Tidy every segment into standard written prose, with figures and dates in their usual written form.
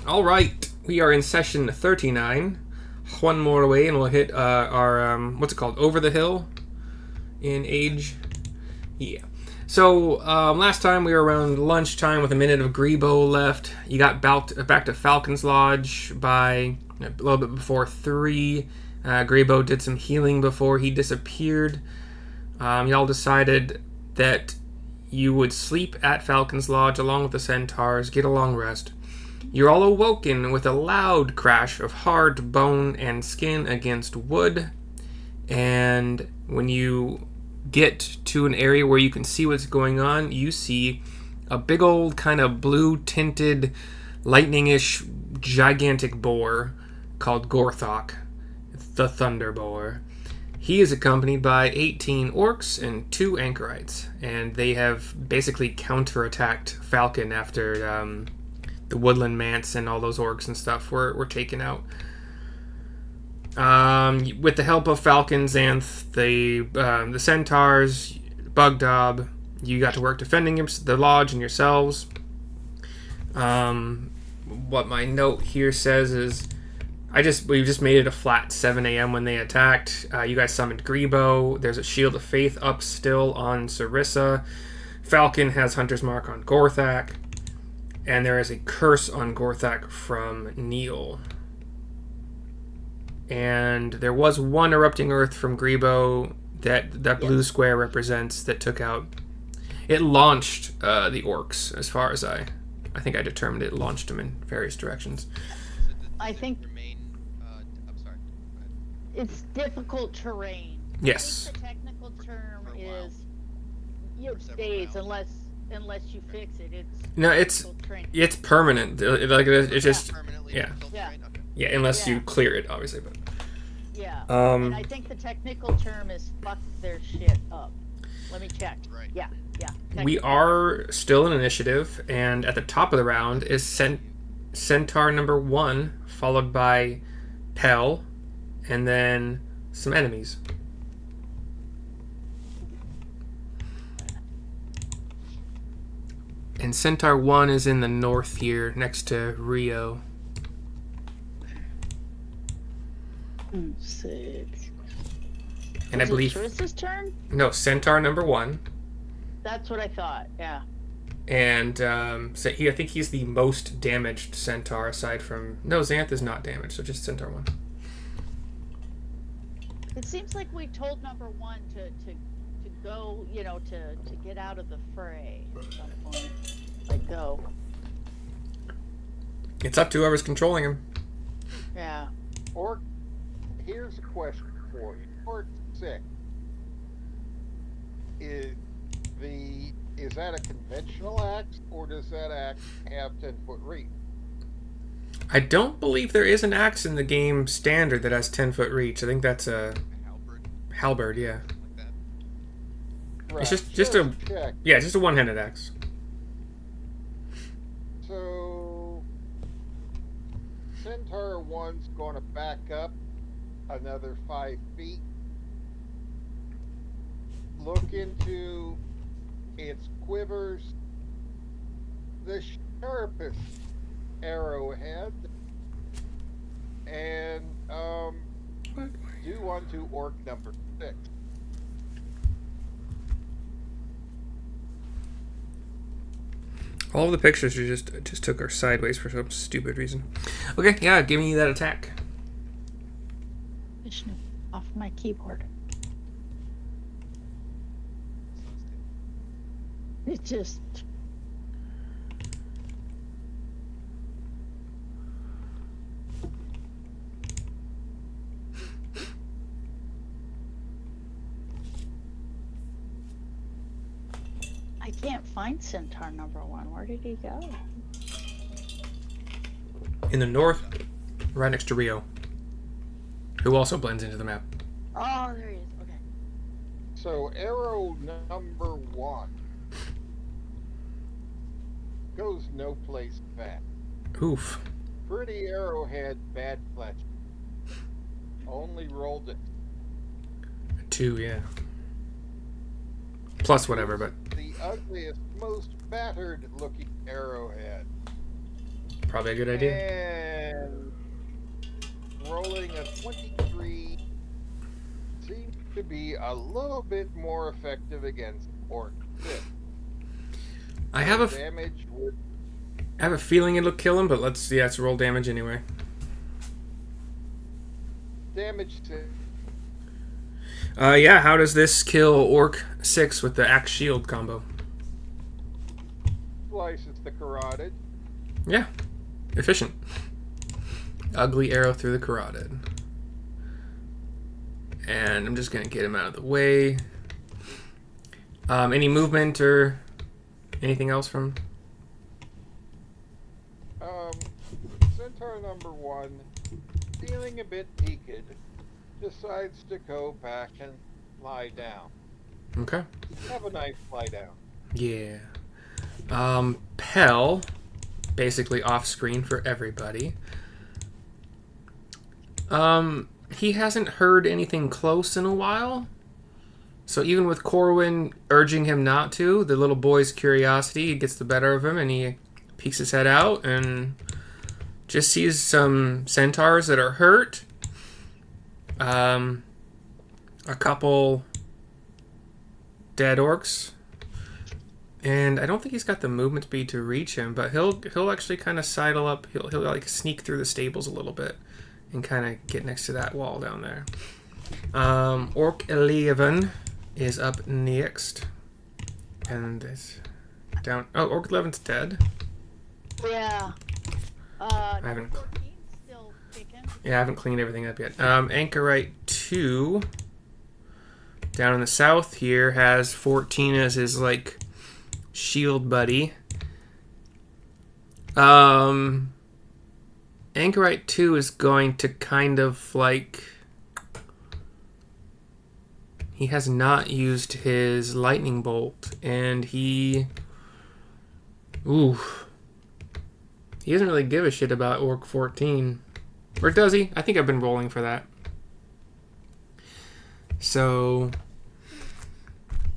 All right, we are in session 39. One more away, and we'll hit our what's it called? Over the hill in age. Yeah. So last time we were around lunchtime with a minute of Grebo left. You got back to Falcon's Lodge by a little bit before 3. Grebo did some healing before he disappeared. Y'all decided that you would sleep at Falcon's Lodge along with the centaurs, get a long rest. You're all awoken with a loud crash of hard bone and skin against wood. And when you get to an area where you can see what's going on, you see a big old kind of blue tinted, lightning-ish, gigantic boar called Gorthak, the Thunder Boar. He is accompanied by 18 orcs and 2 anchorites, and they have basically counterattacked Falcon after the woodland manse and all those orcs and stuff were taken out. With the help of Falcon, Xanth, the centaurs, Bugdob, you got to work defending the lodge and yourselves. What my note here says is, we just made it a flat 7 a.m. when they attacked. You guys summoned Grebo. There's a Shield of Faith up still on Sarissa. Falcon has Hunter's Mark on Gorthak. And there is a curse on Gorthak from Neil. And there was one Erupting Earth from Grebo that blue square represents that took out... It launched the orcs, as far as I think I determined it launched them in various directions. I think it's difficult terrain. Yes. I think the technical term is it stays unless you fix it. It's permanent. It's just permanently yeah, unless you clear it, obviously. But and I think the technical term is fuck their shit up. Let me check. Right. Yeah. We are still in initiative, and at the top of the round is Centaur number 1, followed by Pell, and then some enemies. And Centaur 1 is in the north here, next to Rio. 6. And I believe... Sarissa's turn? No, Centaur number 1. That's what I thought, yeah. And I think he's the most damaged Centaur aside from... No, Xanth is not damaged, so just Centaur 1. It seems like we told number 1 to go, to get out of the fray at some point. Like, go. It's up to whoever's controlling him. Yeah. Or, here's a question for you. Orc 6. Is that a conventional axe, or does that axe have 10-foot reach? I don't believe there is an axe in the game standard that has 10-foot reach. I think that's a halberd, yeah. Like that. Right. It's just a check. Yeah, just a one-handed axe. So Centaur 1's going to back up another 5 feet. Look into its quivers. The sharpest arrowhead. And do one to orc number 6. All of the pictures you just took are sideways for some stupid reason. Okay, yeah, give me that attack. Vishnu, off my keyboard. It just... I can't find Centaur number 1. Where did he go? In the north, right next to Rio, who also blends into the map. Oh, there he is. Okay. So arrow number 1 goes no place fast. Oof. Pretty arrowhead, bad fletch. Only rolled it. 2, yeah. Plus whatever, but The ugliest, most battered looking arrowhead. probably a good idea. And rolling a 23 seems to be a little bit more effective against Orc 6. I have a damage would feeling it'll kill him, but let's roll damage anyway. damage to Yeah, how does this kill Orc 6 with the Axe Shield combo? slices the carotid. Yeah, efficient. Ugly arrow through the carotid. And I'm just going to get him out of the way. Any movement or anything else from... Centaur number 1, feeling a bit peaked, decides to go back and lie down. Okay. Have a nice lie down. Yeah. Pell, basically off screen for everybody. He hasn't heard anything close in a while. So even with Corwin urging him not to, the little boy's curiosity gets the better of him, and he peeks his head out and just sees some centaurs that are hurt. A couple dead orcs. And I don't think he's got the movement speed to reach him, but he'll actually kind of sidle up. He'll like sneak through the stables a little bit and kind of get next to that wall down there. Orc 11 is up next, and it's down. Oh, Orc 11's dead. Yeah. I haven't. 14 still kicking. Yeah, I haven't cleaned everything up yet. Anchorite 2 down in the south here has 14 as his like shield buddy. Anchorite 2 is going to kind of like... He has not used his lightning bolt, and he... Ooh. He doesn't really give a shit about Orc 14. Or does he? I think I've been rolling for that. So...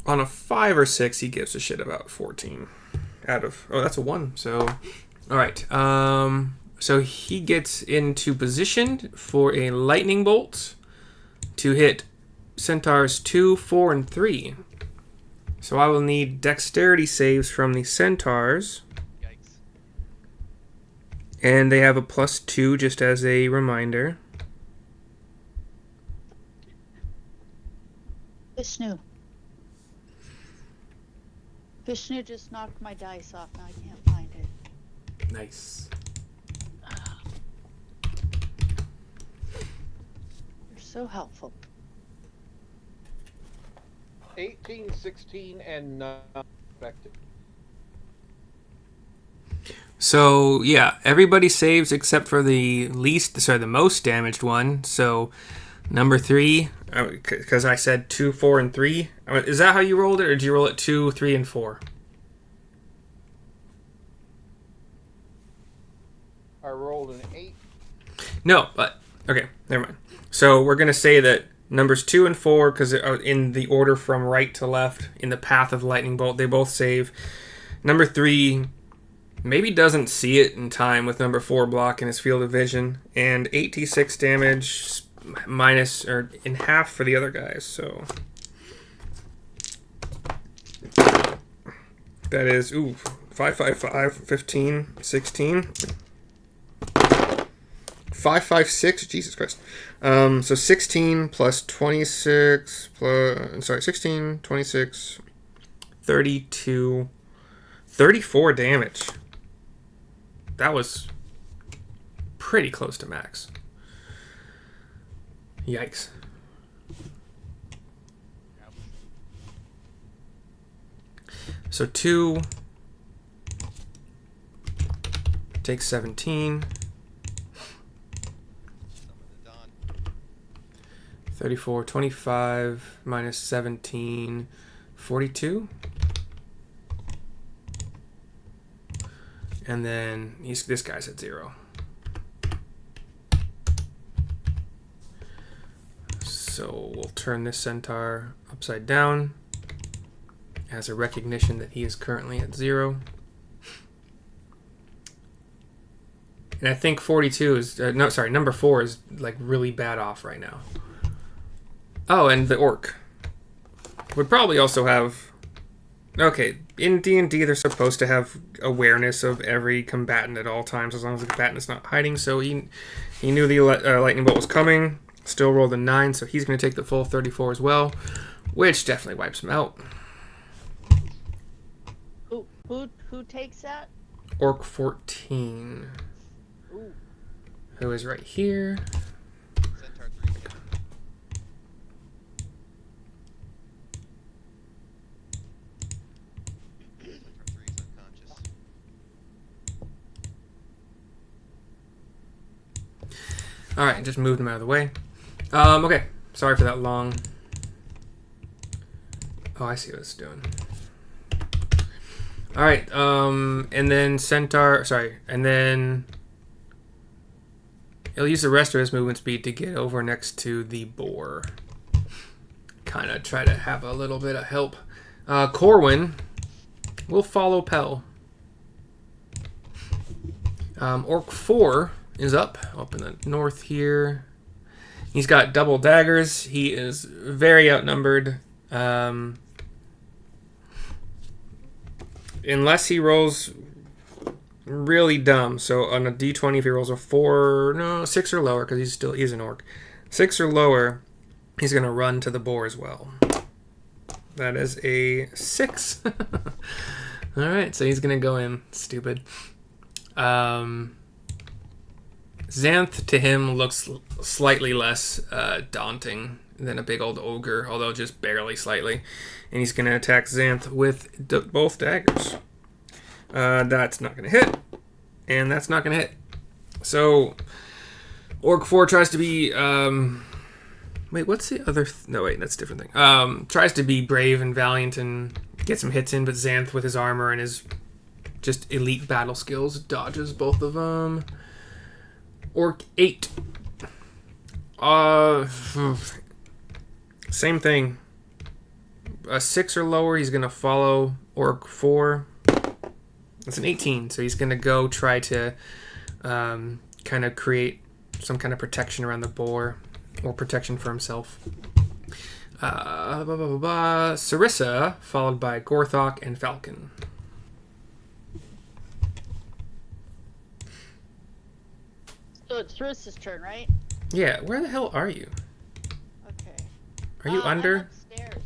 On a 5 or 6, he gives a shit about 14. Out of... Oh, that's a 1, so... Alright, so he gets into position for a lightning bolt to hit centaurs 2, 4, and 3. So I will need dexterity saves from the centaurs. Yikes. And they have a +2 just as a reminder. Vishnu. Vishnu just knocked my dice off. Now I can't find it. Nice. You're so helpful. 18, 16, and 9 effective. So, yeah, everybody saves except for the most damaged one. So, number 3, because I said 2, 4, and 3. Is that how you rolled it, or did you roll it 2, 3, and 4? I rolled an 8. No, but, okay, never mind. So, we're going to say that numbers 2 and 4, because in the order from right to left, in the path of lightning bolt, they both save. Number 3... maybe doesn't see it in time with number 4 blocking his field of vision, and 8d6 damage minus or in half for the other guys. So that is 5, 5, 5, 15, 16, 5, 5, 6. Jesus Christ. So 16 plus 26 plus 16, 26, 32, 34 damage. That was pretty close to max. Yikes. So 2 takes 17. 34, 25 minus 17, 42. And then this guy's at 0. So we'll turn this centaur upside down as a recognition that he is currently at 0. And I think 42 is... no, sorry, number 4 is, like, really bad off right now. Oh, and the orc would probably also have... Okay, in D&D, they're supposed to have awareness of every combatant at all times, as long as the combatant is not hiding. So he knew the lightning bolt was coming, still rolled a 9, so he's going to take the full 34 as well, which definitely wipes him out. Who takes that? Orc 14. Ooh. Who is right here. Centaur 3. Centaur 3 is unconscious. Alright, just moved him out of the way. Okay, sorry for that long... Oh, I see what it's doing. Alright, and then Centaur... Sorry, and then... He'll use the rest of his movement speed to get over next to the boar. Kind of try to have a little bit of help. Corwin will follow Pell. Orc 4 is up in the north here. He's got double daggers. He is very outnumbered. Unless he rolls really dumb. So on a d20, if he rolls a 6 or lower, because he's an orc. 6 or lower, he's going to run to the boar as well. That is a 6. Alright, so he's going to go in. Stupid. Xanth to him looks slightly less daunting than a big old ogre, although just barely slightly. And he's going to attack Xanth with both daggers. That's not going to hit, and that's not going to hit. So, Orc 4 tries to be... wait, what's the other... no, wait, that's a different thing. Tries to be brave and valiant and get some hits in, but Xanth with his armor and his just elite battle skills dodges both of them. Orc 8. Same thing. A 6 or lower, he's going to follow Orc 4. That's an 18, so he's going to go try to kind of create some kind of protection around the boar, or protection for himself. Sarissa, followed by Gorthak and Falcon. So it's Sarissa's turn, right? Yeah, where the hell are you? Okay. Are you under? I'm upstairs.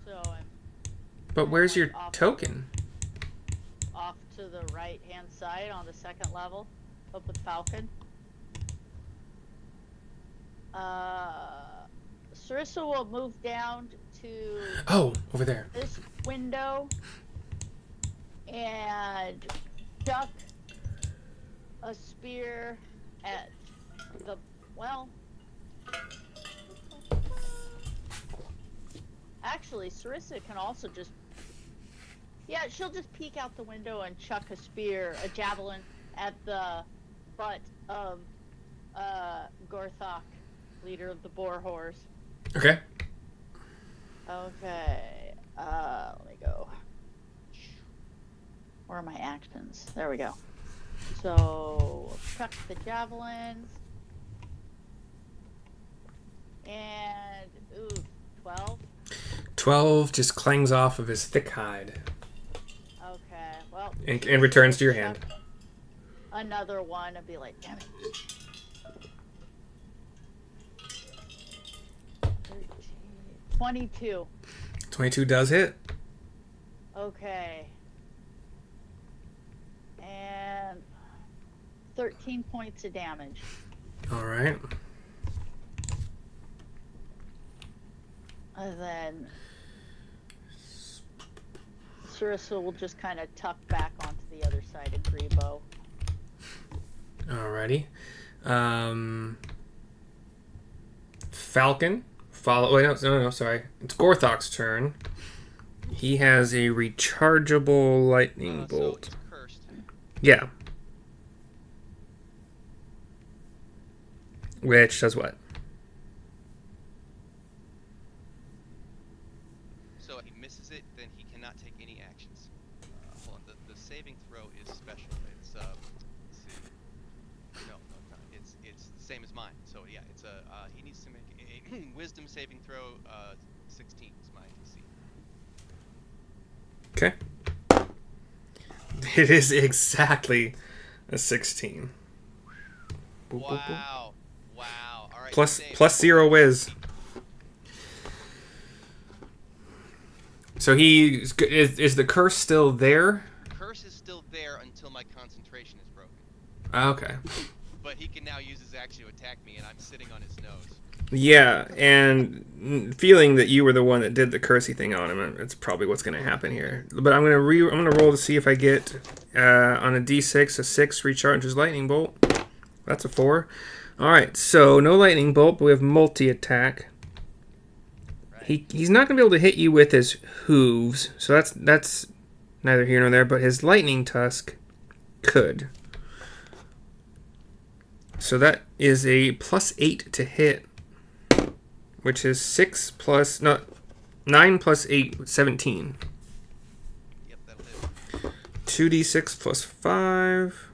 So I'm But where's your off token? off to the right-hand side on the second level, up with Falcon. Sarissa will move down to Oh, over there. this window and duck a spear at the, well, actually Sarissa can also just, yeah, she'll just peek out the window and chuck a javelin at the butt of Gorthak, leader of the boar horse. Okay. Okay, let me go. Where are my actions? There we go. So, chuck the javelins. And, ooh, 12. 12 just clangs off of his thick hide Okay, well. and returns to your hand. Another one and be like, damn it. 13, 22. 22 does hit. Okay. And 13 points of damage. All right. And then Sarissa will just kind of tuck back onto the other side of Grebo. Alrighty. Falcon. Follow. Wait, no, sorry. It's Gorthak's turn. He has a rechargeable lightning So bolt. it's cursed. Yeah. Which does what? So if he misses it, then he cannot take any actions. Hold on. The saving throw is special. It's let's see. same as mine. So yeah, it's a he needs to make a wisdom saving throw. 16 is my DC. Okay. It is exactly a 16. Boop, boop, boop. Wow. Wow. All right. Plus save. plus 0 whiz. So is the curse still there? Curse is still there until my concentration is broken. Okay. But he can now use his action to attack me, and I'm sitting on his nose. Yeah, and feeling that you were the one that did the cursey thing on him, it's probably what's going to happen here. But I'm gonna roll to see if I get on a D6 a 6 recharges lightning bolt. That's a 4. All right, so no lightning bolt, but we have multi attack. Right. He's not going to be able to hit you with his hooves, so that's neither here nor there. But his lightning tusk could. So that is a +8 to hit, which is 9 plus 8, 17. Yep, that'll hit. 2d6 plus 5.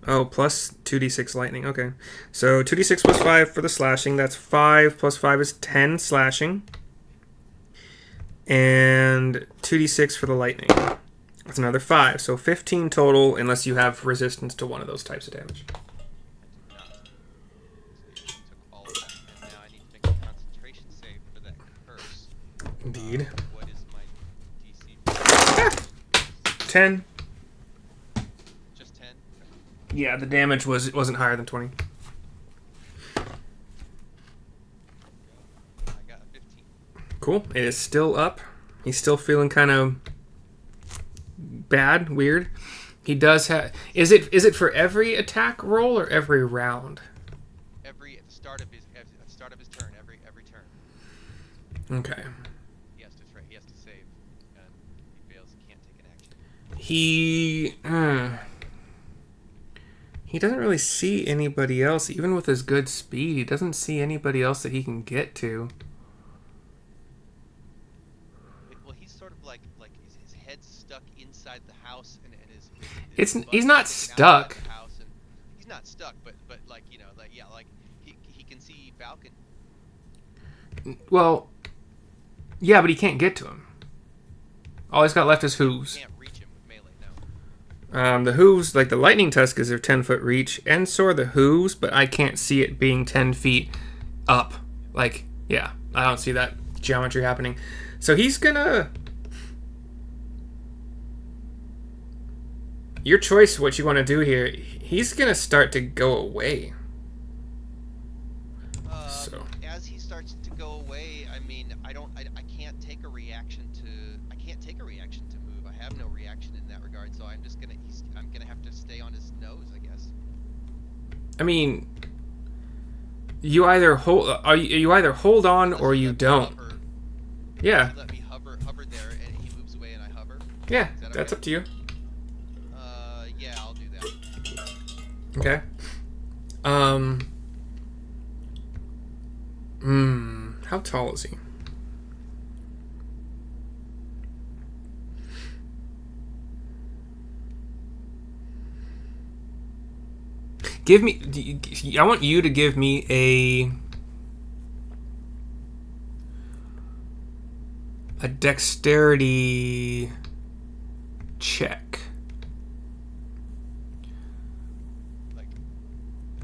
Oh, plus 2d6 lightning. Okay. So 2d6 plus 5 for the slashing. That's 5 plus 5 is 10 slashing. And 2d6 for the lightning. That's another 5. So 15 total, unless you have resistance to one of those types of damage. I do not. So you took all of that, and now I need to make a concentration save for that curse. Indeed. What is my DC? 10. Just 10? Yeah, the damage wasn't higher than 20. I got a 15. Cool. It is still up. He's still feeling kind of bad, weird. He does have. Is it for every attack roll or every round? At the start of his turn, every turn. Okay. He has to save, and if he fails, he can't take an action. He doesn't really see anybody else, even with his good speed. He doesn't see anybody else that he can get to. Well, he's sort of like his head's stuck inside the house, and He's not stuck. The house, and he's not stuck, but like he can see Falcon. Well, yeah, but he can't get to him. All he's got left is hooves. Can't reach him with melee. No. The hooves, like the lightning tusk, is their 10-foot reach, and so are the hooves, but I can't see it being 10 feet up. Like, yeah, I don't see that geometry happening. So he's gonna. Your choice, what you want to do here. He's gonna start to go away. So As he starts to go away, I mean, I can't take a reaction to. I can't take a reaction to move. I have no reaction in that regard, so I'm gonna have to stay on his nose, I guess. I mean, you either hold on or you don't. Yeah. Let me hover there, and he moves away, and I hover. Yeah, Is that that's okay? up to you. Yeah, I'll do that. Okay. How tall is he? I want you to give me a dexterity check. Like,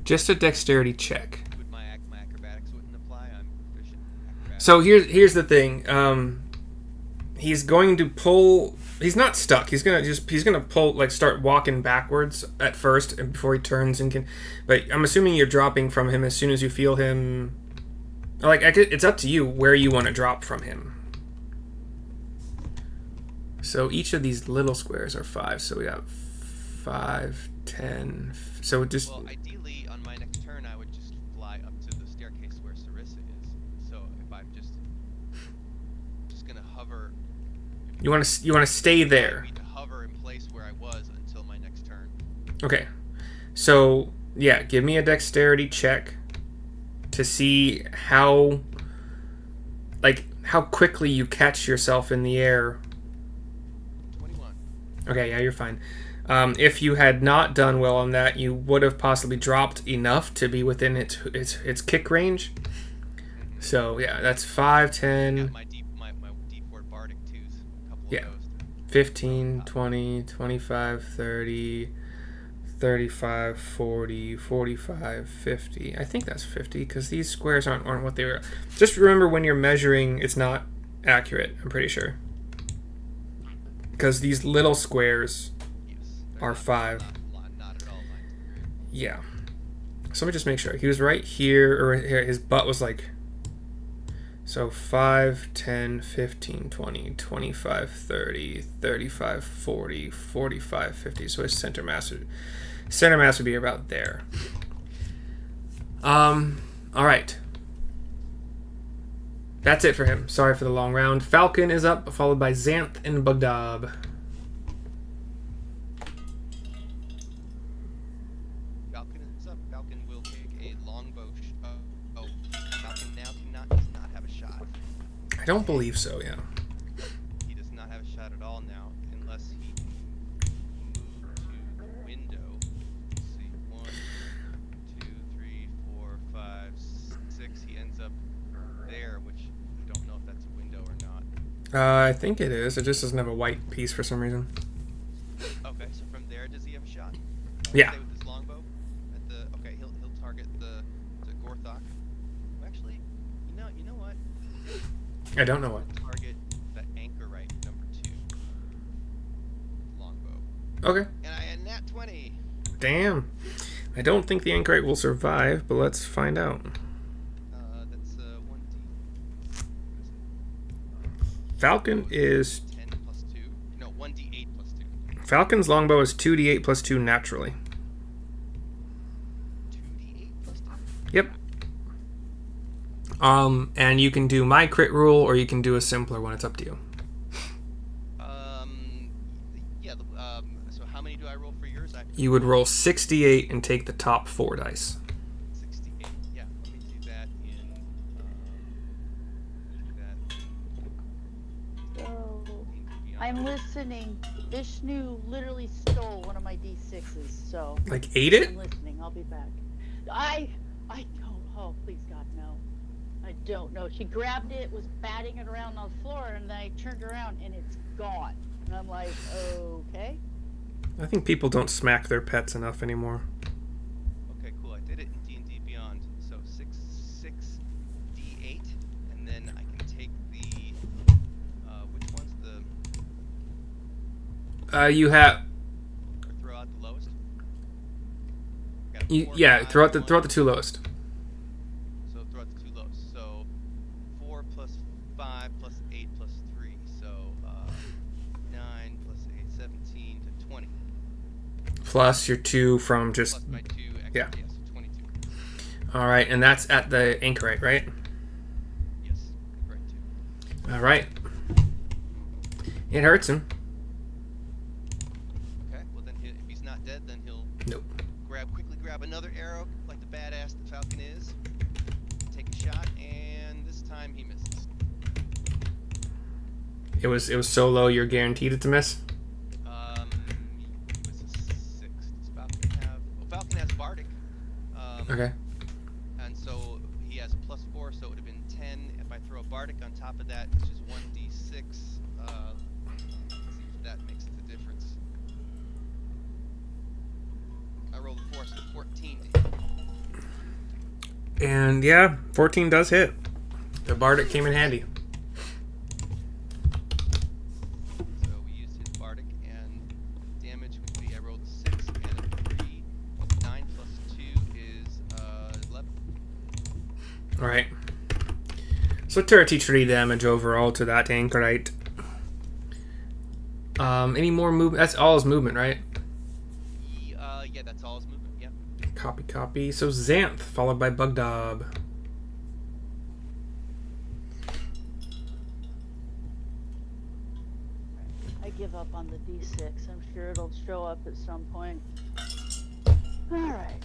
Just a dexterity check. would my acrobatics wouldn't apply? I'm proficient in acrobatics. So here's the thing. He's going to pull. He's not stuck. He's gonna pull, like, start walking backwards at first, and before he turns and can. But I'm assuming you're dropping from him as soon as you feel him. Like, it's up to you where you want to drop from him. So each of these little squares are 5. So we got 5, 10. So just. Well, ideally, on my next turn, I would just fly up to the staircase where Sarissa is. So if I'm just gonna hover. You want to stay there. I need to hover in place where I was until my next turn. Okay. So, yeah, give me a dexterity check to see how quickly you catch yourself in the air. 21. Okay, yeah, you're fine. If you had not done well on that, you would have possibly dropped enough to be within its kick range. So yeah, that's 5, 10. Yeah, my D4 Bardic twos. A couple Yeah. of those. 15, 20, 25, 30, 35, 40, 45, 50. I think that's 50 because these squares aren't what they were. Just remember when you're measuring, it's not accurate, I'm pretty sure. Because these little squares Yes. are 5. Not at all lined. Yeah. So let me just make sure. He was right here, or here, his butt was like. So 5, 10, 15, 20, 25, 30, 35, 40, 45, 50. So his center mass would be about there. All right. That's it for him. Sorry for the long round. Falcon is up, followed by Xanth and Bugdab. Falcon is up. Falcon will take a longbow. Falcon now does not have a shot. I don't believe so, yeah. He does not have a shot at all now, unless he can move to the window. Let's see, 1, 2, 3, 4, 5, 6. He ends up there, which I don't know if that's a window or not. I think it is. It just doesn't have a white piece for some reason. Okay, so from there, does he have a shot? Yeah. Stay with his longbow. Okay, he'll target the Gorthak. Actually, you know what? I don't know what. Target the anchorite number 2 longbow. Okay. And I had nat 20. Damn. I don't think the anchorite will survive, but let's find out. That's 1d. Falcon is 10 plus 2. No, 1d8 plus 2. Falcon's longbow is 2d8 plus 2 naturally. 2d8 plus 2. Yep. And you can do my crit rule, or you can do a simpler one. It's up to you. Yeah. So how many do I roll for yours? You would roll 68 and take the top 4 dice. 68. Yeah. Let me do that in. So, I'm listening. Vishnu literally stole one of my D6s, so Like, ate it? I'm listening. I'll be back. I don't. Oh, please God, no. I don't know. She grabbed it, was batting it around on the floor, and then I turned around and it's gone. And I'm like, okay. I think people don't smack their pets enough anymore. Okay, cool. I did it in D&D Beyond. So 6d8, and then I can take the. Which one's the? You have. Or throw out the lowest. Throw out the 2 lowest. So throw out the 2 lowest. So 4 plus 5 plus 8 plus 3. So 9 plus 8, 17 to 20. Plus your 2 from just. Plus my 2 extra. Yeah. Yeah, so 22. All right, and that's at the anchorite, right? Yes, right 2. All right. It hurts him. Okay, well then if he's not dead, then he'll Nope. quickly grab another arrow, like the badass the Falcon is. Take a shot, and this time he misses. It was so low you're guaranteed it to miss. It was a 6. Does Falcon have? Well, Falcon has Bardic. Okay. And so he has a +4, so it would have been 10. If I throw a Bardic on top of that, which is 1d6, let's see if that makes the difference. I rolled a 4, so 14. And yeah, 14 does hit. The Bardic came in handy. So we used his Bardic, and damage would be, I rolled a 6 and a 3. 9 plus 2 is 11. All right. So 33 damage overall to that anchorite. Any more movement? That's all his movement, right? Yeah, that's all his movement, yeah. Copy. So Xanth, followed by Bugdab. I give up on the D6. I'm sure it'll show up at some point. Alright.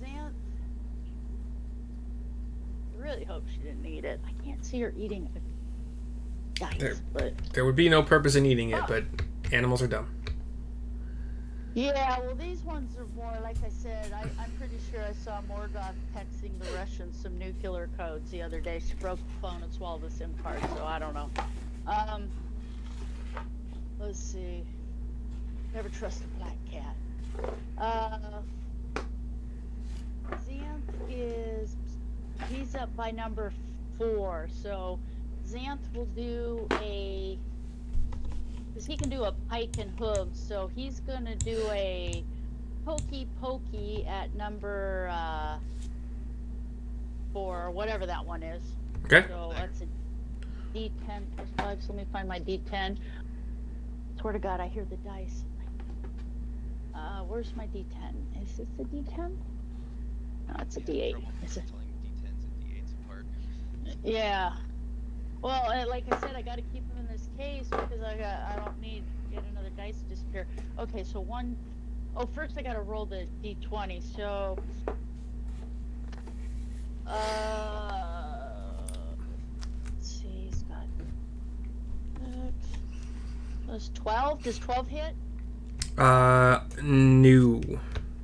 Xanth. I really hope she didn't eat it. I can't see her eating dice, There- but There would be no purpose in eating it, but animals are dumb. Yeah, well, these ones are more, like I said, I'm pretty sure I saw Morgoth texting the Russians some nuclear codes the other day. She broke the phone and swallowed the SIM card, so I don't know. Let's see. Never trust a black cat. Xanth he's up by number 4, so Xanth will do because he can do a pike and hooves, so he's gonna do a pokey at number 4, or whatever that one is. Okay. So that's a D10 plus 5, so let me find my D10. Swear to God, I hear the dice. Where's my D10? Is this a D10? No, it's a D8. Is it? Telling D10s and D8s apart. Yeah. Well, like I said, I got to keep them in this case because I don't need yet another dice to disappear. Okay, so one. Oh, first I got to roll the D20. So, let's see. He's got. That's 12. Does 12 hit? No.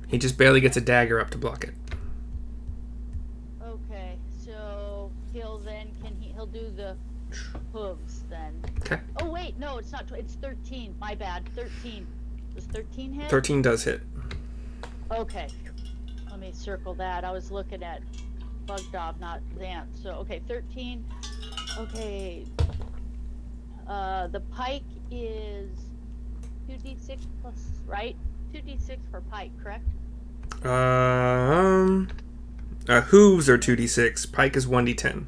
He just barely gets a dagger up to block it. Okay, so he'll do the hooves then. Okay. Oh wait, no, it's not. It's 13. My bad. 13. Does 13 hit? 13 does hit. Okay. Let me circle that. I was looking at Bugdob, not Xanth. So okay, 13. Okay. The pike is 2d6 plus, right? 2d6 for pike, correct? Hooves are 2d6. Pike is 1d10.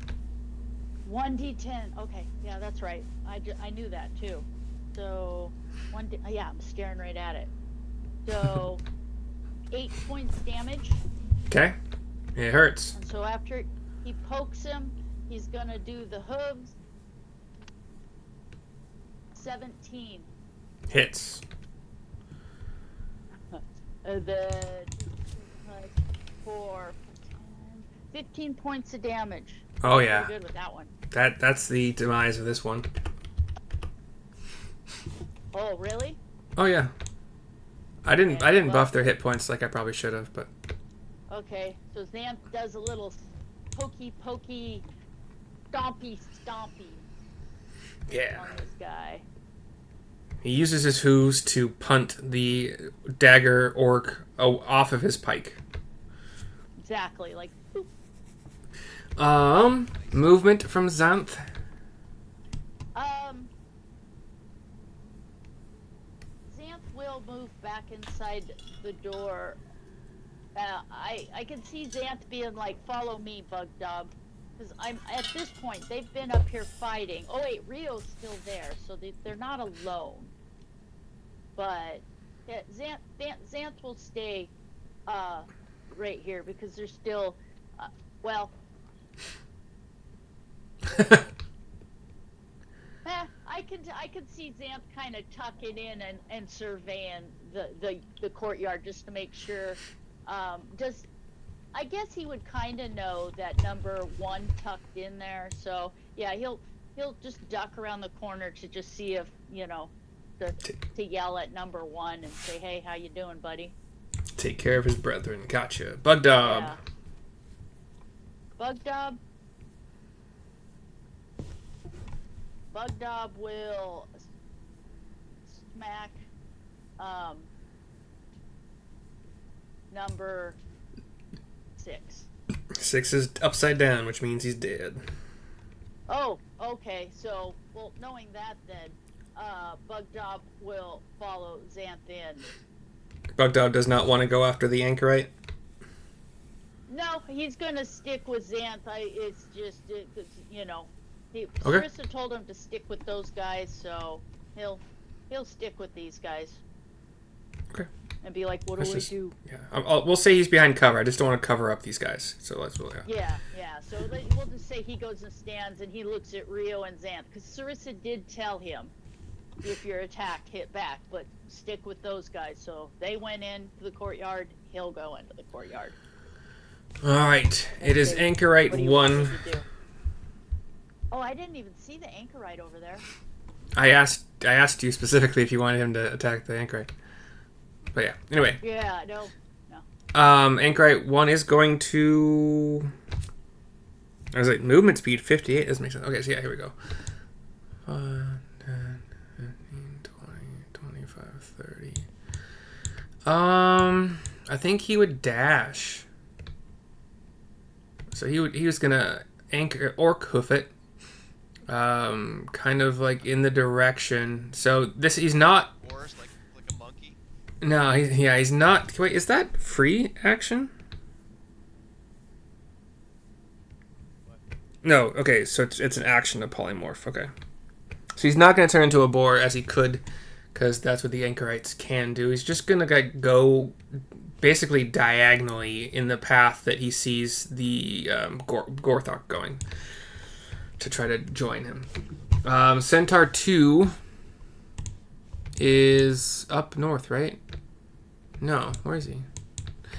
1d10. Okay, yeah, that's right. I knew that too. So yeah, I'm staring right at it. So 8 points damage. Okay. It hurts. And so after he pokes him, he's gonna do the hooves. 17. Hits. The 4, 10, 15 points of damage. Oh yeah. Pretty good with that one. That's the demise of this one. Oh really? Oh yeah. I didn't well, buff their hit points like I probably should have, but Okay, so Xanth does a little pokey, stompy yeah. on this guy. He uses his hooves to punt the dagger orc off of his pike. Exactly, like. Boop. Movement from Xanth. Xanth will move back inside the door. I can see Xanth being like, "Follow me, Bugdob," because I'm at this point. They've been up here fighting. Oh wait, Rio's still there, so they're not alone. But yeah, Xanth will stay right here because they're still well. I could see Xanth kind of tucking in and surveying the courtyard just to make sure. I guess he would kind of know that number 1 tucked in there. So yeah, he'll just duck around the corner to just see if to yell at number 1 and say, "Hey, how you doing, buddy?" Take care of his brethren. Gotcha. Bugdob. Yeah. Bugdob will smack number 6. 6 is upside down, which means he's dead. Oh, okay. So, well, knowing that, then Bugdob will follow Xanth in. Bugdob does not want to go after the anchorite. No, he's gonna stick with Xanth. It's just Okay. Sarissa told him to stick with those guys, so he'll stick with these guys. Okay. And be like, "What Let's do I just- do?" Yeah, we'll say he's behind cover. I just don't want to cover up these guys. So let's. Yeah. So we'll just say he goes and stands and he looks at Rio and Xanth, because Sarissa did tell him, if you're attacked, hit back, but stick with those guys. So they went into the courtyard. He'll go into the courtyard. All right. It is Okay, anchorite what do you want 1. me to do? Oh, I didn't even see the anchorite over there. I asked you specifically if you wanted him to attack the anchorite. But yeah, anyway. Yeah, no. Anchorite 1 is going to... I was like, movement speed 58. Doesn't make sense. Okay, so yeah, here we go. 5, 10, 15, 20, 25, 30. I think he would dash. So he was gonna anchor or hoof it. Kind of like in the direction. So he's not... Horse, like a monkey. No, he's not... Wait, is that free action? No, okay, so it's an action to polymorph. Okay. So he's not going to turn into a boar as he could, because that's what the Anchorites can do. He's just going to go basically diagonally in the path that he sees the Gorthak going to try to join him. Centaur 2 is up north, right? No, where is he?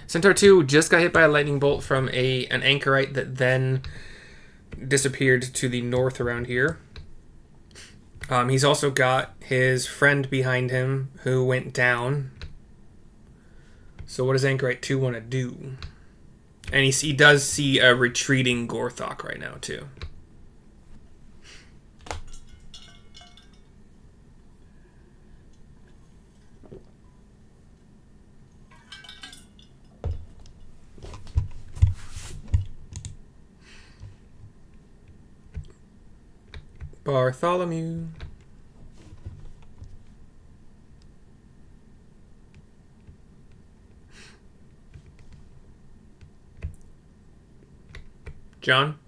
Centaur 2 just got hit by a lightning bolt from an Anchorite that then disappeared to the north around here. He's also got his friend behind him who went down. So what does Anchorite 2 want to do? And he does see a retreating Gorthak right now too. Bartholomew. John?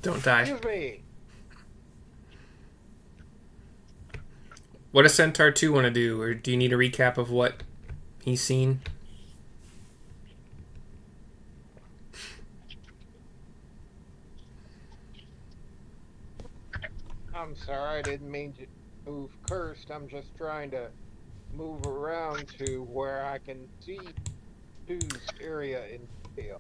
Don't die. Excuse me. What does Centaur 2 want to do? Or do you need a recap of what he's seen? I'm sorry, I didn't mean to move cursed. I'm just trying to move around to where I can see whose area in detail.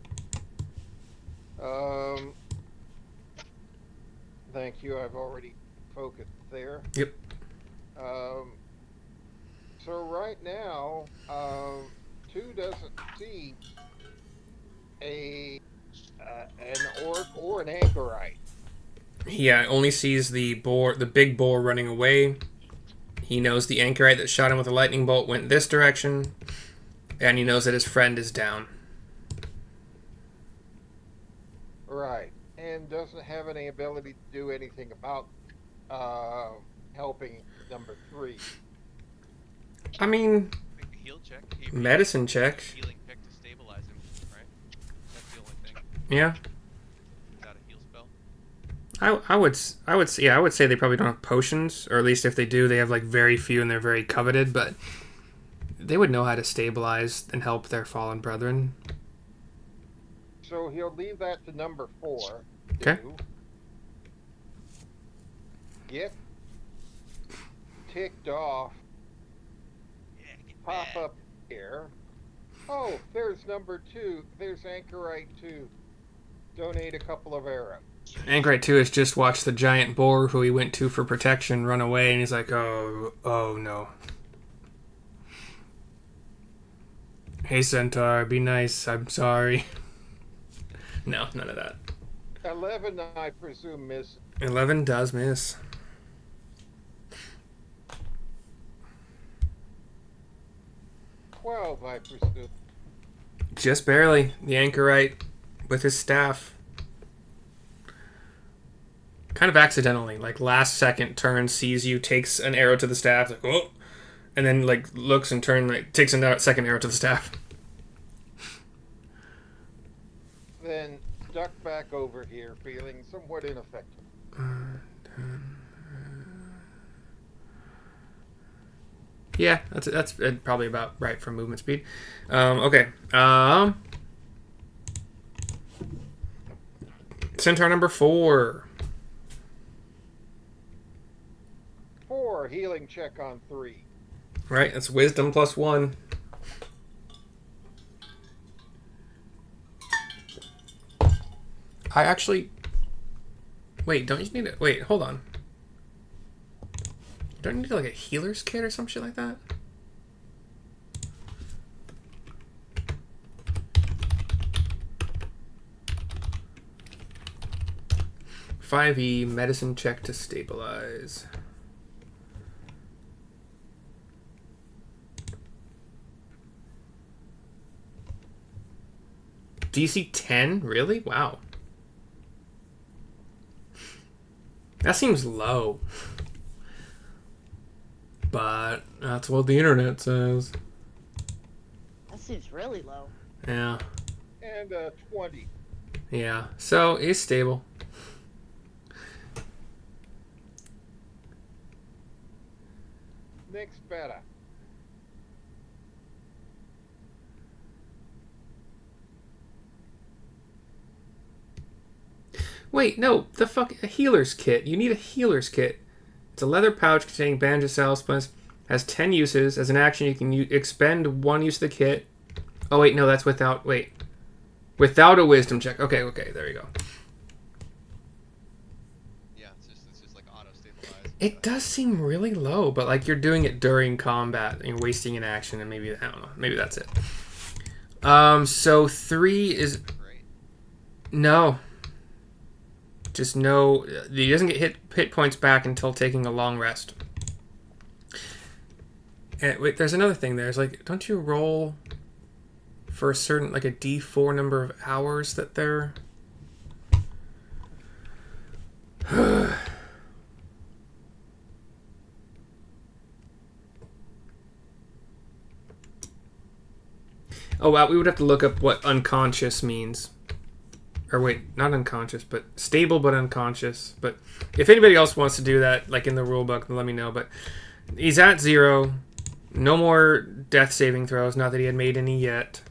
Thank you. I've already focused there. Yep. So right now, 2 doesn't see an orc or an anchorite. Yeah, only sees the big boar running away. He knows the Anchorite that shot him with a lightning bolt went this direction, and he knows that his friend is down. Right, and doesn't have any ability to do anything about helping number 3. I mean, Make a heal check. medicine check. Healing pick to stabilize him, right? That's the only thing. Yeah. Without a heal spell. I would say they probably don't have potions, or at least if they do, they have like very few and they're very coveted, but they would know how to stabilize and help their fallen brethren. So he'll leave that to number 4. Okay. Get ticked off. Yeah, get Pop mad. up here. Oh, there's number 2. There's Anchorite 2. Donate a couple of arrows. Anchorite 2 has just watched the giant boar who he went to for protection run away, and he's like, oh no. Hey Centaur, be nice, I'm sorry. No, none of that. 11, I presume, miss. 11 does miss. 12, I presume. Just barely. The Anchorite with his staff. Kind of accidentally, like last second turn, sees you, takes an arrow to the staff, like, oh, and then like looks and turns, like takes a second arrow to the staff. Then duck back over here, feeling somewhat ineffective. Yeah, that's probably about right for movement speed. Okay. Centaur number 4. 4, healing check on 3. Right, that's wisdom plus 1. I actually Wait, don't you need it? Wait, hold on. Don't you need like a healer's kit or some shit like that? $5E medicine check to stabilize. DC 10? Really? Wow. That seems low. But that's what the internet says. That seems really low. Yeah. And 20. Yeah. So he's stable. Next better. Wait, no, the fuck, a healer's kit. You need a healer's kit. It's a leather pouch containing bandages, salve splints. Has 10 uses. As an action, you can expend one use of the kit. Oh wait, no, that's without. Wait, without a wisdom check. Okay, there you go. Yeah, it's just like auto stabilized. It does seem really low, but like you're doing it during combat and you're wasting an action, and maybe I don't know. Maybe that's it. So 3 is Great. no. Just no. He doesn't get hit points back until taking a long rest. And wait, there's another thing. There's like, don't you roll for a certain like a D4 number of hours that they're. Oh wow, we would have to look up what unconscious means. Or wait, not unconscious, but stable but unconscious. But if anybody else wants to do that, like in the rule book, then let me know. But he's at 0. No more death saving throws. Not that he had made any yet.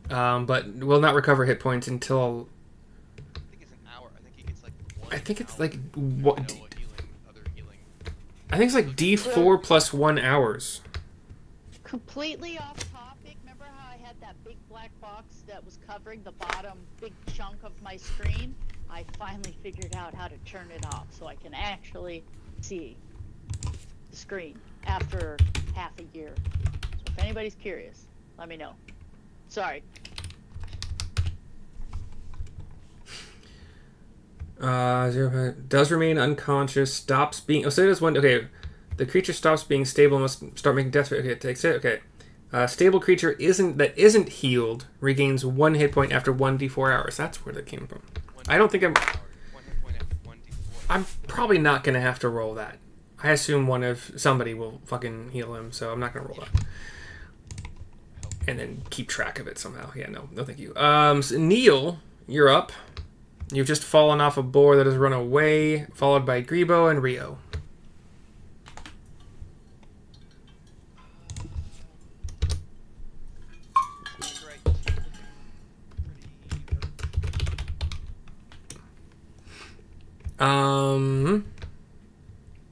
But will not recover hit points until. I think it's an hour. I think he gets like 1 I think it's hour. like No what? other healing. I think it's like D4 plus 1 hours. Completely off topic. Remember how I had that big black box that was covering the bottom big chunk of my screen? I finally figured out how to turn it off so I can actually see the screen after half a year. So if anybody's curious, let me know. Sorry. Does remain unconscious. Stops being. Oh, so it is one. Okay, the creature stops being stable. Must start making death. Okay, it takes it. Okay, stable creature isn't healed regains 1 hit point after 1d4 hours. That's where that came from. I don't think I'm. 1 hit point after 1d4. I'm probably not gonna have to roll that. I assume somebody will fucking heal him, so I'm not gonna roll that. And then keep track of it somehow. Yeah, no, thank you. So Neil, you're up. You've just fallen off a boar that has run away, followed by Grebo and Rio.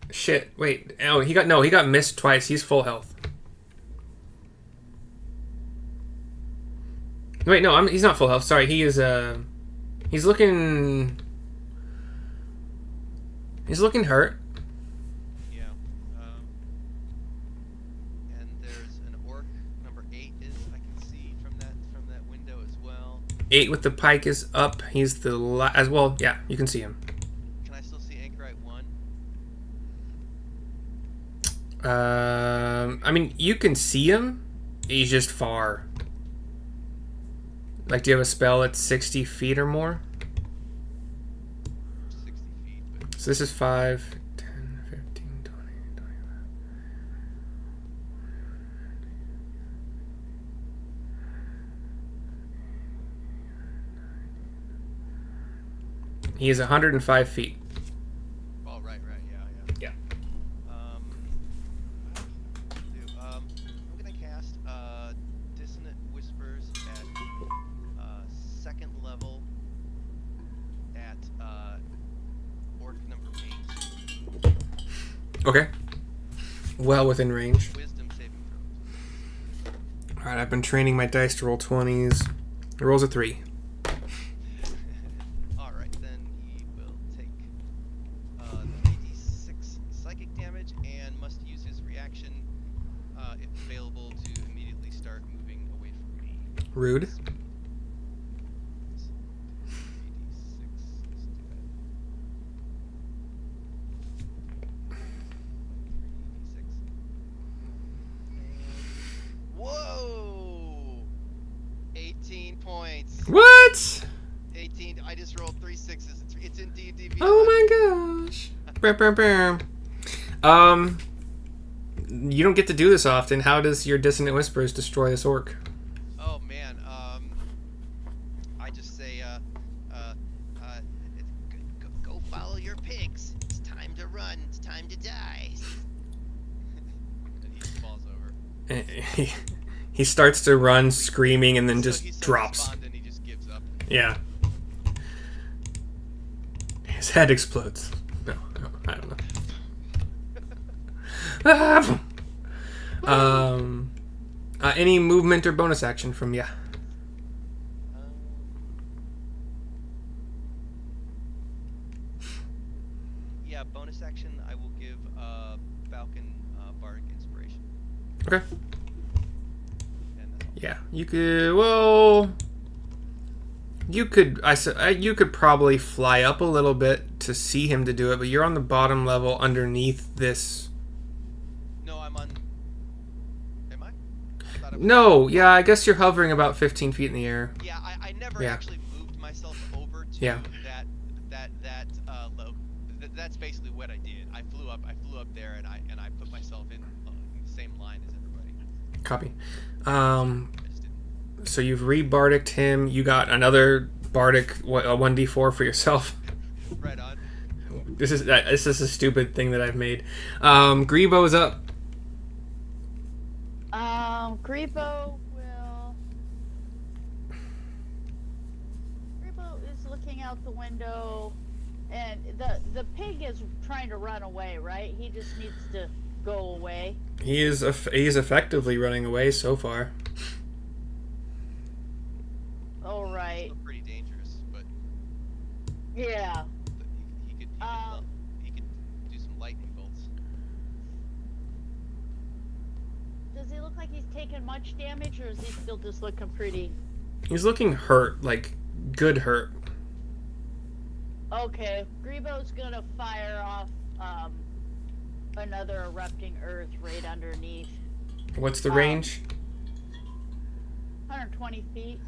Shit. Wait. Oh, he got missed twice. He's full health. Wait, no, he's not full health. Sorry, he is. He's looking hurt. Yeah. And there's an orc number 8 is I can see from that window as well. 8 with the pike is up. He's the as well. Yeah, you can see him. Can I still see Anchorite 1? I mean, you can see him. He's just far. Like, do you have a spell that's 60 feet or more? 60 feet. But So this is 5, 10, 15, 20, 25. He is 105 feet. oh, right. Yeah. Yeah. I'm gonna cast Dissonant Whispers at 2nd level at orc number 8. Okay. Well within range. Wisdom saving throws. Alright, I've been training my dice to roll 20s. It rolls a 3. Alright, then he will action, if available, to immediately start moving away from me. Rude. 3d6. Let's do that. 3d6. Whoa! 18 points. What? 18. I just rolled 3 sixes. It's in D&D Beyond. Oh my gosh. Brr, brr, brr. You don't get to do this often. How does your Dissonant Whispers destroy this orc? Oh man. I just say, go follow your pigs. It's time to run. It's time to die. And he just falls over. He starts to run, screaming, and then He's just so drops. despondent, he just gives up. Yeah. His head explodes. No, I don't know. Any movement or bonus action from ya? Yeah, bonus action. I will give Falcon Bardic Inspiration. Okay. And that's all. Yeah, you could. Well, you could. You could probably fly up a little bit to see him to do it, but you're on the bottom level underneath this. No, I'm on. Am I? I thought I was- No, yeah, I guess you're hovering about 15 feet in the air. Yeah, I never Yeah. actually moved myself over to Yeah. that low. That's basically what I did. I flew up there, and I put myself in the same line as everybody. Copy. I just didn't. So you've re-bardicked him. You got another bardic, a 1d4 for yourself. Right on. This is a stupid thing that I've made. Grebo's up. Grebo will. Grebo is looking out the window, and the pig is trying to run away. Right? He just needs to go away. He is effectively running away so far. All right. Still pretty dangerous, but Yeah. he could do some lightning bolts. Does he look like he's taken much damage, or is he still just looking pretty? He's looking hurt, like good hurt. Okay, Grebo's gonna fire off another erupting earth right underneath. What's the range? 120 feet.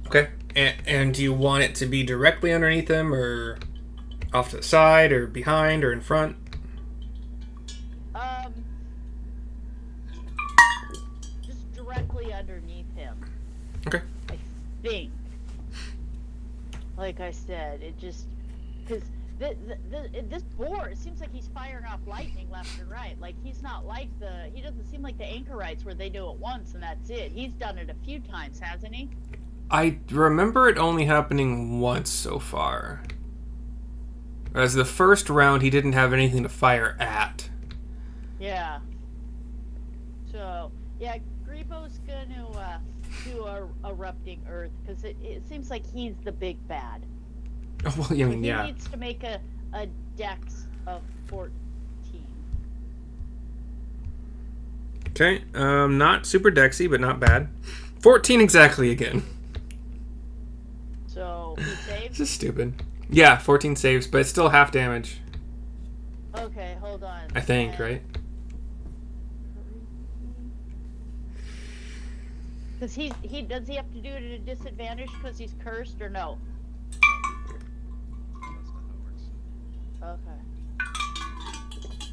Okay. And do you want it to be directly underneath him, or off to the side, or behind, or in front? Just directly underneath him. Okay. I think. Like I said, it just because this boar, it seems like he's firing off lightning left and right. Like he doesn't seem like the anchorites where they do it once and that's it. He's done it a few times, hasn't he? I remember it only happening once so far. As the first round, he didn't have anything to fire at. Yeah. So yeah, Grebo's gonna do a erupting earth because it seems like he's the big bad. Oh, well, I mean, He yeah. needs to make a dex of 14. Okay, not super dexy, but not bad. 14 exactly again. So he This saves. is stupid. Yeah, 14 saves, but it's still half damage. Okay, hold on. I think, And- right? Does he have to do it at a disadvantage because he's cursed or no? That's not how it works.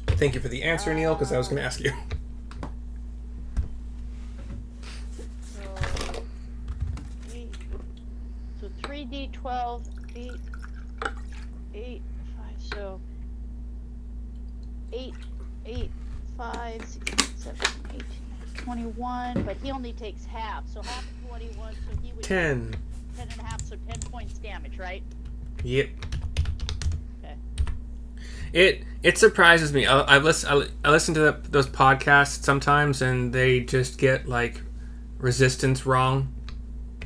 Okay. Thank you for the answer, Neil, because I was going to ask you. So, so 3d12, 8, 5, so 8, 5, 6, 7, 8, 21, but he only takes half, so half of 21, so he would 10. 10 and a half, so 10 points damage, right? Yep. Okay. It surprises me. I listen to those podcasts sometimes, and they just get like resistance wrong.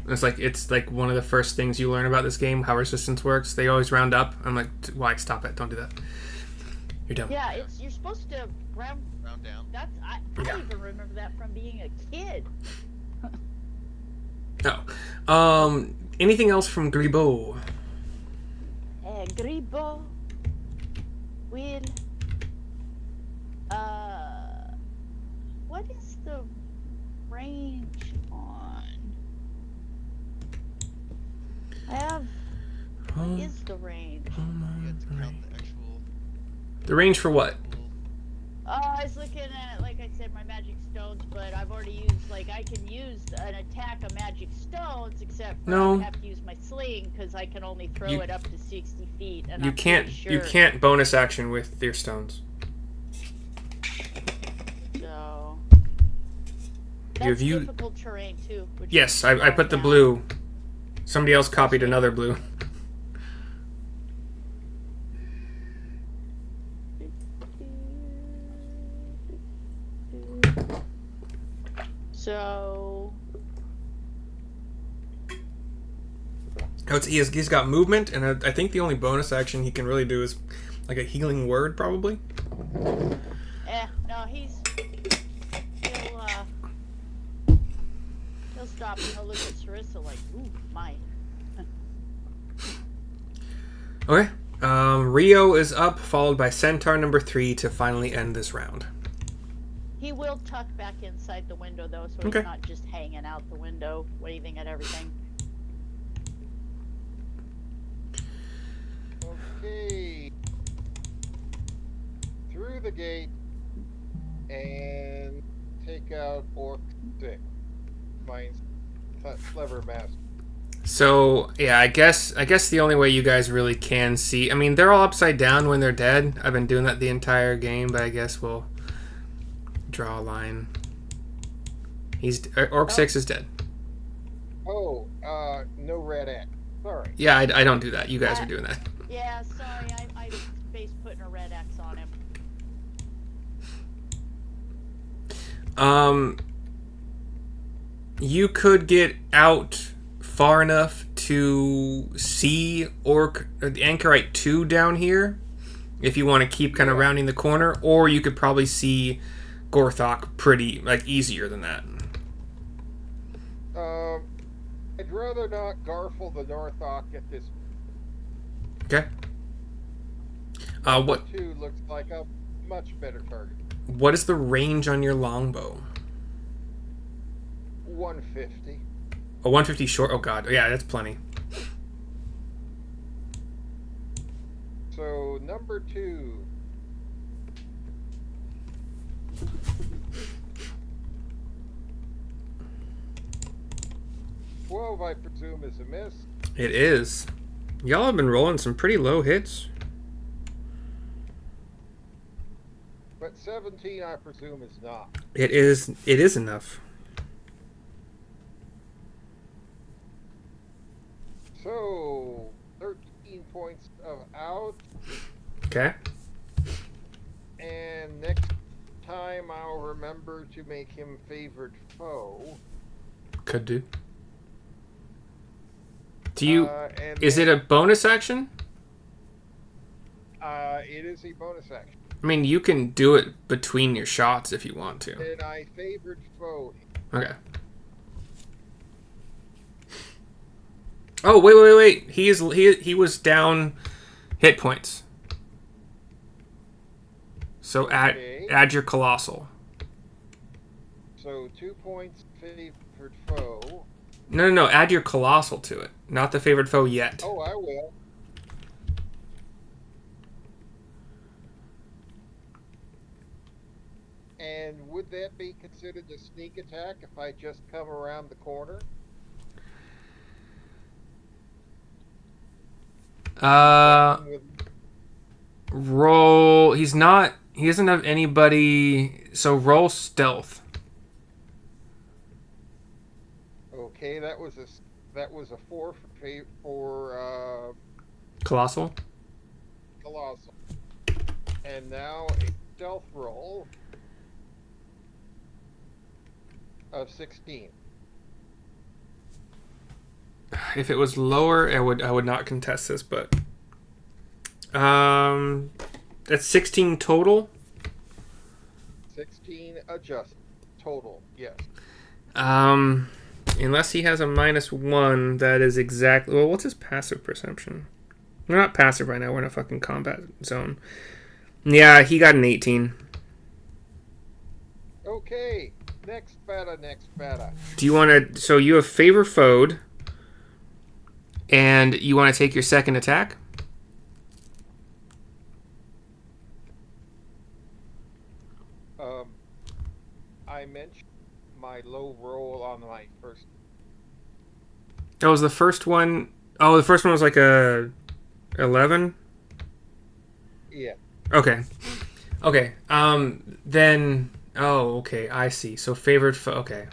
It's like one of the first things you learn about this game, how resistance works. They always round up. I'm like, why? Stop it! Don't do that. You're done. Yeah, you're supposed to round. Round down. I even remember that from being a kid. Oh. Anything else from Gribaud? Gribo will. What is the range on? I have. What is the range? You had to count the actual. The range for what? I was looking at, like I said, my magic stones, but I've already used, like, I can use an attack of magic stones, except for No. I have to use my sling, because I can only throw it up to 60 feet, and You I'm can't. pretty sure. You can't bonus action with your stones. So. You have That's difficult terrain, too. Which Yes, is I put the down. blue. Somebody else copied another blue. So. Oh, he's got movement, and I think the only bonus action he can really do is like a healing word, probably. No, he'll stop and he'll look at Sarissa like, ooh, my. Okay. Rio is up, followed by Centaur number 3 to finally end this round. He will tuck back inside the window, though, so Okay. he's not just hanging out the window, waving at everything. Okay. Through the gate and take out Orc 6. Mine's clever master. So yeah, I guess the only way you guys really can see. I mean, they're all upside down when they're dead. I've been doing that the entire game, but I guess we'll draw a line. Orc 6 is dead. Oh, no red X. Sorry. Yeah, I don't do that. You guys are doing that. Yeah, sorry, I spaced putting a red X on him. You could get out far enough to see the Anchorite 2 down here if you want to keep kind of rounding the corner, or you could probably see Gorthak pretty easier than that. I'd rather not garfle the Northok at this. Okay. What 2 looks like a much better target. what is the range on your longbow? 150. A 150 short. Oh god, yeah, that's plenty. So number 2. "12, I presume, is a miss. It is. Y'all have been rolling some pretty low hits. But 17, I presume, is not. It is enough. So 13 points of out. Okay. And next time I'll remember to make him favored foe. Could do. Do you And is it a bonus action? It is a bonus action. I mean, you can do it between your shots if you want to. And I favored foe. Okay. Oh, wait. He was down hit points. So Okay. add your colossal. So 2 points favored foe. No. Add your colossal to it. Not the favored foe yet. Oh, I will. And would that be considered a sneak attack if I just come around the corner? Roll. He doesn't have anybody. So roll stealth. Okay, that was a 4 for Colossal. Colossal. And now a stealth roll of 16. If it was lower, I would not contest this, but That's 16 total. 16 adjust total. Yes. Unless he has a -1, that is exactly. Well, what's his passive perception? We're not passive right now. We're in a fucking combat zone. Yeah, he got an 18. Okay. Next beta. Do you want to? So you have favor foed, and you want to take your second attack. I mentioned my low roll on my first. That was the first one. Oh, the first one was like a 11. Yeah. Okay. Then. Oh, okay. I see. So favored. Okay.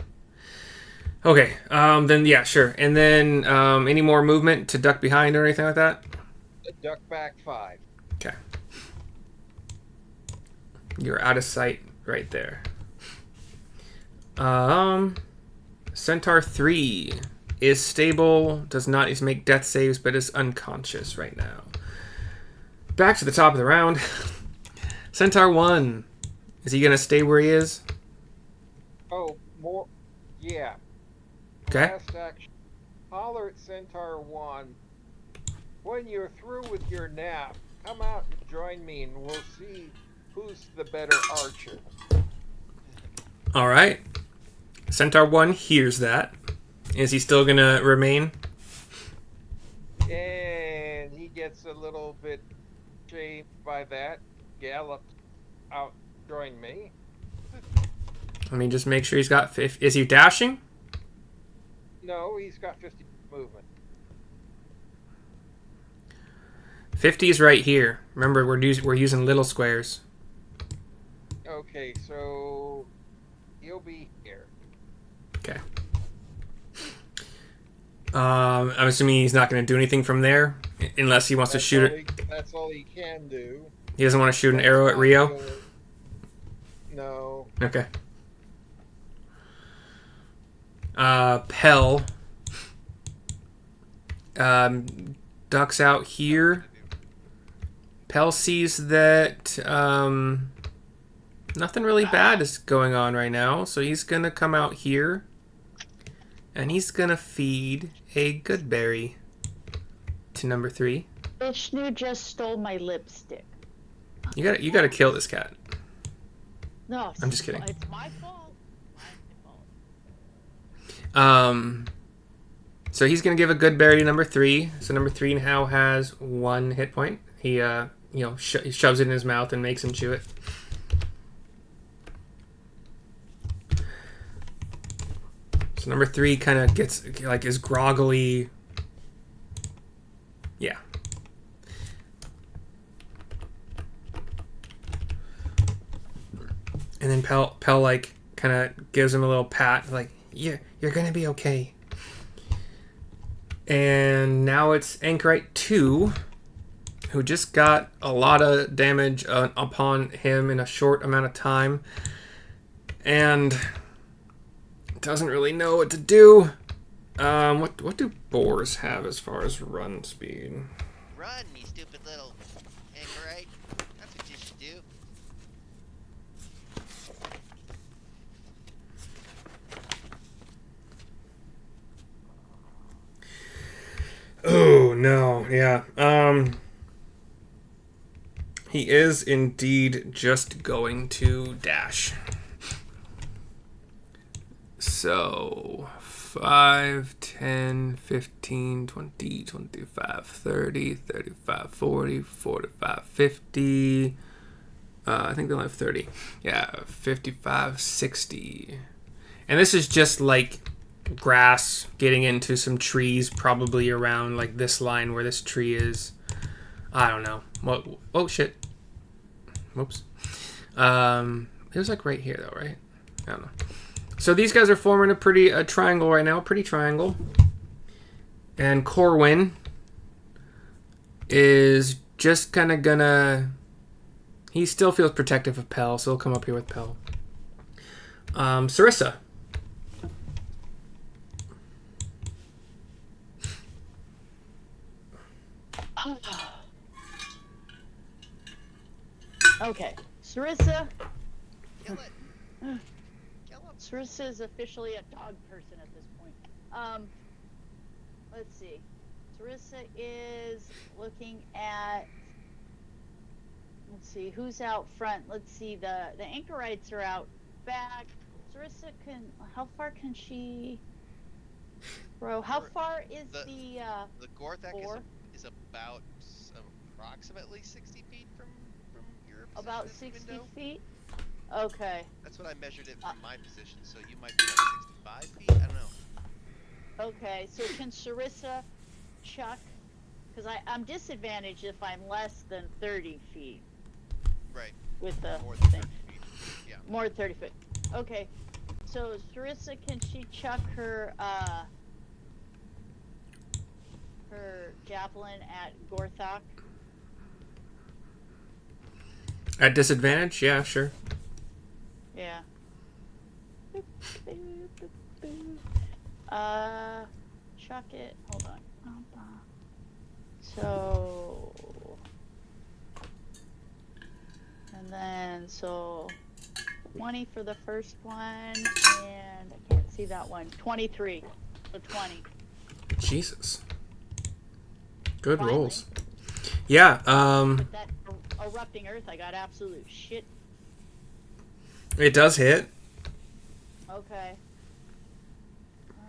Then yeah, sure. And then any more movement to duck behind or anything like that? Duck back 5. Okay. You're out of sight right there. Centaur 3 is stable, does not need to make death saves, but is unconscious right now. Back to the top of the round. Centaur 1. Is he going to stay where he is? Oh, more. Yeah. Okay. Last action. Holler at Centaur 1. When you're through with your nap, come out and join me and we'll see who's the better archer. All right. Centaur 1 hears that. Is he still going to remain? And he gets a little bit shamed by that. Gallops out, join me. Let me just make sure he's got 50. Is he dashing? No, he's got 50 movement. 50 is right here. Remember, we're using little squares. Okay, so he'll be here. Okay. I'm assuming he's not going to do anything from there, unless he wants to shoot it. That's all he can do. He doesn't want to shoot an arrow at Rio? No. Okay. Pell ducks out here. Pell sees that nothing really bad is going on right now, so he's going to come out here. And he's going to feed a good berry to number 3. Vishnu just stole my lipstick. You got to kill this cat. No, I'm just kidding. It's my fault. My fault. So he's going to give a good berry to number 3. So number 3 now has 1 hit point. He he shoves it in his mouth and makes him chew it. So number 3 kind of gets, like, is groggily. Yeah. And then Pell like, kind of gives him a little pat, like, you're going to be okay. And now it's Anchorite 2, who just got a lot of damage upon him in a short amount of time. And doesn't really know what to do. What do boars have as far as run speed? Run, you stupid little anchorite. That's what you should do. Oh no, yeah. He is indeed just going to dash. So 5, 10, 15, 20, 25, 30, 35, 40, 45, 50. I think they only have 30. Yeah, 55, 60. And this is just like grass getting into some trees, probably around like this line where this tree is. I don't know. What? Oh shit. Whoops. It was like right here though, right? I don't know. So these guys are forming a triangle right now, pretty triangle. And Corwin is just kind of gonna. He still feels protective of Pell, so he'll come up here with Pell. Sarissa. Okay, Sarissa. Kill it. Kill him. Sarissa is officially a dog person at this point. Let's see. Sarissa is looking at. Let's see who's out front. Let's see. The anchorites are out back. Sarissa can. How far can she? Bro, how far is the Gorthak boar? is about approximately 60 feet from your position About at the 60 window. feet? Okay. That's what I measured it from my position, so you might be like 65 feet? I don't know. Okay, so can Sarissa chuck? Because I'm disadvantaged if I'm less than 30 feet Right. with the More than thing. 30 feet. Yeah. More than 30 feet. Okay, so Sarissa, can she chuck her javelin at Gorthak? At disadvantage? Yeah, sure. Yeah. Chuck it. Hold on. So, and then so 20 for the first one, and I can't see that one. 23. So 20. Jesus. Good Finally. rolls. Yeah, That erupting earth, I got absolute shit. it does hit. Okay.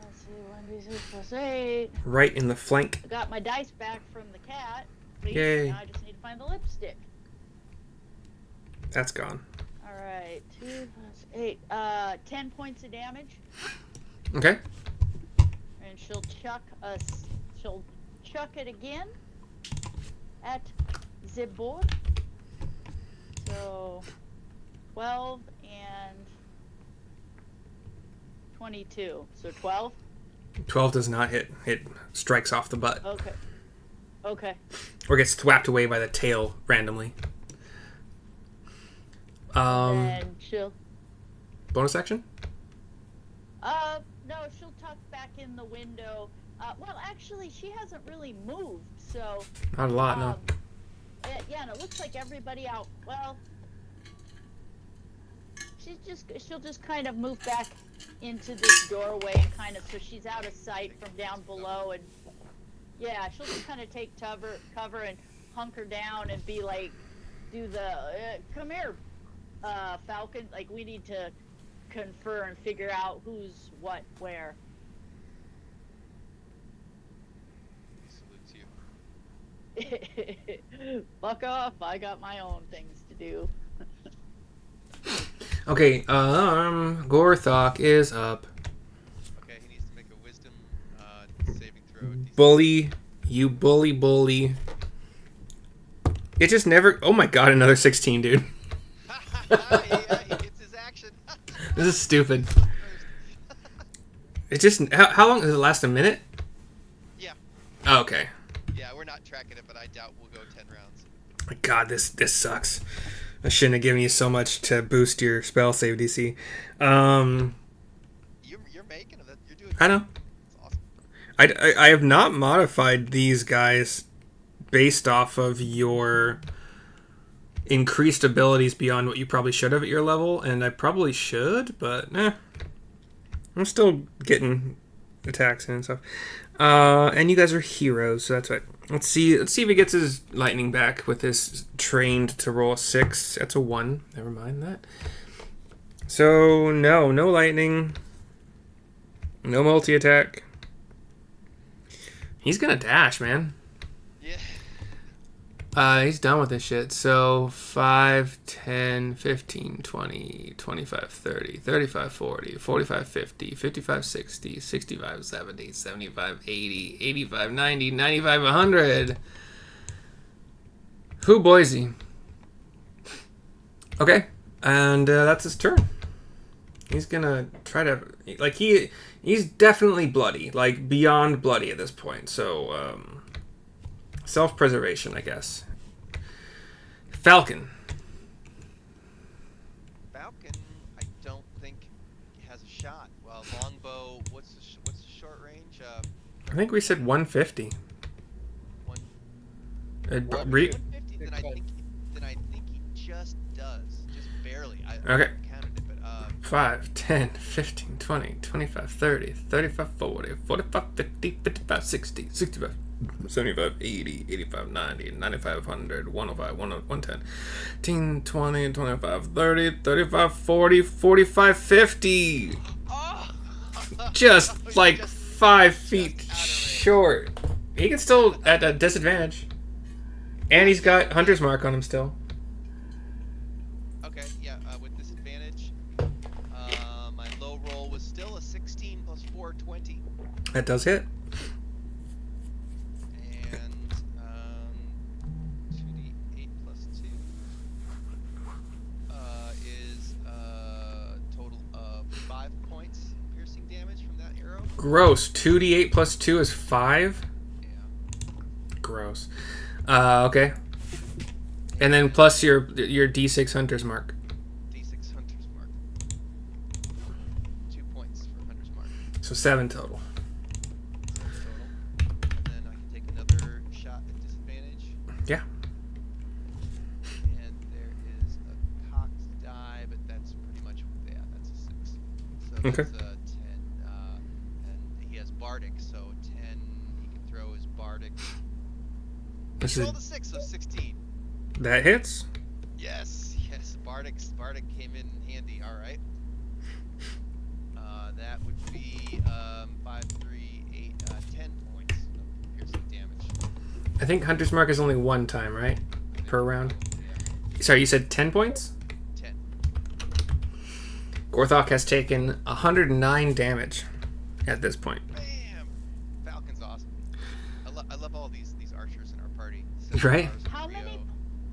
Let's see, 1d6 plus 8. Right in the flank. I got my dice back from the cat. Please. Yay. Now I just need to find the lipstick. That's gone. Alright, 2 plus 8. 10 points of damage. Okay. And she'll chuck it again at the board. So 12 and 22. So 12? 12 does not hit. It strikes off the butt. Okay. Okay. Or gets thwapped away by the tail randomly. And she'll Bonus action? no, she'll tuck back in the window. Well, actually, she hasn't really moved, so Not a lot, no. yeah, and it looks like everybody out. Well, she'll just kind of move back into this doorway and kind of so she's out of sight from down below, and yeah, she'll just kind of take cover and hunker down and be like, do the come here, Falcon. Like, we need to confer and figure out who's what where. Fuck off, I got my own things to do. Okay, Gorthak is up. Okay, he needs to make a wisdom saving throw. DC. Bully. You bully. It just never... Oh my god, another 16, dude. Yeah, he gets his action. This is stupid. It just... How long does it last? A minute? Yeah. Oh, okay. Yeah, we're not tracking it, but I doubt we'll go 10 rounds. My god, this sucks. I shouldn't have given you so much to boost your spell save DC. You're making it. You're doing. I know. It's awesome. I have not modified these guys based off of your increased abilities beyond what you probably should have at your level, and I probably should, but I'm still getting attacks and stuff. And you guys are heroes, so that's right. Let's see if he gets his lightning back with his trained to roll a 6. That's a 1. Never mind that. So no lightning. No multi-attack. He's gonna dash, man. Yeah. He's done with this shit. So 5, 10, 15, 20, 25, 30, 35, 40, 45, 50, 55, 60, 65, 70, 75, 80, 85, 90, 95, 100. Who Boise? Okay. And that's his turn. He's gonna try to... Like, he's definitely bloody. Like, beyond bloody at this point. So, self-preservation, I guess. Falcon. Falcon, I don't think he has a shot. Well, longbow. What's the short range? I think we said 150. One. 150. 150. Then I think he just does. Just barely. I Okay. counted it, but 5, 10, 15, 20, 25, 30, 35, 40, 45, 50, 55, 60, 65, 75, 80, 85, 90, 95, 100, 105, 110, 10, 20, 25, 30, 35, 40, 45, 50. oh! Just like Just 5 feet out of range. short. He can still at a disadvantage. And he's got Hunter's Mark on him still. Okay, yeah, with disadvantage. My low roll was still a 16 plus 4, 20. That does hit. And 2d8 plus 2 is a total of 5 points piercing damage from that arrow. Gross. 2d8 plus 2 is 5. Yeah. Gross. Okay. And then plus your D6 Hunter's Mark. D6 Hunter's Mark. 2 points for Hunter's Mark. So 7 total. So total. And then I can take another shot at disadvantage. Yeah. And there is a cocked die, but that's pretty much, yeah, that's a 6. So that's Okay. a 10. And he has Bardic, so 10, he can throw his Bardic. This He is, rolled a 6, so 16. that hits. Yes, Bardic came in handy, alright. That would be 5, 3, 8, 10 points of piercing damage. I think Hunter's Mark is only 1 time, right? Per round. Yeah, Sorry, you said 10 points? 10. Gorthak has taken 109 damage at this point. Bam! Falcon's awesome. I love all these archers in our party. Right? Centaurs, How Rio. many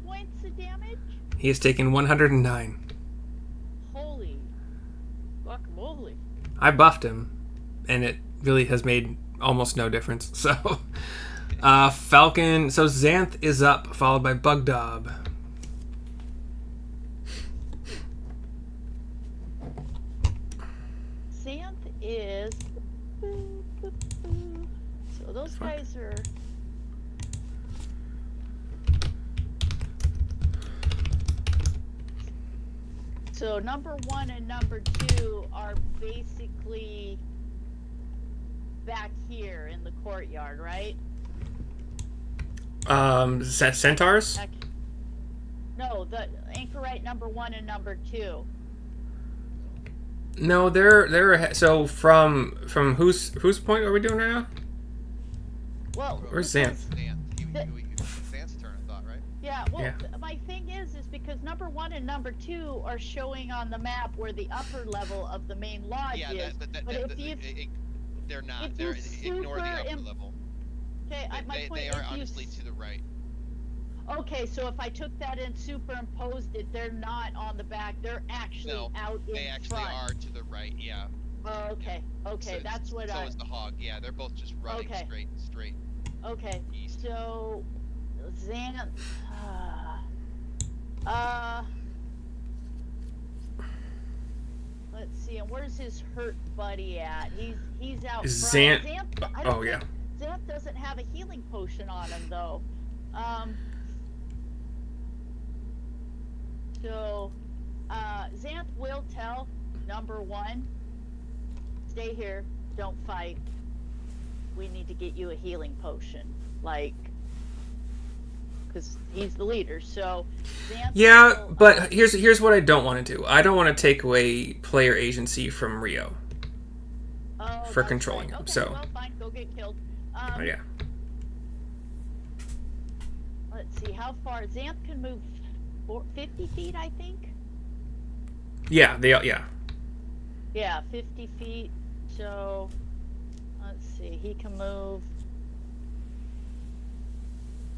points of damage? He has taken 109. Holy guacamole. I buffed him, and it really has made almost no difference. So, Falcon. So Xanth is up, followed by Bugdob. Xanth is. So those guys are. So number 1 and number 2 are basically back here in the courtyard, right? Centaurs? Back- No, the anchorite number 1 and number 2. No, they're so from whose point are we doing right now? Well, Where's because- Xanth? Xanth's turn, I thought, right? Yeah, well, Yeah. my thing is because number 1 and number 2 are showing on the map where the upper level of the main lodge Yeah, is. but if you, they're not. if They're you ignore the upper super level. okay, my point They is are honestly to the right. okay, so if I took that and superimposed it, they're not on the back. They're actually No, out in They actually front. are to the right. Yeah. Oh, okay, okay, So- that's what so I. is the hog. Yeah, they're both just running Okay. straight Okay, east. so Xanth. Let's see, and where's his hurt buddy at? He's out front. I don't Oh yeah. think Xanth doesn't have a healing potion on him though. So Xanth will tell number 1, stay here, don't fight. We need to get you a healing potion, like, because he's the leader. So Xanth Yeah, will, but here's what I don't want to do. I don't want to take away player agency from Rio. oh, for that's controlling right. him, Okay, so- well, fine, go get killed. Oh, yeah. Let's see, how far? Xanth can move 50 feet, I think. Yeah, yeah. Yeah, 50 feet. So, let's see, he can move.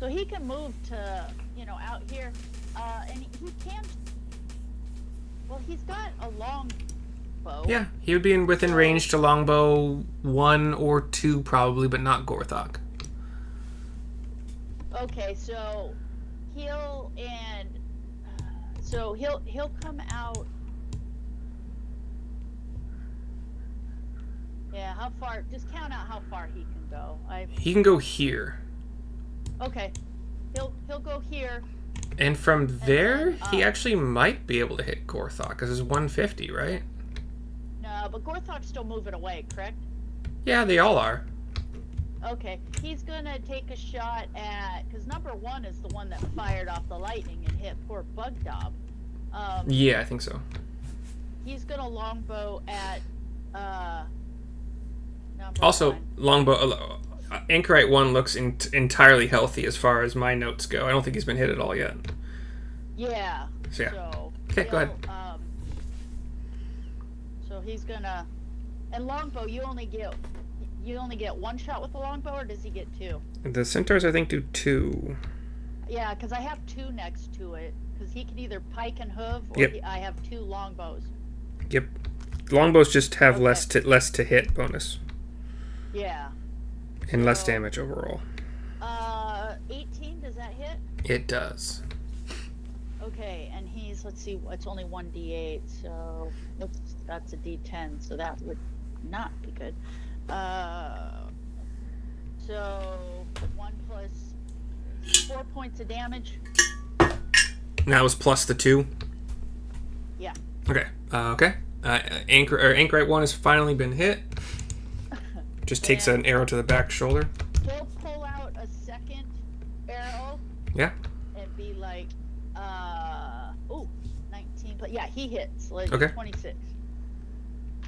So he can move to, out here. And he can. Well, he's got a long bow. Yeah, he would be within range to longbow 1 or 2 probably, but not Gorthak. Okay, so he'll come out. Yeah, how far? Just count out how far he can go. He can go here. Okay, he'll go here, And from there, then, he actually might be able to hit Gorthak, because it's 150, right? No, but Gorthak's still moving away, correct? Yeah, they all are. Okay, he's gonna take a shot at, because number 1 is the one that fired off the lightning and hit poor Bugdob. Yeah, I think so. He's gonna longbow at number Also, 1. longbow. Anchorite 1 looks entirely healthy as far as my notes go. I don't think he's been hit at all yet. Yeah. So, yeah. So Okay, go ahead. So he's gonna, and longbow, you only get 1 shot with the longbow, or does he get 2? The centaurs, I think, do 2. Yeah, because I have 2 next to it, because he can either pike and hoof, or Yep. I have 2 longbows. Yep. Longbows just have Okay. less to hit bonus. Yeah. And less So- damage overall. 18, does that hit? It does. Okay, and he's, let's see, it's only 1d8, so, oops, that's a d10, so that would not be good. So, 1 plus 4 points of damage. And that was plus the 2? Yeah. Okay. Okay. Anchorite 1 has finally been hit. Just takes And- an arrow to the back shoulder. He'll pull out a second arrow Yeah. and be like, 19, but yeah, he hits, like Okay. 26.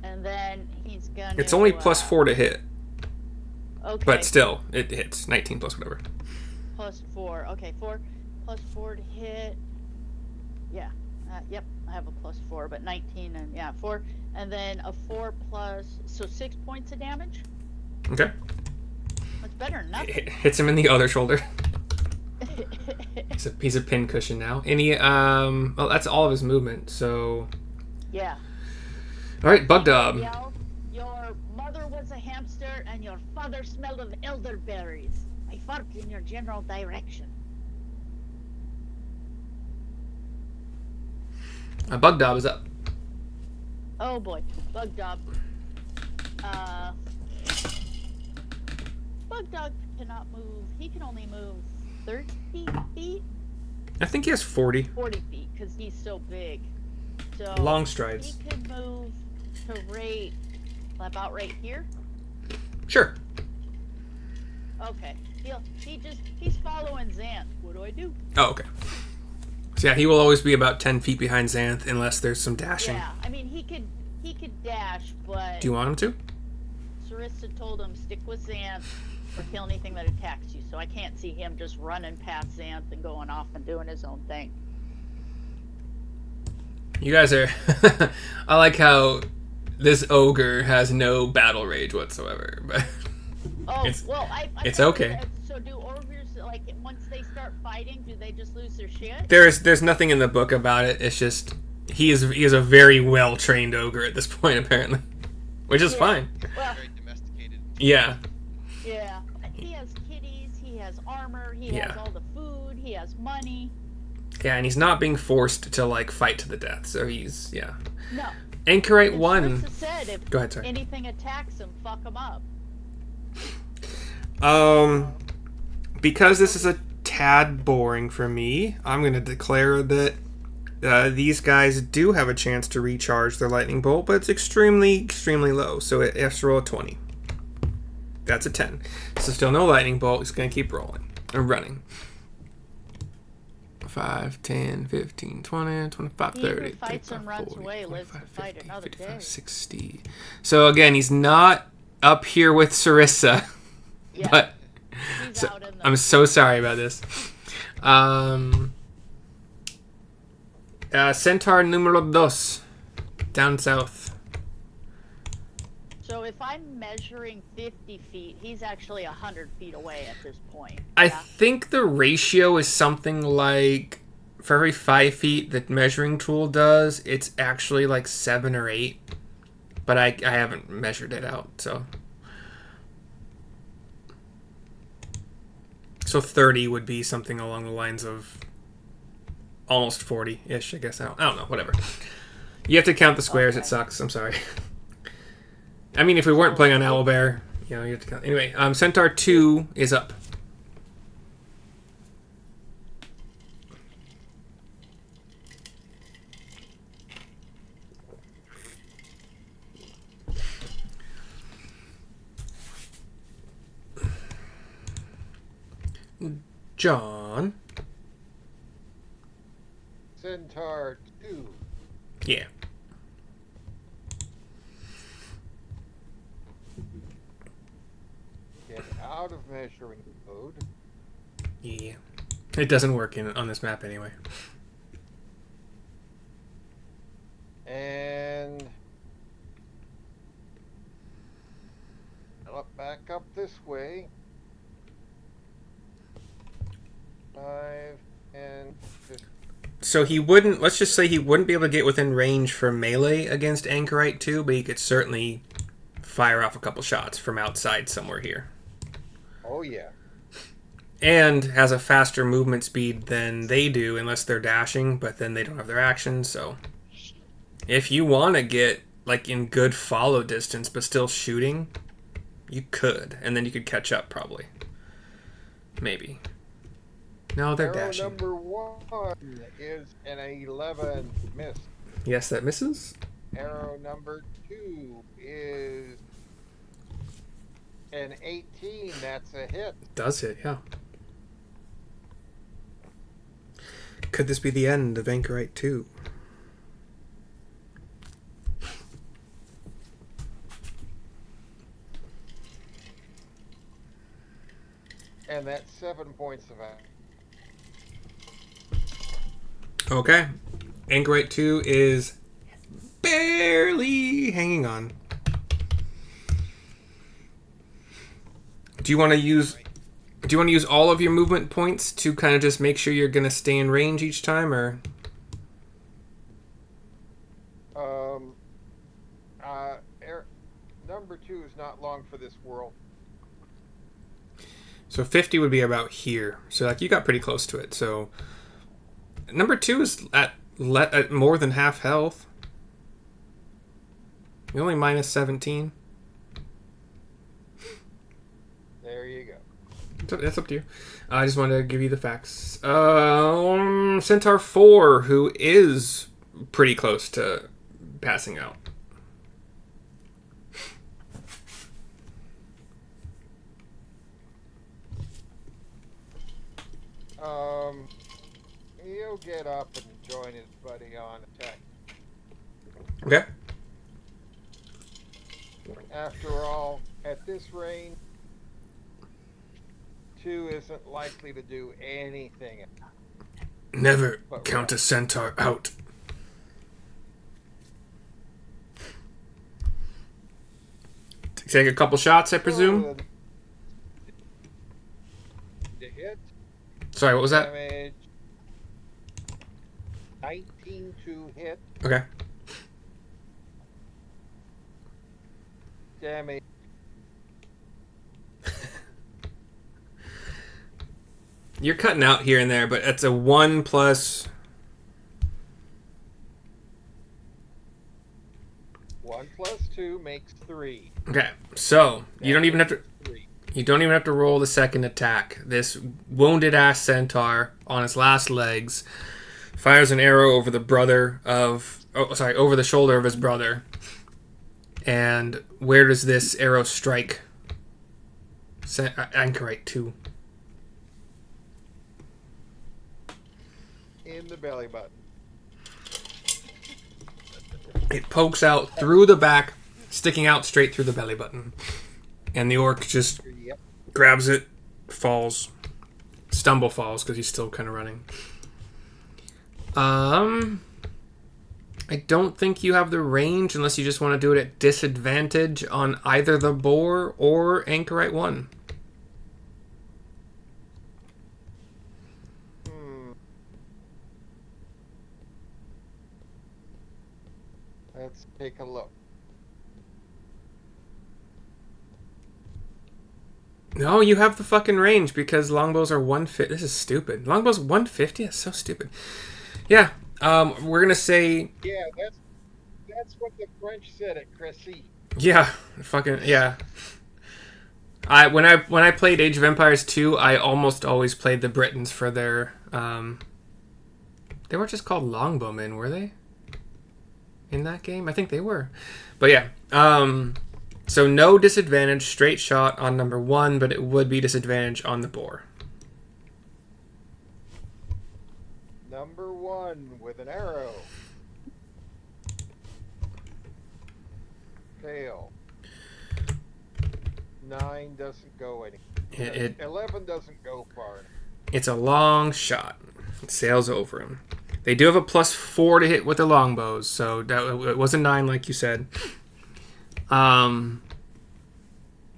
And then he's gonna... It's only plus 4 to hit. Okay. But still, it hits. 19 plus whatever. Plus 4. Okay, 4 plus 4 to hit. Yeah. Yep, I have a plus 4, but 19 and, yeah, 4. And then a 4 plus, so 6 points of damage? Okay. That's better than nothing. It hits him in the other shoulder. He's a pin cushion now. And he, well, that's all of his movement, so... Yeah. Alright, Bugdob. Yell, your mother was a hamster and your father smelled of elderberries. I fought in your general direction. Bugdob is up. Oh boy, Bugdob. Bugdob cannot move. He can only move 30 feet, I think he has 40. 40 feet, because he's so big. So Long strides. he could move to rate about right here. Sure. Okay. He's following Xanth. What do I do? Oh, okay. So yeah, he will always be about 10 feet behind Xanth unless there's some dashing. Yeah, I mean he could dash, but Do you want him to? Sarissa told him stick with Xanth or kill anything that attacks you, so I can't see him just running past Xanth and going off and doing his own thing. You guys are... I like how this ogre has no battle rage whatsoever, but... Oh, It's- well, I it's thought okay. that- So do ogres, like, once they start fighting, do they just lose their shit? There's nothing in the book about it. It's just he is a very well trained ogre at this point apparently, which is Yeah. fine. Well, Very domesticated. Yeah, yeah. He has kitties, he has armor, he Yeah. has all the food, he has money. yeah, and he's not being forced to like fight to the death. So he's No. Anchorite And 1. Sarissa said if Go ahead, sorry. anything attacks him, fuck him up. Because this is a tad boring for me, I'm gonna declare that these guys do have a chance to recharge their lightning bolt, but it's extremely low. So it has to roll a 20. That's a 10. So still no lightning bolt. He's gonna keep rolling or running. 5, 10, 15, 20, 25, He who 30, fights 35, and runs 40, away lives to 45, fight 50, another 55, day. 60. So again, he's not up here with Sarissa, Yeah, but he's so, out in the... I'm so sorry about this. Centaur numero 2, down south. So if I'm measuring 50 feet, he's actually 100 feet away at this point. I Yeah? think the ratio is something like, for every 5 feet that measuring tool does, it's actually like 7 or 8. But I haven't measured it out, so. So 30 would be something along the lines of almost 40-ish, I guess. I don't know, whatever. You have to count the squares, Okay. it sucks, I'm sorry. I mean, if we weren't playing on Owlbear, you have to count. Anyway, Centaur 2 is up. John. Centaur 2. Yeah. Get out of measuring mode. Yeah. It doesn't work on this map anyway. And back up this way. 5 and 15. So he wouldn't, let's just say he wouldn't be able to get within range for melee against Anchorite 2, but he could certainly fire off a couple shots from outside somewhere here. Oh, yeah. And has a faster movement speed than they do, unless they're dashing, but then they don't have their actions, so... If you want to get, like, in good follow distance, but still shooting, you could. And then you could catch up, probably. Maybe. No, they're Arrow dashing. number 1 is an 11. Miss. Yes, that misses. Arrow number 2 is an 18. That's a hit. Does hit, yeah. Could this be the end of Anchorite 2? And that's 7 points of action. Okay. Anchorite 2 is barely hanging on. Do you want to use all of your movement points to kind of just make sure you're going to stay in range each time, or number 2 is not long for this world. so 50 would be about here. So like you got pretty close to it. So number 2 is at more than half health. You're only minus 17. There you go. That's up to you. I just wanted to give you the facts. Centaur 4, who is pretty close to passing out. He'll get up and join his buddy on attack. Okay. After all, at this range, 2 isn't likely to do anything. Never count a centaur out. Take a couple shots, I presume? The hit. Sorry, what was that? Damage. 19 to hit. Okay. Damage. You're cutting out here and there, but it's a 1 plus... 1 plus 2 makes 3. Okay, so you don't even have to... 3. You don't even have to roll the second attack. This wounded ass centaur on its last legs fires an arrow over the over the shoulder of his brother. And where does this arrow strike? Anchorite 2. In the belly button. It pokes out through the back, sticking out straight through the belly button. And the orc just grabs it, falls. Stumble falls because he's still kind of running. I don't think you have the range unless you just want to do it at disadvantage on either the boar or Anchorite 1. Let's take a look. No, you have the fucking range because longbows are 150. This is stupid. Longbows 150? That's so stupid. Yeah, we're going to say... Yeah, that's what the French said at Cressy. Yeah, fucking, yeah. When I played Age of Empires 2, I almost always played the Britons for their... They weren't just called longbowmen, were they? In that game? I think they were. But yeah, so no disadvantage, straight shot on number 1, but it would be disadvantage on the boar. Number 1 with an arrow. Fail. 9 doesn't go any. 11 doesn't go far enough. It's a long shot. It sails over him. They do have a +4 to hit with the longbows, so it was a 9, like you said.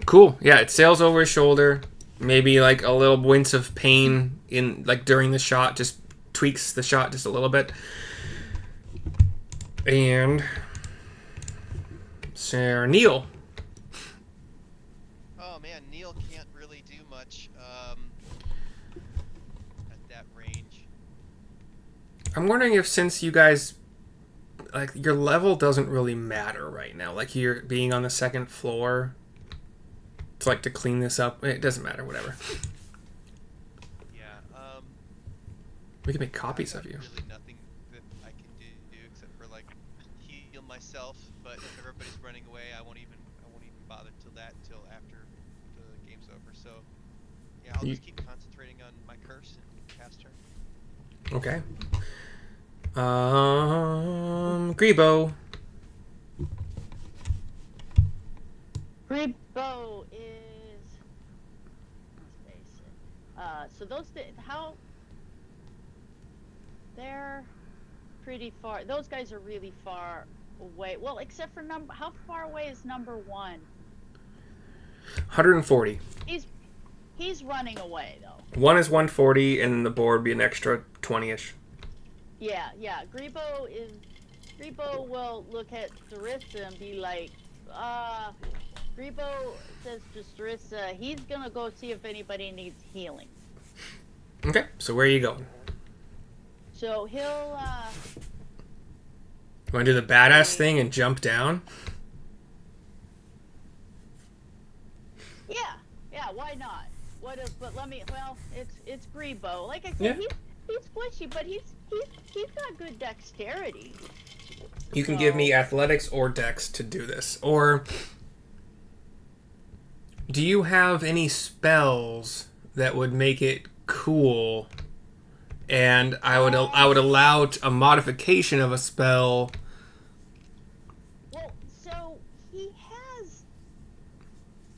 Cool. Yeah, it sails over his shoulder. Maybe like a little wince of pain in like during the shot, just tweaks the shot just a little bit. And Sir Neil. Oh man, Neil can't really do much at that range. I'm wondering if since you guys like your level doesn't really matter right now, like you're being on the 2nd floor. It's like to clean this up. It doesn't matter, whatever. Yeah, We can make copies of you. really nothing that I can do except for like heal myself, but if everybody's running away, I won't even bother till after the game's over. So yeah, I'll just keep concentrating on my curse and cast turn. Okay. Grebo. Grebo is basic. So those how they're pretty far. Those guys are really far away. Well, except for how far away is number 1? 140. He's running away though. 1 is 140, and the board would be an extra 20-ish. Yeah. Grebo will look at Sarissa and be like, Grebo says to Sarissa, he's gonna go see if anybody needs healing. Okay, so where are you going? So he'll, You want to do the badass thing and jump down? Yeah, why not? It's Grebo. Like I said, Yeah. he's squishy, but he's got good dexterity. You can give me athletics or dex to do this. Or do you have any spells that would make it cool? And I would allow a modification of a spell. Well, so he has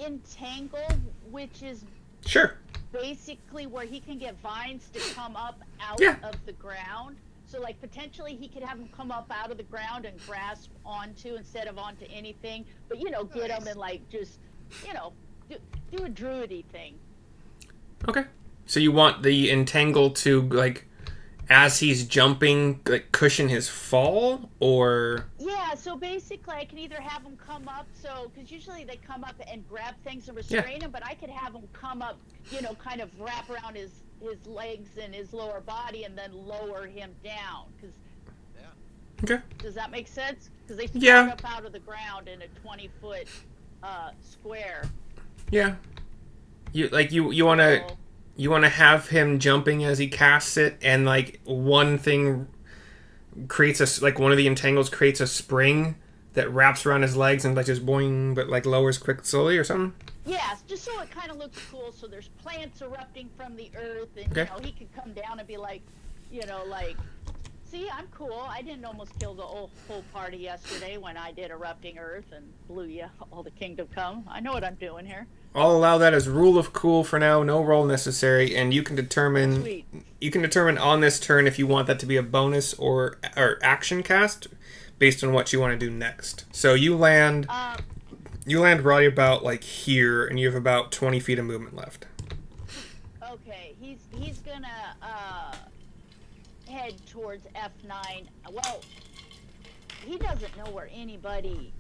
Entangle, which is Sure. basically where he can get vines to come up out Yeah. of the ground. So, like, potentially he could have them come up out of the ground and grasp onto instead of onto anything. But, get them and, like, just, do a druidy thing. Okay. So you want the entangle to, like, as he's jumping, like, cushion his fall, or... Yeah, so basically I can either have them come up, because usually they come up and grab things and restrain him, but I could have them come up, kind of wrap around his legs and his lower body and then lower him down. Okay. Does that make sense? Because they Yeah. start up out of the ground in a 20-foot square. Yeah. You want to... So, You want to have him jumping as he casts it, and like one thing creates like one of the entangles creates a spring that wraps around his legs and like just boing, but like lowers quick slowly or something. yeah, just so it kind of looks cool. So there's plants erupting from the earth, and Okay. he could come down and be like, see, I'm cool. I didn't almost kill the whole party yesterday when I did erupting earth and blew you all the kingdom come. I know what I'm doing here. I'll allow that as rule of cool for now. No roll necessary, and you can determine. Sweet. You can determine on this turn if you want that to be a bonus or action cast, based on what you want to do next. So you land. You land right about like here, and you have about 20 feet of movement left. Okay, he's gonna head towards F9. Well, he doesn't know where anybody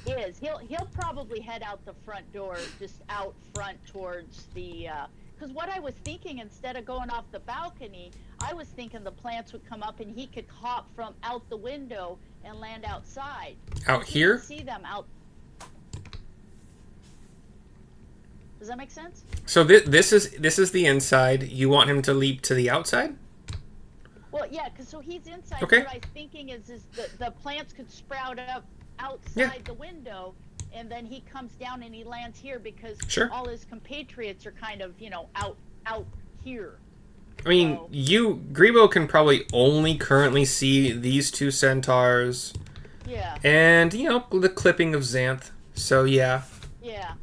is. He'll probably head out the front door, just out front towards the. Because what I was thinking, instead of going off the balcony, I was thinking the plants would come up and he could hop from out the window and land outside. Out He here? can see them out. Does that make sense? So this is the inside. You want him to leap to the outside? Well, yeah, because so he's inside. Okay. What I was thinking is the plants could sprout up outside Yeah. the window, and then he comes down and he lands here because Sure. all his compatriots are kind of out here. I mean, So, Grebo can probably only currently see these two centaurs, yeah, and the clipping of Xanth. So yeah, yeah.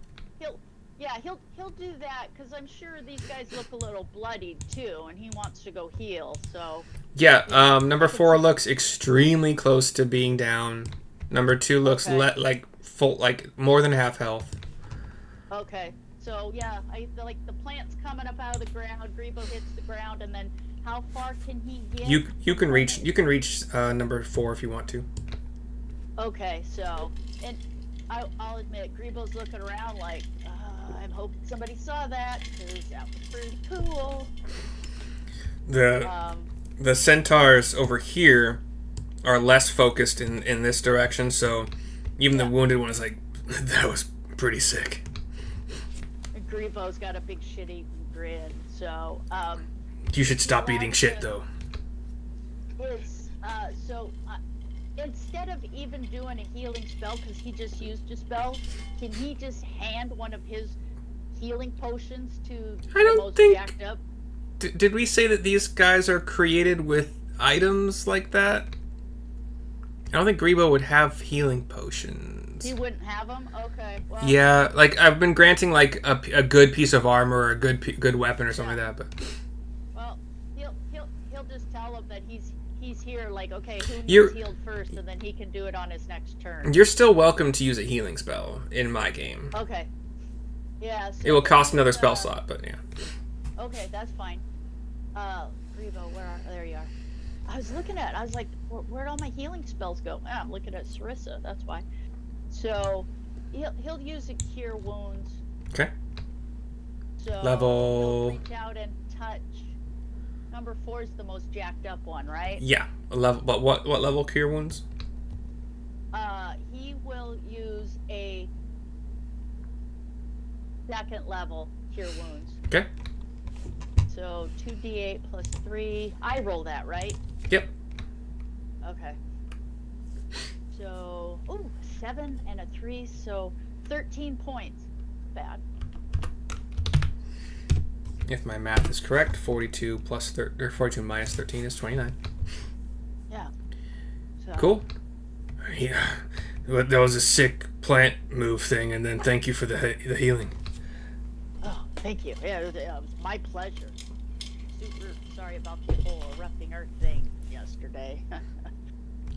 He'll do that because I'm sure these guys look a little bloodied too, and he wants to go heal. So yeah. yeah, Number I can 4 see. looks extremely close to being down. Number 2 looks Okay. like full, like more than half health. Okay. So yeah, like the plant's coming up out of the ground. Grebo hits the ground, and then how far can he get? You can reach number 4 if you want to. Okay, so and I'll admit, Grebo's looking around like I'm hoping somebody saw that because that was pretty cool. The centaurs over here are less focused in this direction, so even the wounded one is like, that was pretty sick. And Grebo's got a big shit-eating grin. So You should stop eating shit though. Is instead of even doing a healing spell, because he just used a spell, can he just hand one of his healing potions to I don't the most think- jacked up? Did we say that these guys are created with items like that? I don't think Grebo would have healing potions. He wouldn't have them? Okay. Well, Yeah, like I've been granting like a good piece of armor or a good weapon or something like that, but well, he'll just tell him that he's here. Like, okay, who needs You're- healed first, and then he can do it on his next turn. you're still welcome to use a healing spell in my game. Okay. Yeah. So It will cost he's, another spell slot, but yeah. Okay, that's fine. Grebo, there you are. I was looking at. I was like, where'd all my healing spells go? Ah, I'm looking at Sarissa. That's why. So he'll use a cure wounds. Okay. So Level- he'll reach out and touch. Number 4 is the most jacked up one, right? Yeah, a level. But what level cure wounds? He will use a second level cure wounds. Okay. So 2d8 plus 3. I roll that, right? Yep. Okay. So, 7 and a 3, so 13 points. Bad. If my math is correct, 42 plus 42 minus 13 is 29. Yeah. So, Cool. Yeah, that was a sick plant move thing, and then thank you for the healing. Oh, thank you. Yeah, it was my pleasure. Super sorry about the whole erupting earth thing yesterday.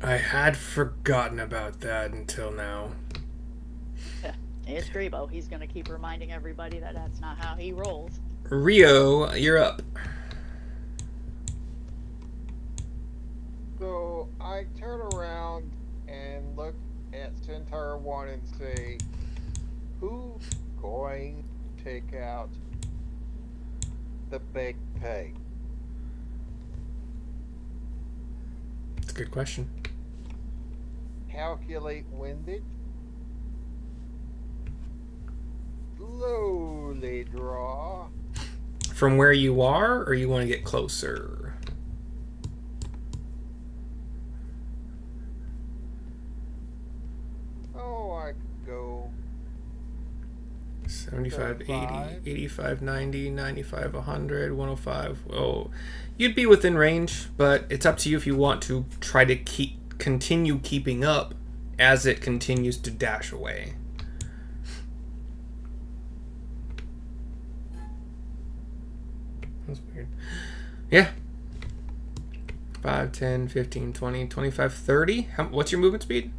I had forgotten about that until now. It's Grebo. He's going to keep reminding everybody that that's not how he rolls. Rio, you're up. So I turn around and look at Centaur 1 and say, who's going to take out the baked pig? That's a good question. Calculate windage. Slowly draw. From where you are, or you want to get closer? Oh, I could go 75, 35. 80, 85, 90, 95, 100, 105. Oh, you'd be within range, but it's up to you if you want to try to continue keeping up as it continues to dash away. That's weird. Yeah. 5, 10, 15, 20, 25, 30. What's your movement speed?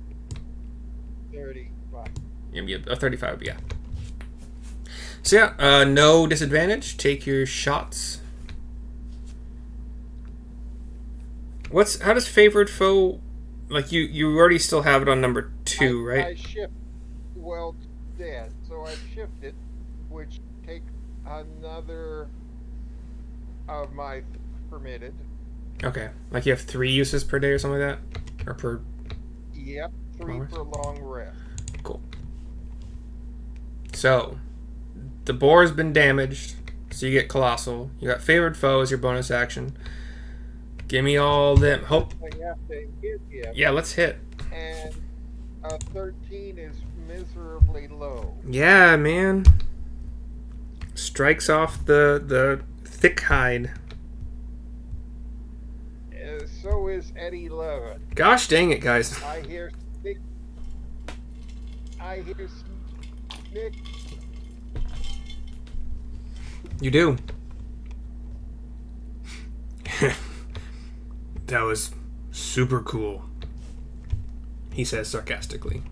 35. Yeah, 35, yeah. So yeah, no disadvantage. Take your shots. How does favored foe, like you already still have it on number 2, right? I shift. Well, yeah. So I shifted, which take another of my permitted. Okay, like you have 3 uses per day or something like that, or per. Yep, 3 Alright. for long rest. Cool. So, the boar has been damaged, so you get colossal. You got favored foe as your bonus action. Give me all them. Hope. I have to hit him, Yeah, let's hit. and a 13 is miserably low. Yeah, man. Strikes off the thick hide. so is at 11. Gosh dang it, guys. I hear Snick. I hear Snick. You do. That was super cool, he says sarcastically.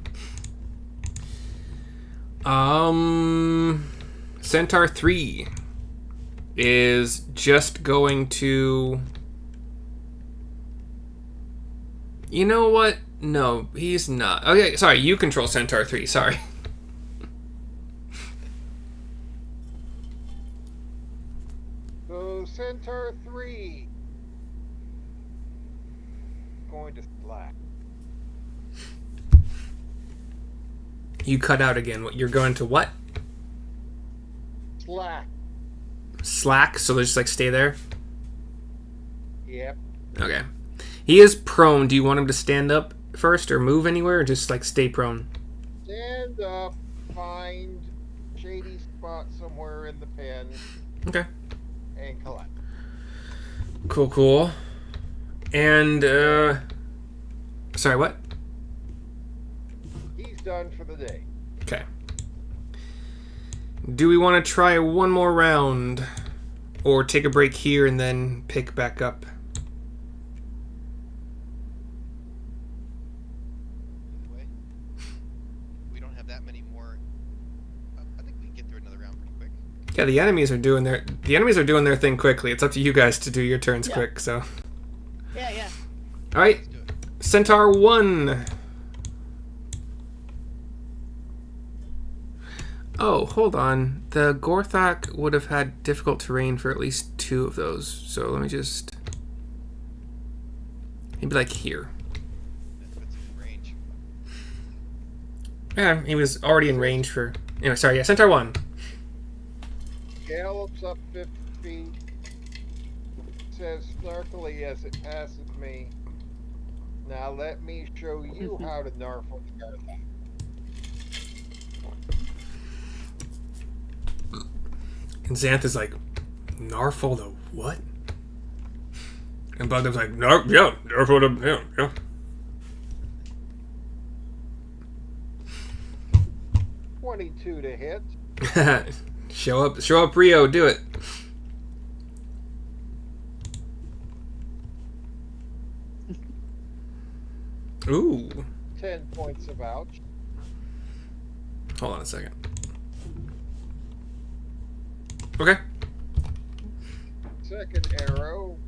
Centaur 3 is just going to... You know what? No, he's not. Okay, sorry, you control Centaur 3, sorry. So Centaur 3 going to slack. You cut out again. What, you're going to what? Slack. Slack, so they just like stay there? Yep. Okay. He is prone. Do you want him to stand up first or move anywhere or just like stay prone? Stand up, find shady spot somewhere in the pen, Okay. and collect. Cool, cool. And, sorry, what? He's done for the day. Okay. Do we want to try one more round? Or take a break here and then pick back up? Either way, we don't have that many more. I think we can get through another round pretty quick. Yeah, the enemies are doing their thing quickly. It's up to you guys to do your turns Yeah. quick, so. Yeah. Alright, Let's do it. Centaur 1. Oh, hold on. The Gorthak would have had difficult terrain for at least 2 of those. So let me just... He'd be like here. That puts him in range. Yeah, he was already in range for... Anyway, sorry, yeah, Centaur 1. Gallops up 50 feet. Says snarkily as it passes me. Now let me show you how to narf with the Gorthak. And Xanth is like, Narful the what? And Bugdub's like, yeah, Narful the, yeah. 22 to hit. Show up, Rio, do it. Ooh. 10 points of ouch. Hold on a second. Okay. Second arrow.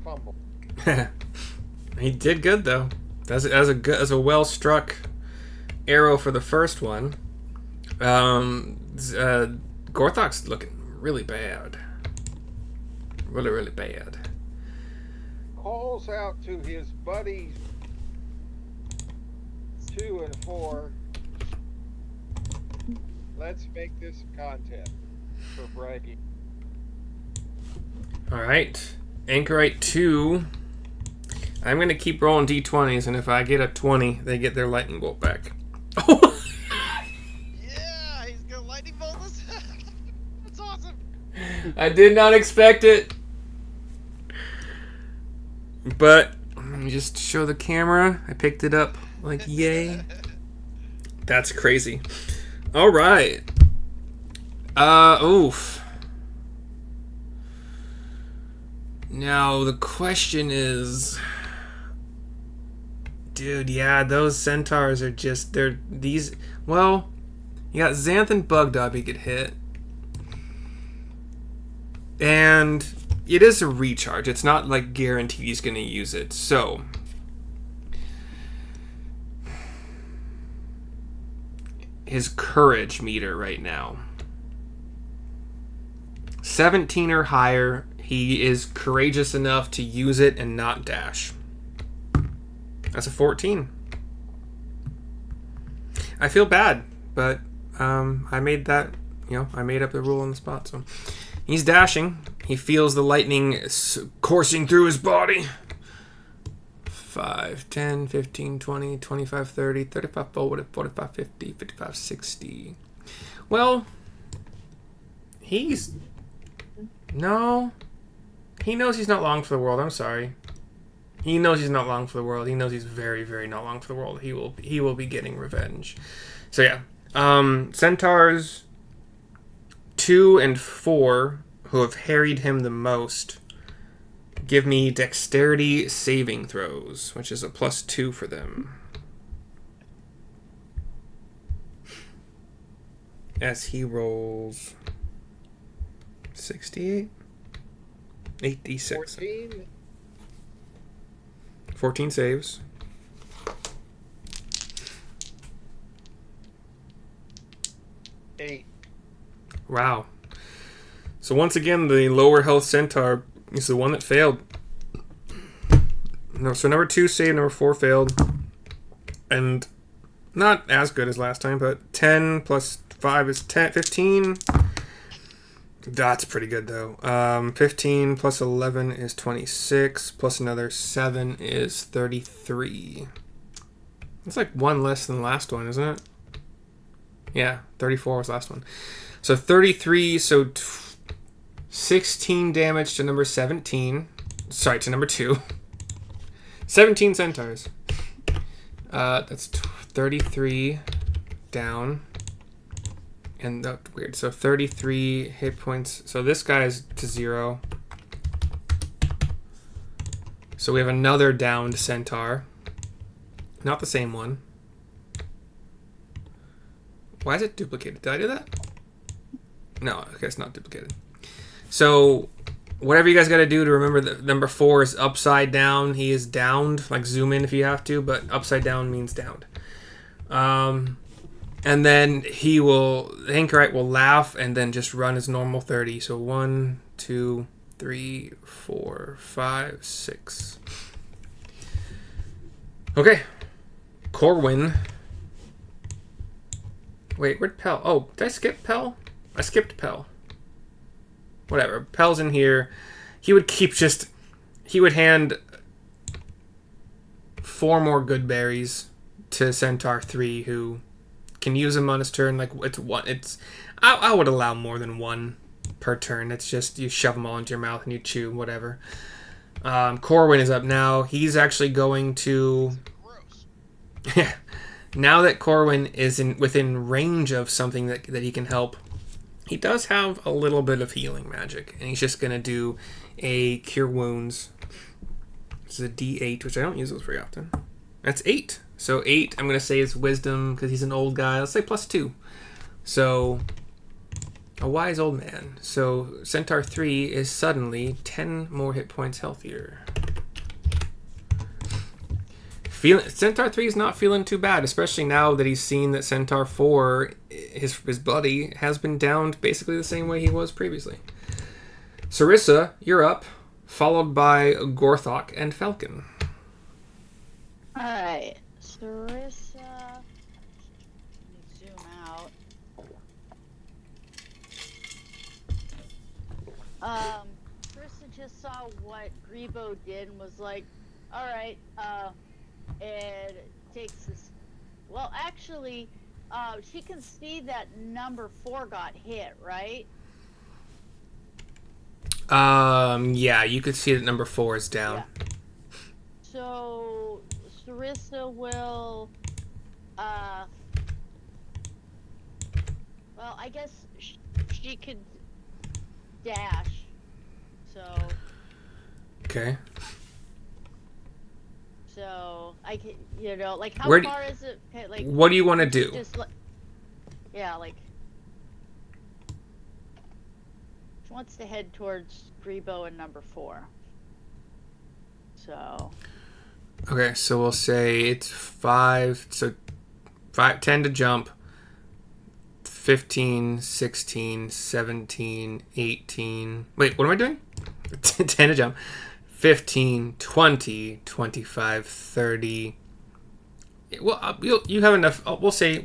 Fumble. He did good though. That's a well struck arrow for the first one. Gorthak's looking really bad. Really bad. Calls out to his buddies 2 and 4. Let's make this a contest for bragging. All right, Anchorite 2. I'm gonna keep rolling d20s, and if I get a 20, they get their lightning bolt back. Oh, Yeah, he's gonna lightning bolt us. That's awesome. I did not expect it. But let me just show the camera. I picked it up. Like, yay. That's crazy. All right. Oof. Now the question is, dude, yeah, those centaurs are just, they're these, well, you got Xanth and Bugdub he could hit. And it is a recharge. It's not like guaranteed he's going to use it. So his courage meter right now, 17 or higher. He is courageous enough to use it and not dash. That's a 14. I feel bad, but I made that, I made up the rule on the spot. So he's dashing. He feels the lightning coursing through his body. 5, 10, 15, 20, 25, 30, 35, 40, 45, 50, 55, 60. Well, he's No. He knows he's not long for the world. I'm sorry. He knows he's not long for the world. He knows he's very, very not long for the world. He will be getting revenge. So yeah. Centaurs 2 and 4, who have harried him the most, give me dexterity saving throws, which is a +2 for them. As he rolls 68? 8d6. 14 saves. Eight. Wow. So once again, the lower health centaur is the one that failed. No, so number 2 saved, number 4 failed. And not as good as last time, but 10 plus 5 is 15. That's pretty good, though. 15 plus 11 is 26, plus another 7 is 33. That's like one less than the last one, isn't it? Yeah, 34 was the last one. So 33, so 16 damage to number 17. Sorry, to number 2. 17 centaurs. That's 33 down. And that's weird. So 33 hit points. So this guy's to 0. So we have another downed centaur. Not the same one. Why is it duplicated? Did I do that? No, okay, it's not duplicated. So whatever you guys got to do to remember that number 4 is upside down. He is downed. Like zoom in if you have to, but upside down means downed. And then he will, the anchorite will laugh and then just run his normal 30. So 1, 2, 3, 4, 5, 6. Okay. Corwin. Wait, where'd Pell? Oh, did I skip Pell? I skipped Pell. Whatever. Pell's in here. He would hand 4 more good berries to Centaur 3, who can use them on his turn. Like, I would allow more than 1 per turn. It's just you shove them all into your mouth and you chew, whatever. Corwin is up now. He's actually going to... Yeah. Now that Corwin is within range of something that he can help, he does have a little bit of healing magic, and he's just going to do a Cure Wounds. This is a D8, which I don't use those very often. That's 8. So 8, I'm going to say is Wisdom, because he's an old guy. Let's say +2. So, a wise old man. So, Centaur 3 is suddenly 10 more hit points healthier. Centaur 3 is not feeling too bad, especially now that he's seen that Centaur 4, his buddy, has been downed basically the same way he was previously. Sarissa, you're up, followed by Gorthak and Falcon. Alright, Sarissa. Let me zoom out. Sarissa just saw what Grebo did and was like, alright, and takes this. Well, actually, she can see that number 4 got hit, right? Yeah, you could see that number 4 is down. Yeah. So, Sarissa will, well, I guess she could dash, so. Okay. So I can, like how Where far is it? Like, what do you want to do? Just yeah, like she wants to head towards Grebo and number 4. So. Okay, so we'll say it's 5. So 10 to jump. 15, 16, 17, 18. Wait, what am I doing? 10 to jump. 15, 20, 25, 30. Well, you have enough. We'll say,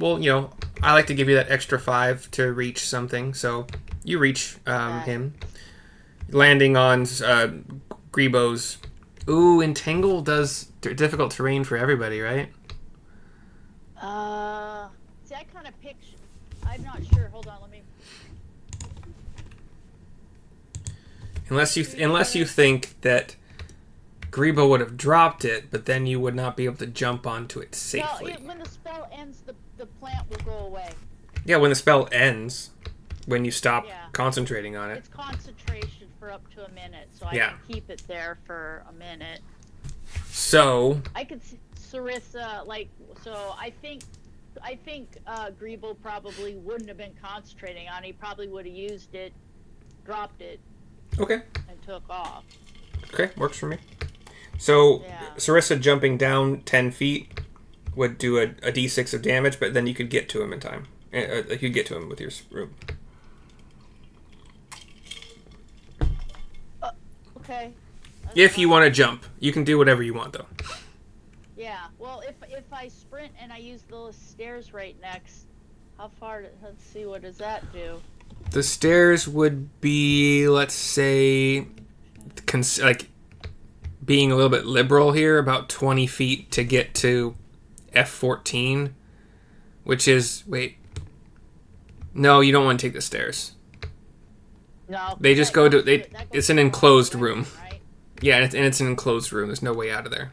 I like to give you that extra 5 to reach something. So you reach him. Landing on Grebo's. Ooh, Entangle does difficult terrain for everybody, right? See, I kind of picture. I'm not sure. Hold on, let me. Unless you think that Grebo would have dropped it, but then you would not be able to jump onto it safely. No, when the spell ends, the plant will go away. Yeah, when the spell ends, when you stop Yeah. concentrating on it. It's concentration for up to a minute, so I Yeah. can keep it there for a minute. So I could see Sarissa, so I think Grebo probably wouldn't have been concentrating on it. He probably would have used it, dropped it, okay, and took off. okay, works for me. So Yeah. Sarissa jumping down 10 feet would do a d6 of damage, but then you could get to him in time. You could get to him with your room. Okay. If you want to jump, you can do whatever you want, though. Yeah. Well, if I sprint and I use the stairs right next, how far? Let's see. What does that do? The stairs would be, let's say, being a little bit liberal here, about 20 feet to get to F14, which is, wait. No, you don't want to take the stairs. No. They just go to, that goes it's an the wrong enclosed direction, room. Right? Yeah, and it's an enclosed room. There's no way out of there.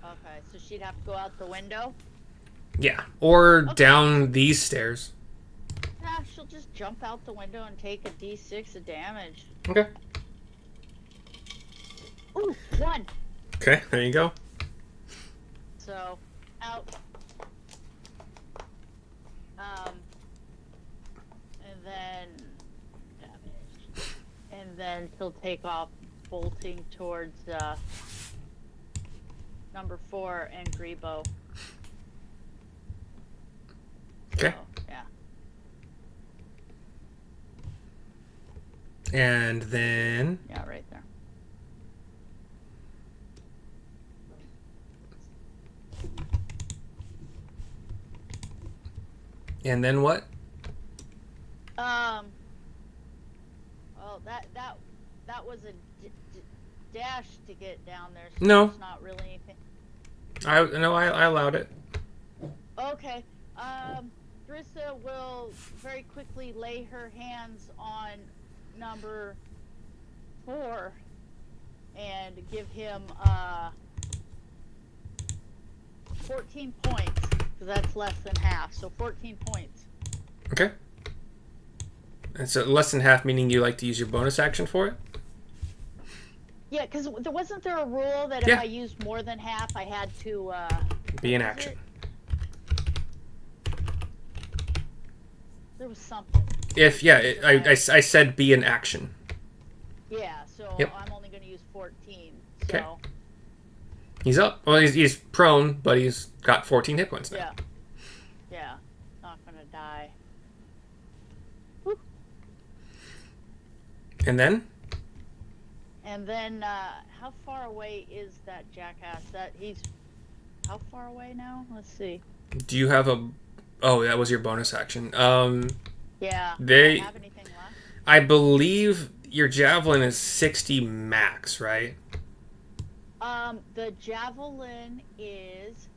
Okay. So she'd have to go out the window. Yeah, or Okay. down these stairs. Nah, she'll just jump out the window and take a d6 of damage. Okay. Ooh, 1. Okay, there you go. So, out. And then damage. And then he'll take off, bolting towards number 4 and Grebo. Okay. So, yeah. And then Yeah, right there. what? Well, that was a dash to get down there. So No. There's not really anything. I allowed it. Okay. Drissa will very quickly lay her hands on number 4 and give him 14 points, because that's less than half. So 14 points. Okay. And so less than half, meaning you like to use your bonus action for it? Yeah, because wasn't there a rule that Yeah. if I used more than half, I had to Be in what was action. it? There was something. I said be in action. Yeah, so Yep. I'm only going to use 14. Okay. So He's up. Well, he's prone, but he's got 14 hit points now. yeah, yeah, not going to die. And then? And then how far away is that jackass? How far away now? Let's see. Do you have a... Oh, that was your bonus action. Yeah. They- Do I have anything left? I believe your javelin is 60 max, right? The javelin is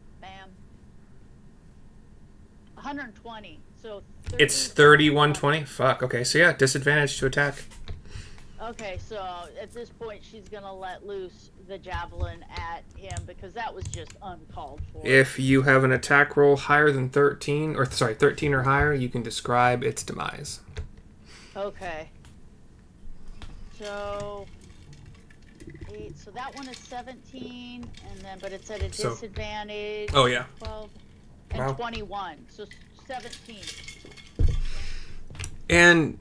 120. So 30, It's 3120? Fuck, okay. So yeah, disadvantage to attack. Okay, so at this point she's gonna let loose the javelin at him because that was just uncalled for. If you have an attack roll higher than 13, 13 or higher, you can describe its demise. Okay. So 8. So that one is 17, and then but it's at a So- disadvantage. Oh, yeah. 12 and Wow. 21. So 17. And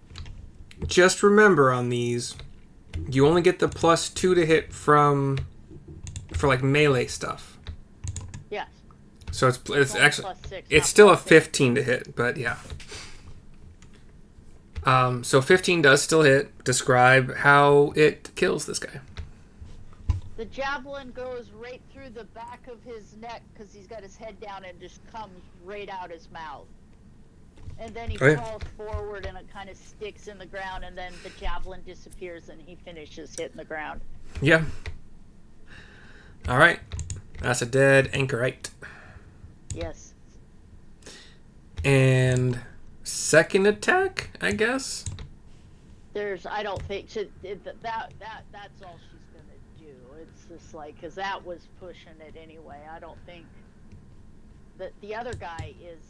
just remember on these, you only get the +2 to hit for like melee stuff. Yes. So it's Only actually +6. it's not still a +6. 15 to hit, but yeah. So 15 does still hit. Describe how it kills this guy. The javelin goes right through the back of his neck because he's got his head down and just comes right out his mouth. And then he Oh, yeah. falls forward and it kind of sticks in the ground, and then the javelin disappears and he finishes hitting the ground. Yeah. All right. That's a dead anchorite. Yes. And second attack, I guess. I don't think that's all she's gonna do. It's just like, because that was pushing it anyway. I don't think that the other guy is.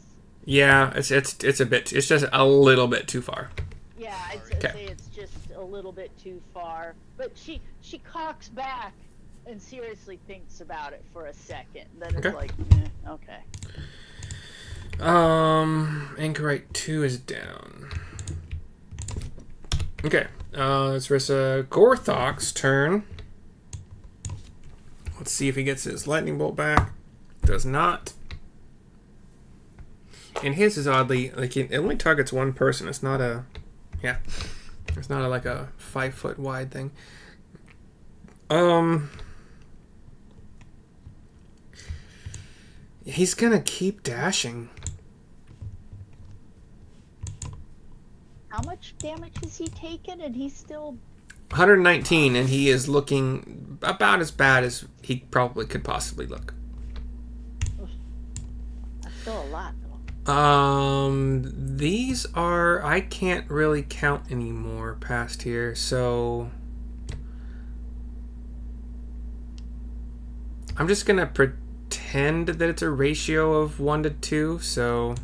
Yeah, it's a bit. It's just a little bit too far. Yeah, I'd say it's just a little bit too far. But she cocks back and seriously thinks about it for a second. Then it's like, okay. Anchorite 2 is down. Okay, it's Gorthak's turn. Let's see if he gets his lightning bolt back. Does not. And his is oddly, like, it only targets one person. It's not a, it's not like a 5 foot wide thing. He's gonna keep dashing. How much damage has he taken? And he's still 119, and he is looking about as bad as he probably could possibly look. That's still a lot, though. These are, I can't really count anymore past here, so I'm just gonna pretend that it's a ratio of 1 to 2, so,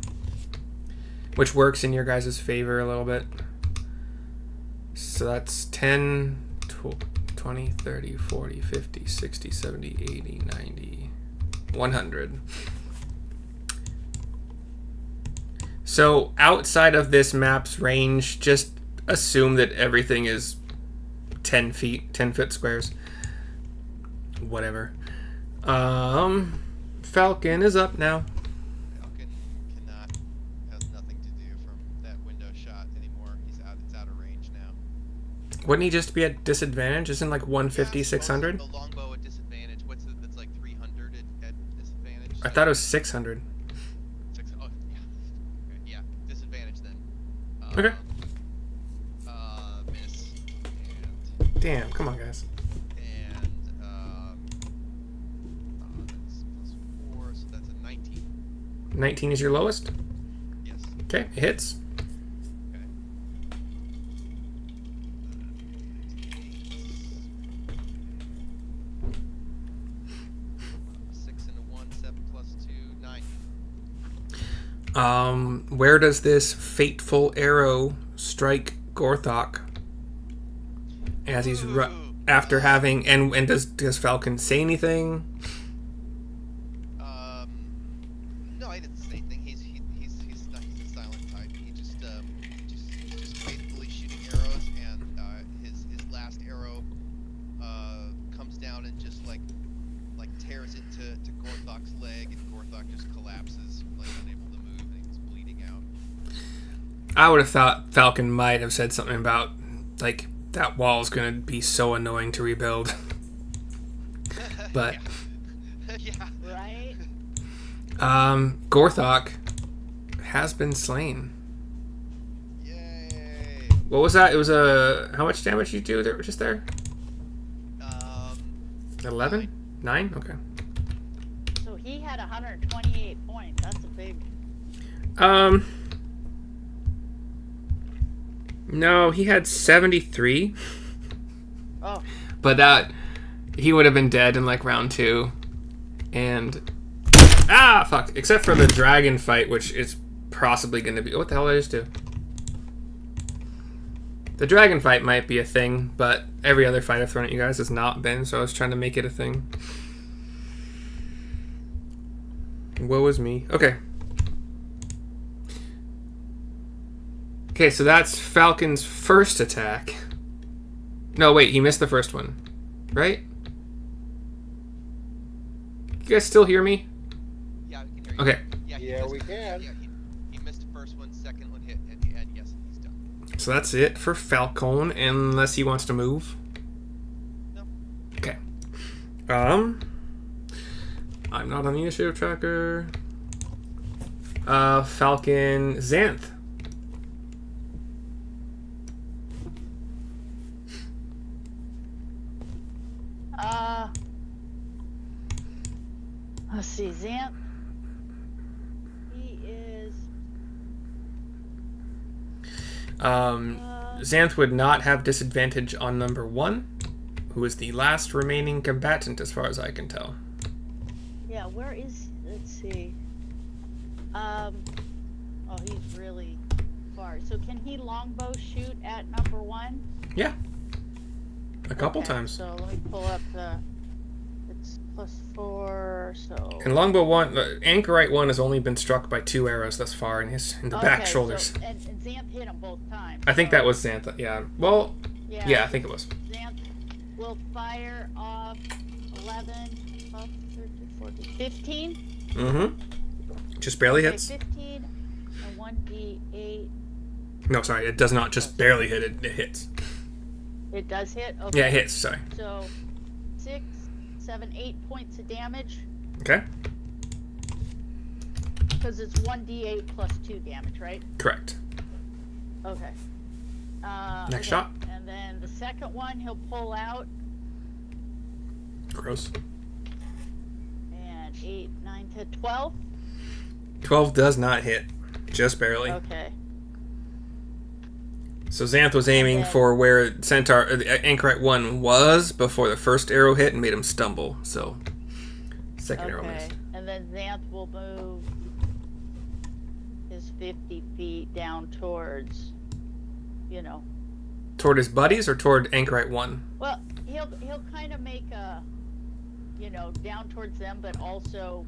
which works in your guys' favor a little bit. So that's 10, 20, 30, 40, 50, 60, 70, 80, 90, 100. So outside of this map's range, just assume that everything is 10 foot squares. Whatever. Falcon is up now. Falcon has nothing to do from that window shot anymore. It's out of range now. Wouldn't he just be at disadvantage? Isn't like 150, Yeah, 600? The longbow at disadvantage. What's it? That's like 300 at disadvantage. I thought it was 600. Oh, yeah. Yeah, disadvantage then. Okay. Miss. Damn, come on, guys. And that's +4, so that's a 19. 19 is your lowest? Yes. Okay, it hits. Okay. 6 and a 1, 7 plus 2, 9. Where does this fateful arrow strike Gorthak? As he's after having, and does Falcon say anything? No, I didn't say anything. He's a silent type. He's just faithfully shooting arrows, and his last arrow comes down and just like tears into Gorthak's leg, and Gorthak just collapses, like unable to move, and he's bleeding out. I would have thought Falcon might have said something about, like, that wall is going to be so annoying to rebuild. But Yeah. Right? Gorthak has been slain. Yay. What was that? It was a, how much damage did you do there, just there? 11? 9? Okay. So he had 128 points. That's a big. No, he had 73. Oh. But that, he would have been dead in like round 2. And fuck. Except for the dragon fight, which is possibly going to be, what the hell did I just do? The dragon fight might be a thing, but every other fight I've thrown at you guys has not been, so I was trying to make it a thing. Woe is me. Okay. Okay, so that's Falcon's first attack. No, wait, he missed the first one. Right? You guys still hear me? Yeah, we can hear you. Okay. Yeah, we can. Yeah, he missed the first one, second one hit, and yes, he's done. So that's it for Falcon, unless he wants to move. No. Okay. I'm not on the initiative tracker. Falcon Xanth. Let's see, Xanth. He is. Xanth would not have disadvantage on number 1, who is the last remaining combatant as far as I can tell. Yeah, where is... Let's see. Oh, he's really far. So can he longbow shoot at number 1? Yeah. A couple Okay, times. So let me pull up the... It's +4, so... And longbow 1, Anchorite 1 has only been struck by 2 arrows thus far in the back shoulders. So, and Xanth hit him both times. I think that was Xanth. Yeah. Well, yeah, I think it was. Xanth will fire off 11, 12, 13, 14, 15. Mm-hmm. Just barely Okay, hits. 15 and 1d8. No, sorry, it does not just barely hit. It hits. It does hit? Okay. Yeah, it hits. Sorry. So 6, 7, 8 points of damage. Okay. Because it's 1d8 plus 2 damage, right? Correct. Okay. Next okay. shot. And then the second one, he'll pull out. Gross. And 8, 9, 10, 12. 12 does not hit. Just barely. Okay. So Xanth was aiming for where Anchorite 1 was before the first arrow hit and made him stumble. So, second arrow missed. And then Xanth will move his 50 feet down towards, Toward his buddies or toward Anchorite 1? Well, he'll kind of make a, down towards them, but also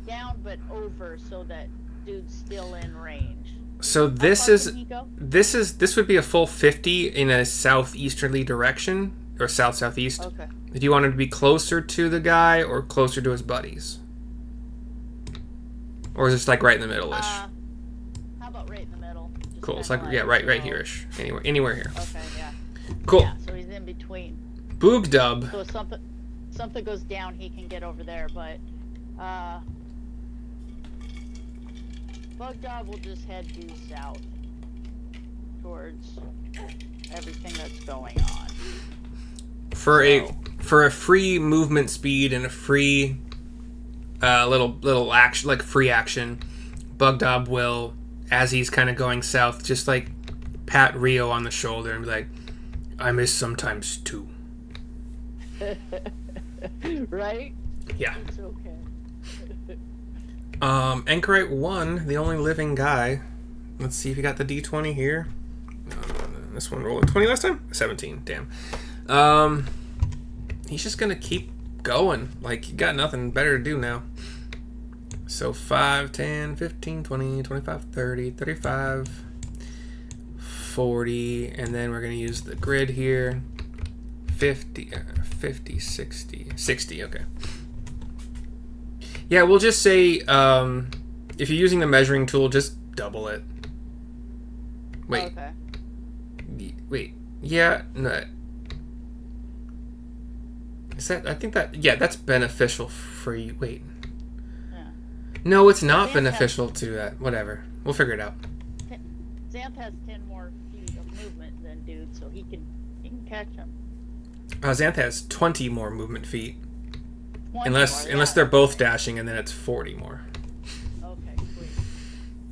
down but over so that dude's still in range. So this would be a full 50 in a southeasterly direction or south-southeast. Okay. Do you want him to be closer to the guy or closer to his buddies? Or is it just like right in the middle-ish? How about right in the middle? Just Cool. It's kinda like right here-ish. Anywhere here. Okay, yeah. Cool. Yeah, so he's in between. Boogdub. So if something goes down, he can get over there, but Bugdog will just head due south towards everything that's going on. For a free movement speed and a free little action, like free action, Bugdog will, as he's kind of going south, just like pat Rio on the shoulder and be like, "I miss sometimes too." Right? Yeah. It's okay. Anchorite 1, the only living guy. Let's see if you got the D20 here. This one rolled a 20 last time? 17, damn. He's just gonna keep going. Like, you got nothing better to do now. So 5, 10, 15, 20, 25, 30, 35, 40, and then we're gonna use the grid here. 50, 60, okay. Yeah, we'll just say, if you're using the measuring tool, just double it. Wait. Okay. Wait. Yeah, no. Is that, I think that, yeah, that's beneficial for you. Wait. Yeah. No, it's not Xanth beneficial to that. Whatever. We'll figure it out. Xanth has 10 more feet of movement than dude, so he can catch him. Xanth has 20 more movement feet. 20 Unless more, they're both dashing, and then it's 40 more. Okay,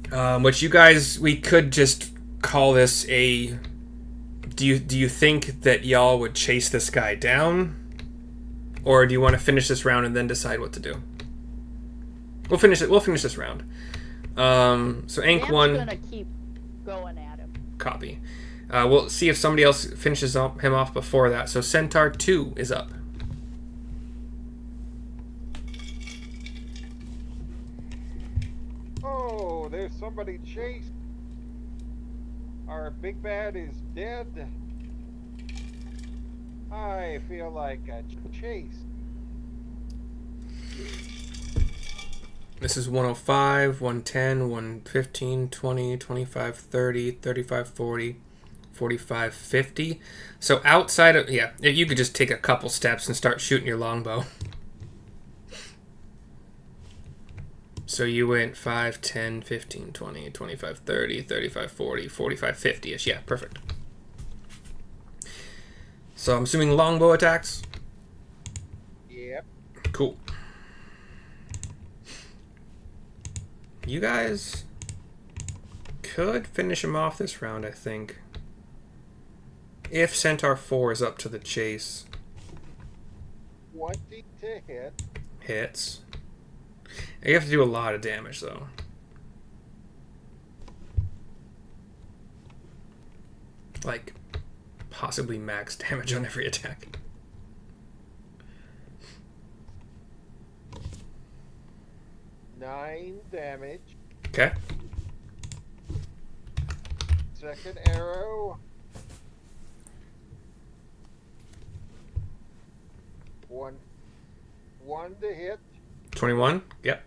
sweet. Which you guys, we could just call this a... Do you think that y'all would chase this guy down? Or do you want to finish this round and then decide what to do? We'll finish this round. So Ank Sam's 1... gonna keep going at him. Copy. We'll see if somebody else finishes him off before that. So Centaur 2 is up. Oh, there's somebody chased. Our big bad is dead. I feel like a chase. This is 105, 110, 115, 20, 25, 30, 35, 40, 45, 50. So outside of... Yeah, if you could just take a couple steps and start shooting your longbow. So you went 5, 10, 15, 20, 25, 30, 35, 40, 45, 50-ish. Yeah, perfect. So I'm assuming longbow attacks? Yep. Cool. You guys could finish him off this round, I think. If Centaur 4 is up to the chase. 20 to hit. Hits. You have to do a lot of damage, though. Like, possibly max damage on every attack. Nine damage. Okay. Second arrow. One to hit. 21? Yep.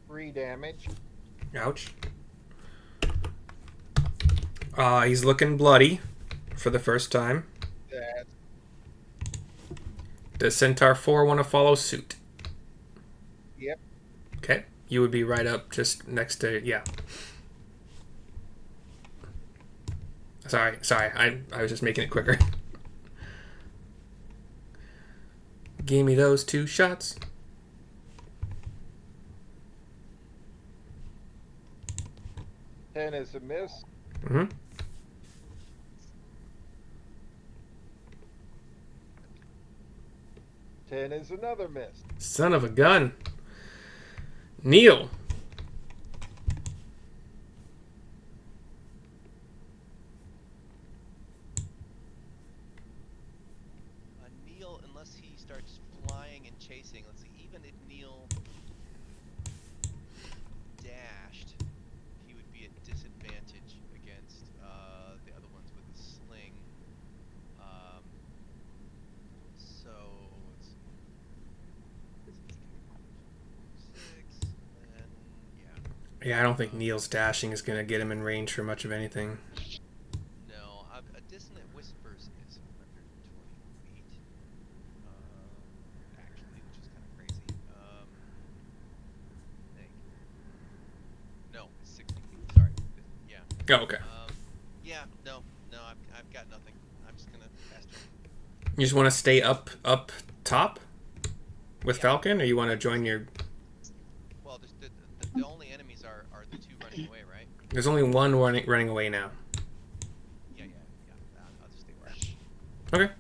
Three damage. Ouch. He's looking bloody for the first time. That. Does Centaur 4 want to follow suit? Yep. Okay. You would be right up just next to... Yeah. Sorry. I was just making it quicker. Give me those 2 shots. Ten is a miss. Mm-hmm. Ten is another miss. Son of a gun. Neil. Neil, unless he starts flying and chasing, let's see, even if Neil dashed, he would be at disadvantage against the other ones with the sling. So, let's see. 6, and yeah. Yeah, I don't think Neil's dashing is going to get him in range for much of anything. No, a dissonant whispers is 120 feet. Actually, which is kind of crazy. I think. No, it's 60 feet. Sorry. Yeah. Oh, okay. Yeah. No. I've got nothing. I'm just gonna pass turn. You just want to stay up top with Yeah. Falcon, or you want to join your... Well, there's the only enemies are the 2 running away, right? There's only one running away now. Yeah. I'll just stay where I am.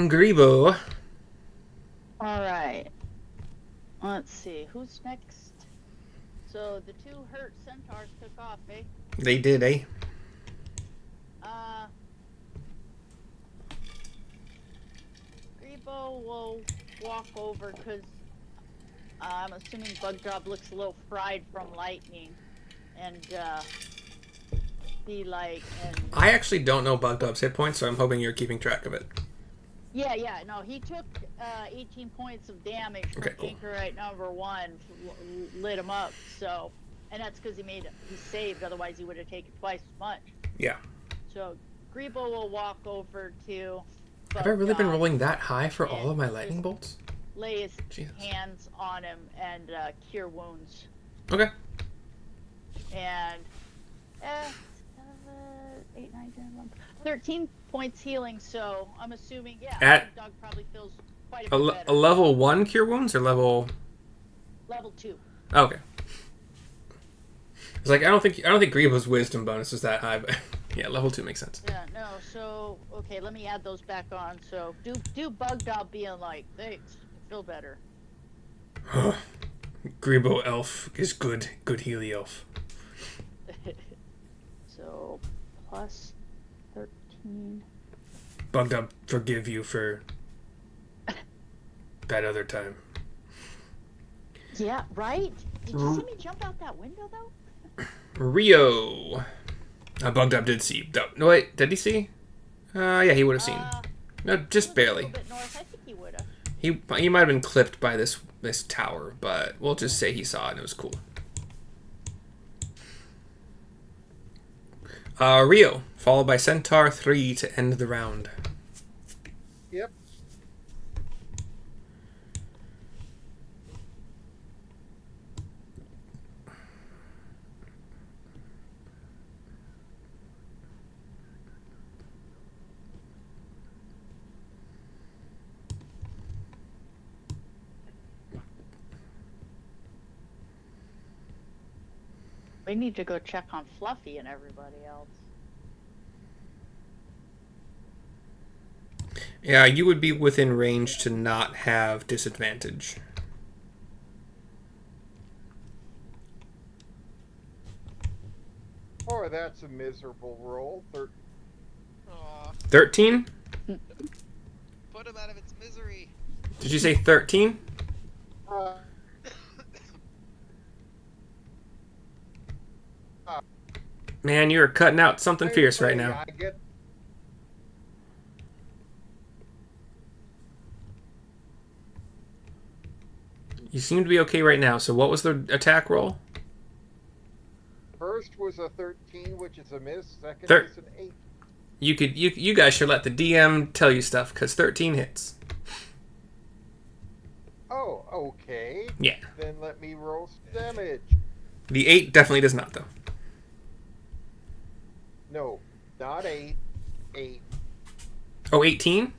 Okay. Grebo. All right. Let's see. Who's next? So the 2 hurt centaurs took off, eh? They did, eh? Grebo will walk over because I'm assuming Bug Job looks a little fried from lightning, and be like, and I actually don't know Bugdub's hit points, so I'm hoping you're keeping track of it. yeah, no, he took 18 points of damage from Okay, cool. Anchorite number 1, lit him up. So, and that's because he saved. Otherwise, he would have taken twice as much. Yeah. So Grebo will walk over to. Have I really been Bug Job rolling that high for and all of my just lightning bolts? Lay his Jesus. hands on him and cure wounds. Okay. And 8, 9, 10, 11, 13 points healing. So I'm assuming, At Dog probably feels quite a A, bit le- better. a level 1 cure wounds or level... Level 2. Oh, okay. It's like I don't think Grebo's wisdom bonus is that high, but yeah, level 2 makes sense. Yeah, no. So okay, let me add those back on. So do Bug Job being like, thanks, I feel better. Grebo elf is good Healy elf. So plus 13. Bugdub, forgive you for that other time. Yeah, right? Did you see me jump out that window, though? Rio. Bugdub did see. No, wait, did he see? Yeah, he would have seen. No, just A barely. little bit north. I think he would have. He might have been clipped by this tower, but we'll just say he saw it and it was cool. Rio, followed by Centaur 3 to end the round. Yep. We need to go check on Fluffy and everybody else. Yeah, you would be within range to not have disadvantage. Oh, that's a miserable roll. Aw, 13? put him out of its misery. Did you say 13? Uh, Man, you're cutting out something fierce right now. I get. You seem to be okay right now. So what was the attack roll? First was a 13, which is a miss. Second Thir- is an 8. You guys should let the DM tell you stuff because 13 hits. Oh, okay. Yeah. Then let me roll some damage. The 8 definitely does not though. No, not 8. 8. Oh, 18?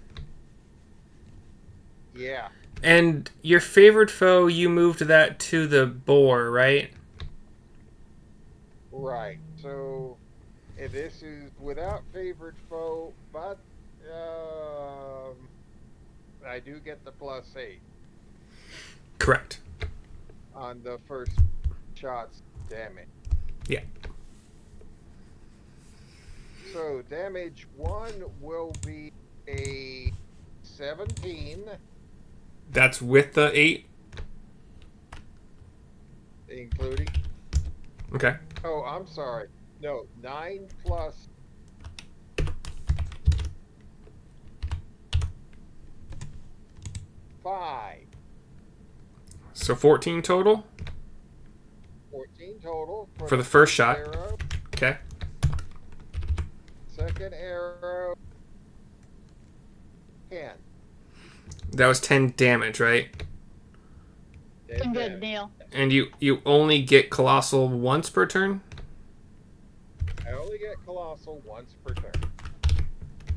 Yeah. And your favorite foe, you moved that to the boar, right? Right. So, this is without favorite foe, but I do get the +8 Correct. on the first shot's damage. Yeah. So damage 1 will be a 17, That's with the 8? including. Okay. Oh, I'm sorry. No, 9 plus. Five. So 14 total 14 total for the first shot. arrow. Okay. Second arrow. 10. That was 10 damage, right? Doing good, Neil. And you only get colossal once per turn? I only get colossal once per turn.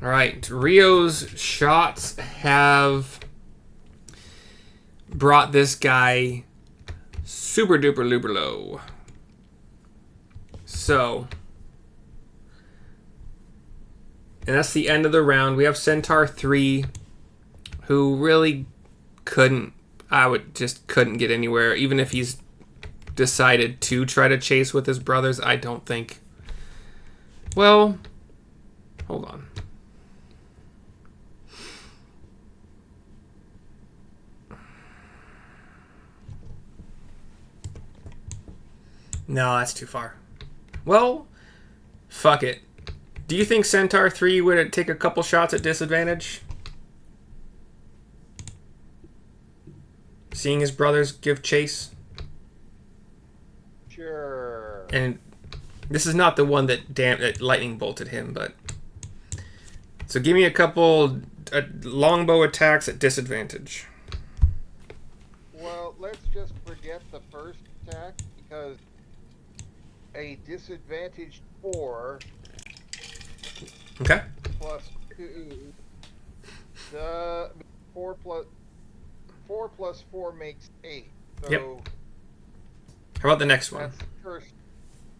All right. Rio's shots have brought this guy super duper luper low. So, and that's the end of the round. We have Centaur 3, who really couldn't get anywhere. Even if he's decided to try to chase with his brothers, I don't think. Well, hold on. No, that's too far. Well, fuck it. Do you think Centaur 3 would take a couple shots at disadvantage? Seeing his brothers give chase? Sure. And this is not the one that lightning bolted him, but... So give me a couple longbow attacks at disadvantage. Well, let's just forget the first attack because a disadvantaged 4 Okay. plus 2. The 4 plus 4 makes 8. So Yep. How about the next one? that's the first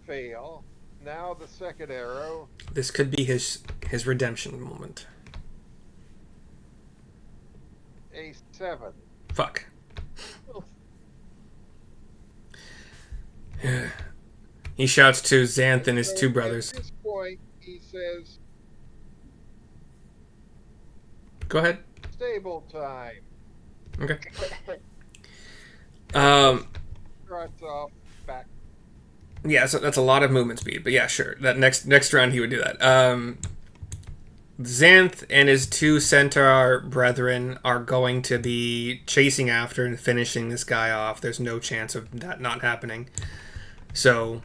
fail. Now the second arrow. This could be his redemption moment. A 7. Fuck. He shouts to Xanth and his So two brothers. At this point, he says, Go ahead. "Stable time." Okay. Struts off back. Yeah, so that's a lot of movement speed, but yeah, sure. That next round he would do that. Xanth and his two centaur brethren are going to be chasing after and finishing this guy off. There's no chance of that not happening. So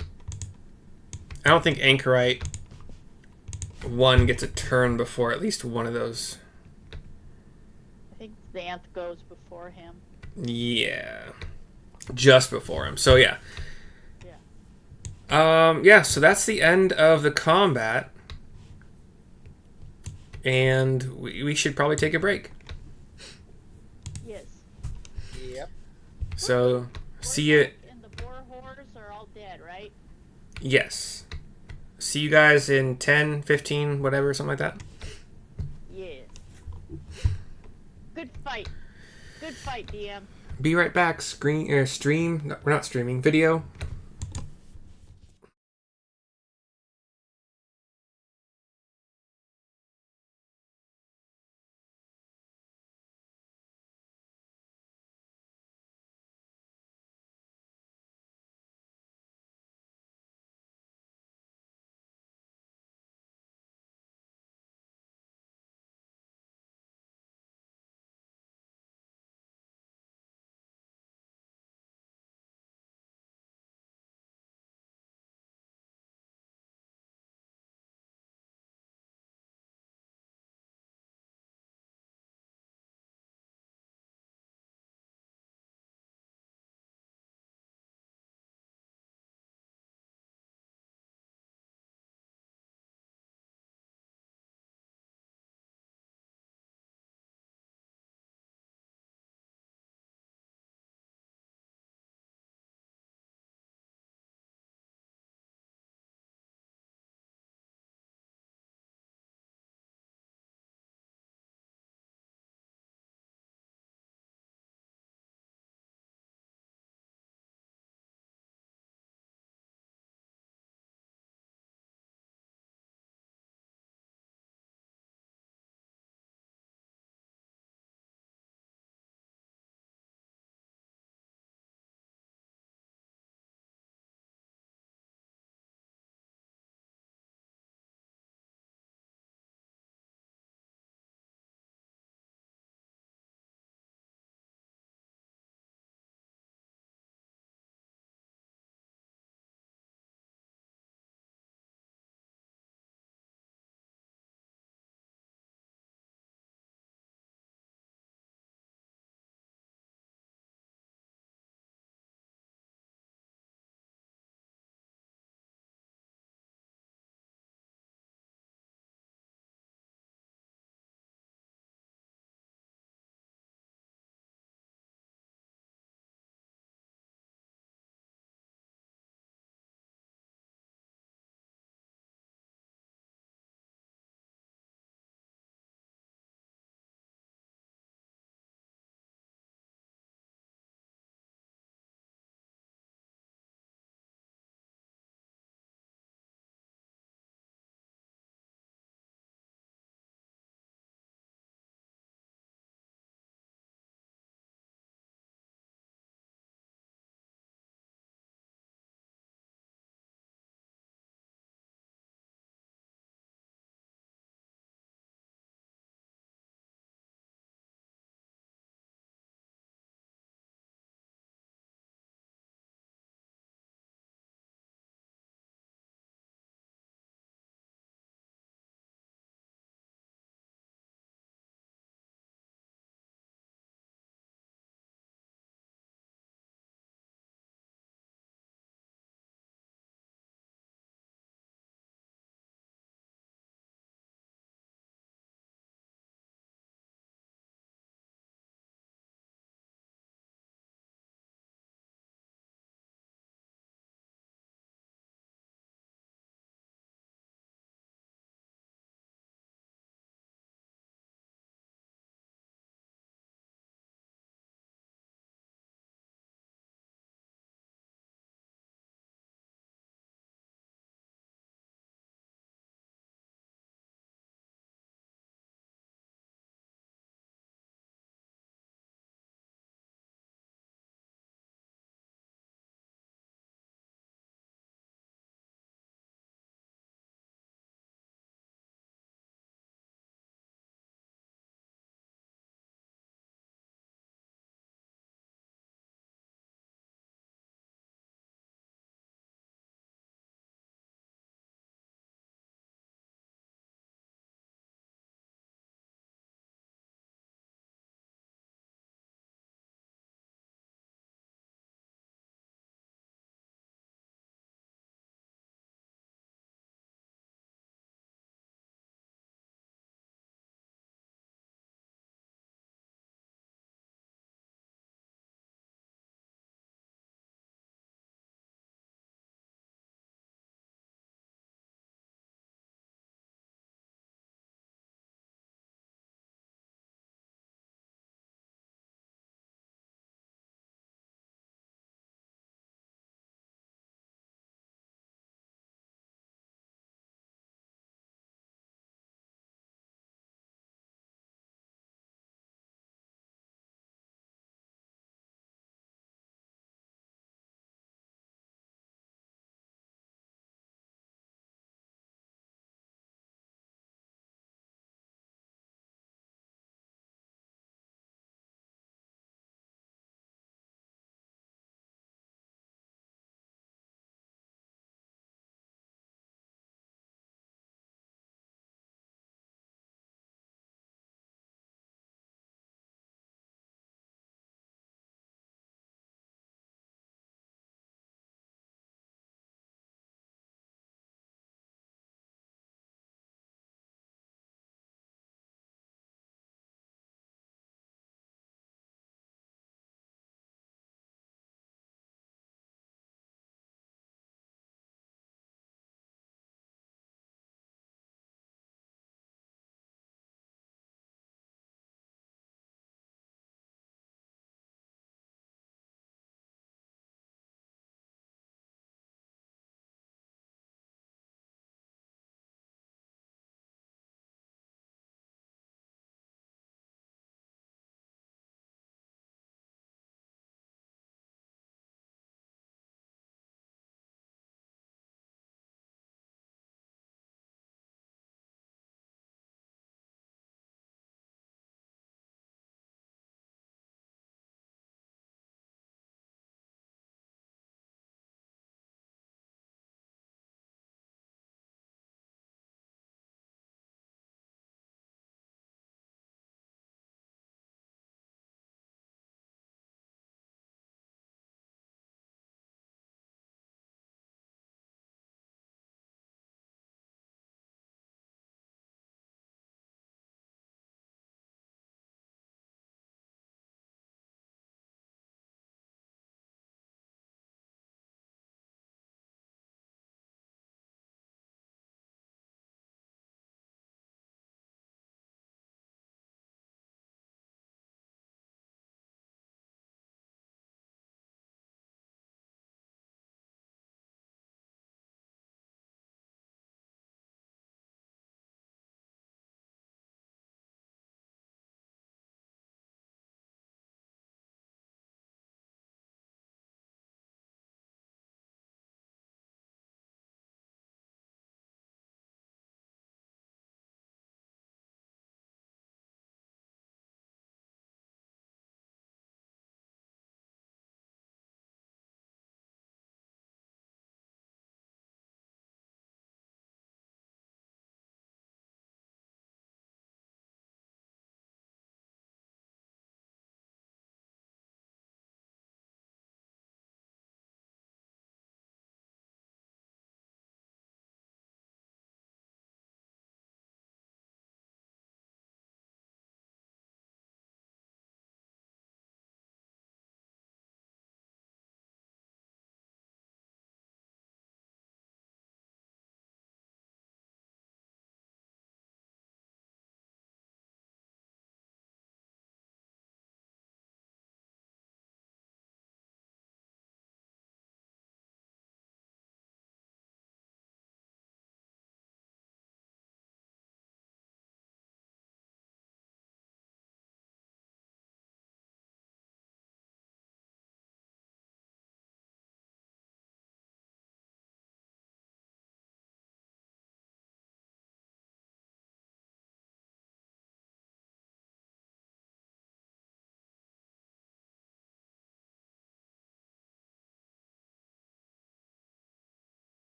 I don't think Anchorite 1 gets a turn before at least one of those. I think Xanth goes before him. Yeah. Just before him. So yeah. So that's the end of the combat. And we should probably take a break. Yes. Yep. So, see you. And the boar horse are all dead, right? Yes. See you guys in 10, 15, whatever, something like that. Yeah. Good fight. Good fight, DM. Be right back. Stream. No, we're not streaming. Video.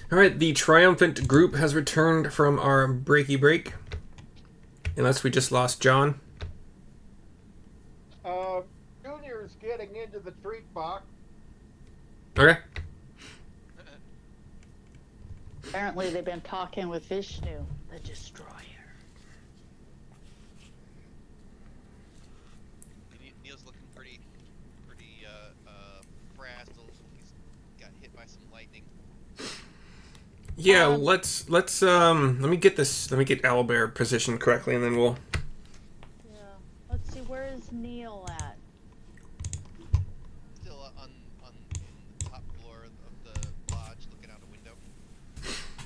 All right, the triumphant group has returned from our breaky break. Unless we just lost John. Junior's getting into the treat box. Okay. Apparently, they've been talking with Vishnu, the Destroyer. Neil's looking pretty frazzled. He's got hit by some lightning. Yeah, let's let me get Owlbear positioned correctly, and then we'll. Yeah. Let's see, where is Neil at? Still on the top floor of the lodge, looking out a window.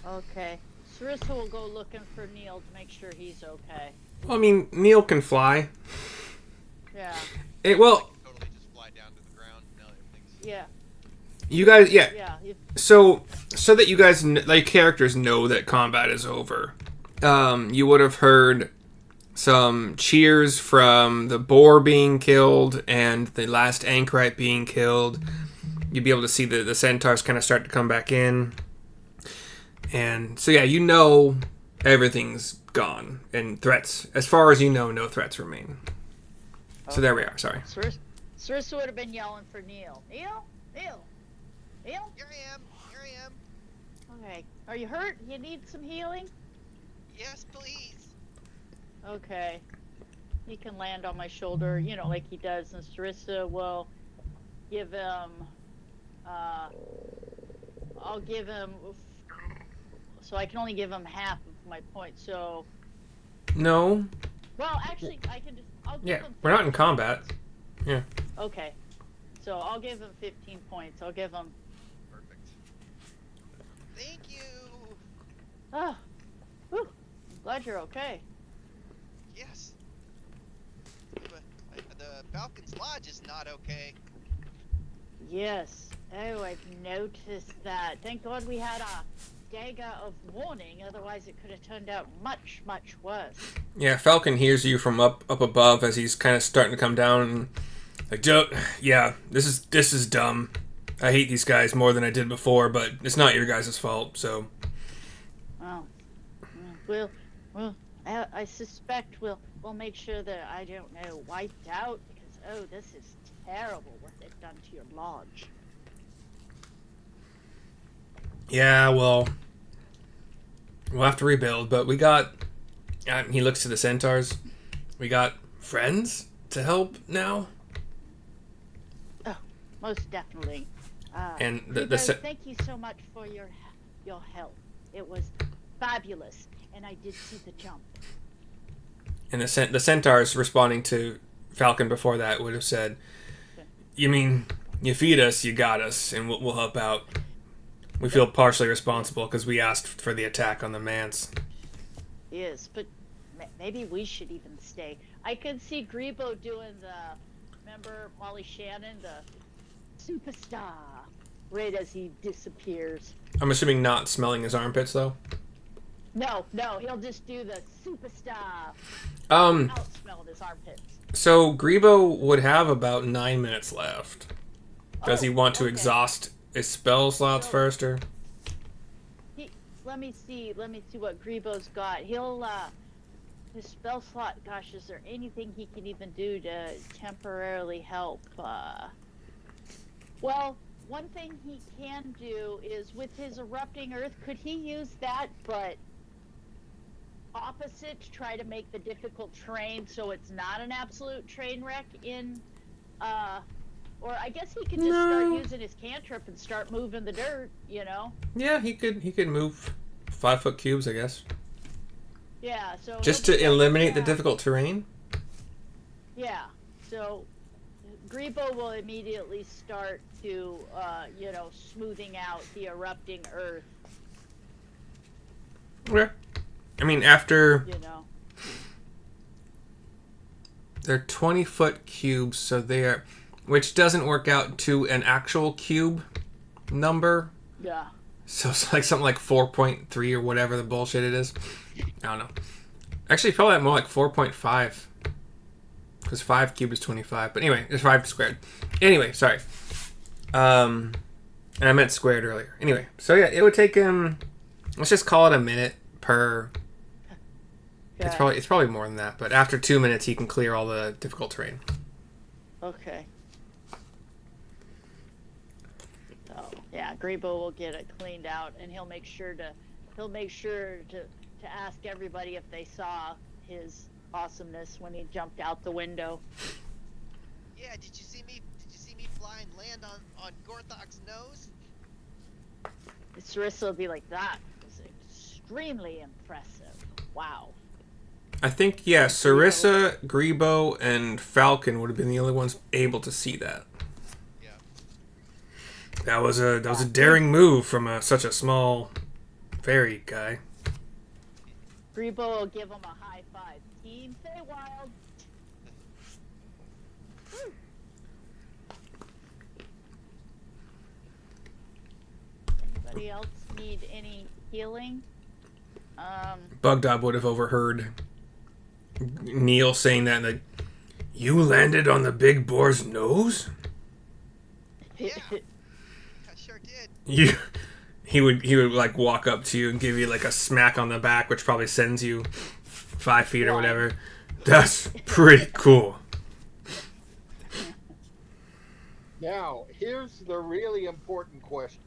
Okay. Sarissa will go looking for Neil to make sure he's okay. Well, I mean, Neil can fly. Yeah. Well, Totally just fly down to the ground. No, everything's. Yeah. you guys, yeah. Yeah. So that you guys, like, characters know that combat is over. You would have heard some cheers from the boar being killed and the last anchorite being killed. You'd be able to see the centaurs kind of start to come back in. And so, yeah, you know everything's gone. And threats, as far as you know, no threats remain. So there we are, sorry. Sarissa would have been yelling for Neil. Neil? Neil? Neil? Here I am. Okay. Are you hurt? You need some healing? Yes, please. Okay. He can land on my shoulder, you know, like he does, and Sarissa will give him, I'll give him, so I can only give him half of my points, so, No. well, actually, I can just, I'll give Yeah, him we're not in 15 combat. points. Yeah. Okay. So I'll give him 15 points. I'll give him, Perfect. Thank you. whew, I'm glad you're okay. Yes. But the Falcon's Lodge is not okay. Yes. Oh, I've noticed that. Thank God we had a dagger of warning, otherwise it could have turned out much, much worse. Yeah, Falcon hears you from up above as he's kind of starting to come down. And, like, Joe, yeah, this is dumb. I hate these guys more than I did before, but it's not your guys' fault, so. Oh. Well, I suspect we'll make sure that, I don't know, wiped out, because, oh, this is terrible what they've done to your lodge. Yeah, well, we'll have to rebuild, but we got, he looks to the centaurs, we got friends to help now. Oh, most definitely. And Thank you so much for your help. It was fabulous, and I did see the jump. And the centaurs responding to Falcon before that would have said, you mean, you feed us, you got us, and we'll help out. We feel partially responsible because we asked for the attack on the Manse. Yes, but maybe we should even stay. I could see Grebo doing remember Molly Shannon, the superstar, right as he disappears. I'm assuming not smelling his armpits, though? No, he'll just do the superstar. Outsmell his armpits. So Grebo would have about 9 minutes left. Does he want to exhaust his spell slots first, or? Let me see what Grebo's got. He'll, his spell slot, gosh, is there anything he can even do to temporarily help? Well, one thing he can do is with his erupting earth, could he use that, but opposite, to try to make the difficult terrain so it's not an absolute train wreck in, or I guess he could just start using his cantrip and start moving the dirt, you know? Yeah, he could move 5-foot cubes, I guess. Yeah, so... Just to eliminate the difficult terrain? Yeah, so Grebo will immediately start to, smoothing out the erupting earth. Yeah. I mean, after... You know. They're 20-foot cubes, so they're... Which doesn't work out to an actual cube number. Yeah. So it's like something like 4.3 or whatever the bullshit it is. I don't know. Actually, probably more like 4.5. Because 5 cubed is 25. But anyway, it's 5 squared. Anyway, sorry. And I meant squared earlier. Anyway, so yeah, it would take him. Let's just call it a minute per. Yeah. It's probably more than that, but after 2 minutes, he can clear all the difficult terrain. Okay. So yeah, Grebo will get it cleaned out, and he'll make sure to ask everybody if they saw his awesomeness when he jumped out the window. Yeah, did you see me fly and land on Gorthak's nose? Sarissa will be like, that was extremely impressive. Wow. I think, yeah, Sarissa, Grebo, and Falcon would have been the only ones able to see that. Yeah. That was a daring move from such a small fairy guy. Grebo will give him a high five. Team Feywild. Woo. Anybody else need any healing? Bugdog would have overheard Neil saying that, like, you landed on the big boar's nose? Yeah. I sure did. He would like walk up to you and give you like a smack on the back, which probably sends you 5 feet or whatever. That's pretty cool. Now, here's the really important question.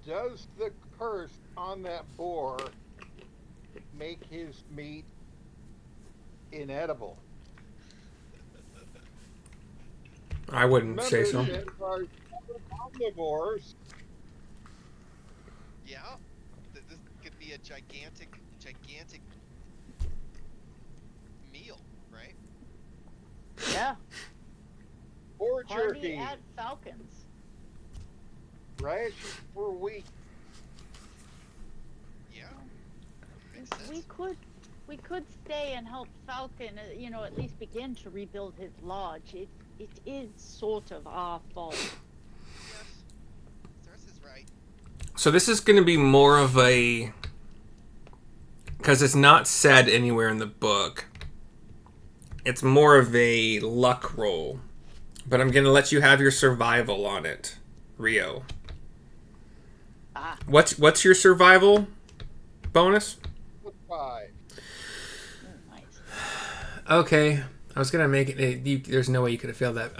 Does the curse on that boar make his meat inedible? I wouldn't say so. Remember, there are omnivores. Yeah. This could be a gigantic meal, right? Yeah. Or Party jerky. at Falcons. Rations for wheat. Yeah. Makes sense. We could stay and help Falcon, at least begin to rebuild his lodge. It is sort of our fault. Yes. Ceres is right. So this is going to be more of a... Because it's not said anywhere in the book. It's more of a luck roll. But I'm going to let you have your survival on it, Rio. Ah. What's your survival bonus? 5. Oh, nice. Okay. I was going to make it... there's no way you could have failed that.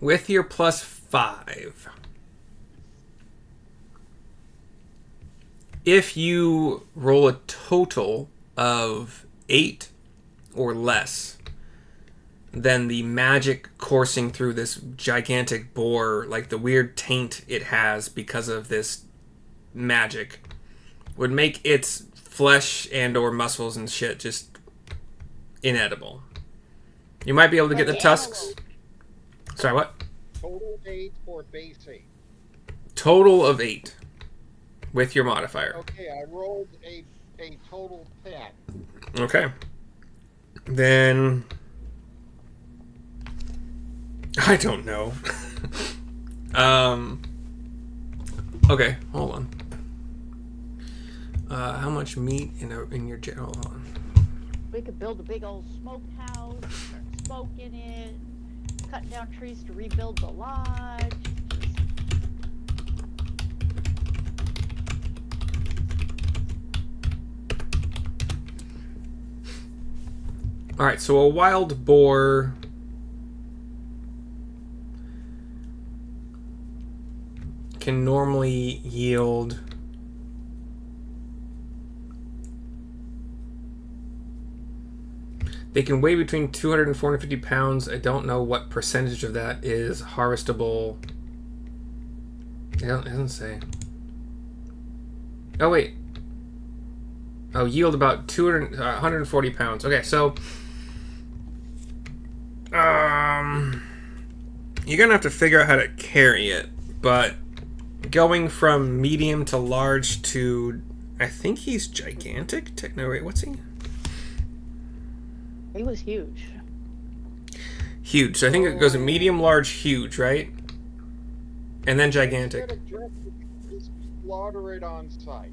With your +5... If you roll a total of 8 or less, then the magic coursing through this gigantic boar, like the weird taint it has because of this magic, would make its flesh and or muscles and shit just inedible. You might be able to get the tusks. Sorry, what? Total 8 or base 8? Total of 8. With your modifier. Okay, I rolled a total 10. Okay. Then... I don't know. Okay, hold on. How much meat in your... Hold on. We could build a big old smokehouse, start smoking it, cutting down trees to rebuild the lodge. Alright, so a wild boar... can normally yield... They can weigh between 200 and 450 pounds. I don't know what percentage of that is harvestable. It doesn't say. Oh, wait. Oh, yield about 140 pounds. Okay, so... you're going to have to figure out how to carry it. But going from medium to large to... I think he's gigantic? No, wait, what's he? He was huge. Huge. So I think it goes medium, large, huge, right? And then gigantic. Just slaughter it on site.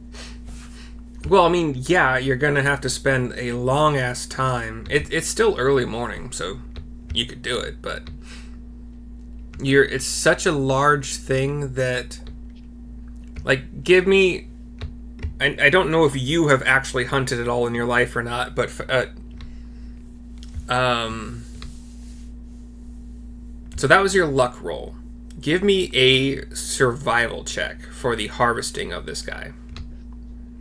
Well, I mean, yeah, you're going to have to spend a long-ass time. It's still early morning, so you could do it, but it's such a large thing that, like, give me. I don't know if you have actually hunted at all in your life or not, but so that was your luck roll. Give me a survival check for the harvesting of this guy.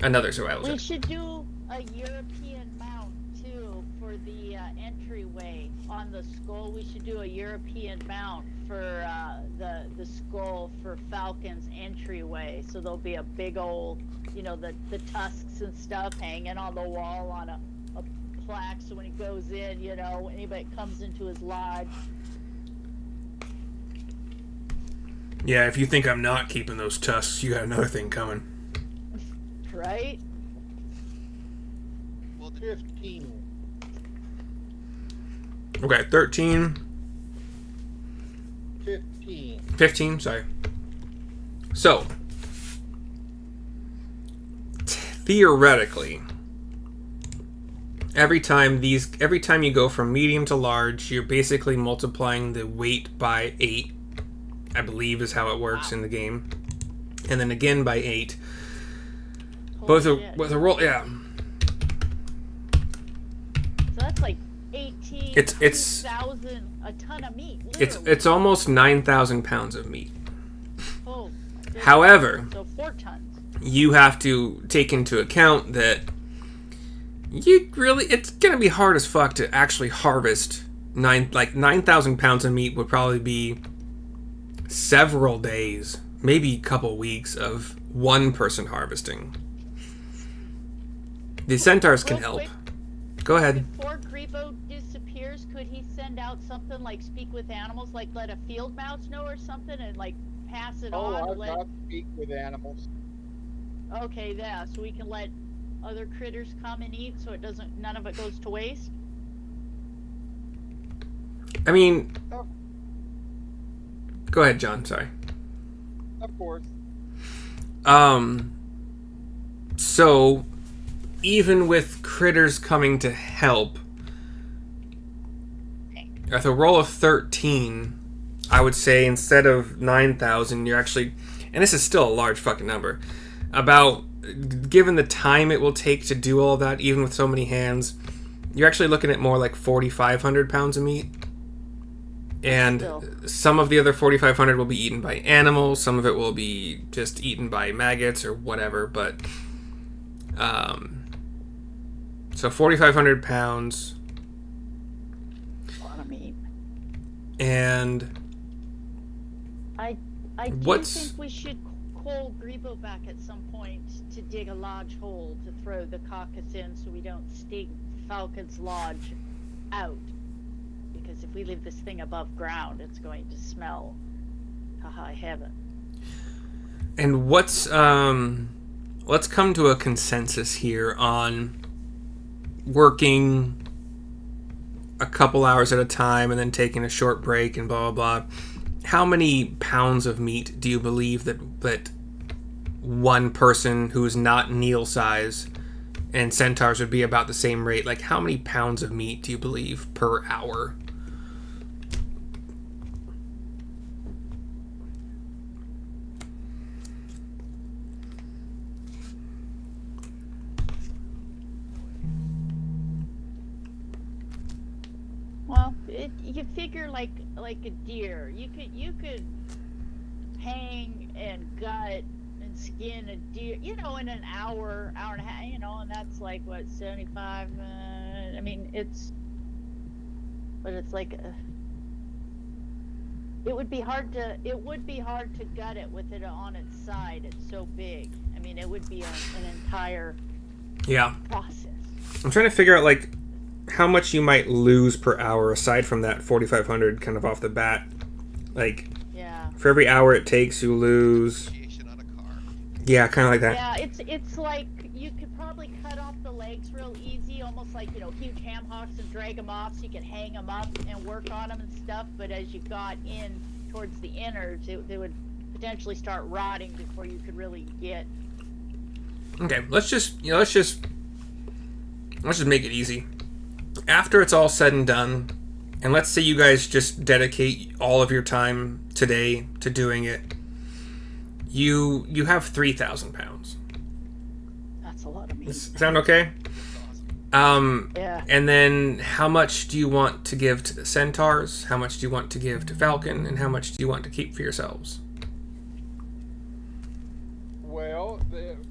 Another survival check. We should do a European mount too for the entryway on the skull. We should do a European mount for the skull for Falcon's entryway. So there'll be a big old, the tusks and stuff hanging on the wall on a plaque. So when he goes in, anybody comes into his lodge. Yeah, if you think I'm not keeping those tusks, you got another thing coming. Right? Well, 15. Okay, 13. 15. 15, sorry. So, theoretically, every time you go from medium to large, you're basically multiplying the weight by 8, I believe is how it works in the game. And then again by 8. With a roll, yeah. So that's like 18,000 a ton of meat. It's almost 9,000 pounds of meat. Oh, however, so 4 tons. You have to take into account that it's gonna be hard as fuck to actually harvest 9,000 pounds of meat would probably be several days, maybe a couple weeks of one person harvesting. The centaurs can help. Quick, Go ahead. before Grebo disappears, could he send out something like speak with animals, like let a field mouse know or something, and like pass it on? I've got speak with animals. Okay, yeah, so we can let other critters come and eat, so none of it goes to waste. I mean, Oh. Go ahead, John. Sorry. Of course. So, even with critters coming to help, at a roll of 13, I would say instead of 9,000, you're actually, and this is still a large fucking number, given the time it will take to do all that, even with so many hands, you're actually looking at more like 4,500 pounds of meat. And some of the other 4,500 will be eaten by animals. Some of it will be just eaten by maggots or whatever. But so 4,500 pounds. A lot of meat. And I do think we should call Grebo back at some point to dig a large hole to throw the carcass in, so we don't stake Falcon's lodge out. Because if we leave this thing above ground, it's going to smell to high heaven. And let's come to a consensus here on working a couple hours at a time and then taking a short break and blah blah blah. How many pounds of meat do you believe that one person who's not Neil size and centaurs would be about the same rate? Like, how many pounds of meat do you believe per hour? Well, you figure like a deer. You could hang and gut and skin a deer, in an hour and a half, and that's like what 75. I mean, but it's like it would be hard to gut it with it on its side. It's so big. I mean, it would be an entire process. I'm trying to figure out like how much you might lose per hour aside from that 4,500 kind of off the bat. Like, for every hour it takes, you lose. On a car. Yeah, kind of like that. Yeah, it's like you could probably cut off the legs real easy, almost like huge ham hocks, and drag them off so you could hang them up and work on them and stuff. But as you got in towards the innards, they would potentially start rotting before you could really get. Okay, let's just make it easy. After it's all said and done, and let's say you guys just dedicate all of your time today to doing it, you have 3,000 pounds. That's a lot of meat. Sound okay? Yeah. And then how much do you want to give to the centaurs? How much do you want to give to Falcon? And how much do you want to keep for yourselves? Well,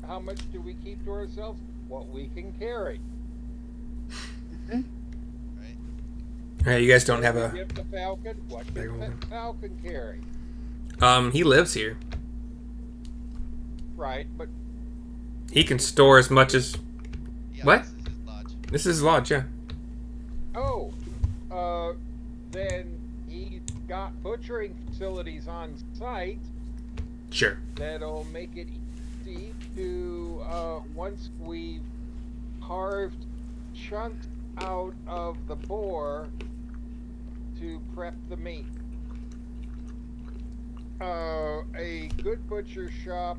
how much do we keep to ourselves? What we can carry. Right? Alright, you guys don't have What a... we give the Falcon? What Big can one. the Falcon carry? He lives here. Right, but He can store as much as... Yeah, What? This is his lodge. This is his lodge, yeah. then he's got butchering facilities on site Sure. that'll make it easy to once we've carved chunks out of the boar to prep the meat. A good butcher shop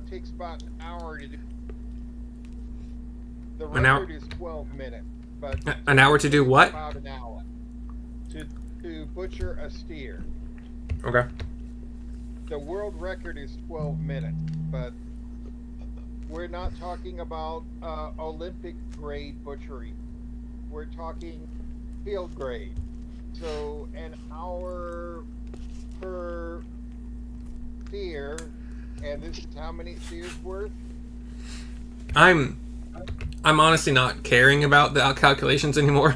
takes about an hour to do. The An hour? record is 12 minutes, but An hour to do what? about an hour to butcher a steer. Okay. The world record is 12 minutes, but we're not talking about Olympic grade butchery. We're talking field grade. So an hour per steer, and this is how many steers worth? I'm honestly not caring about the calculations anymore.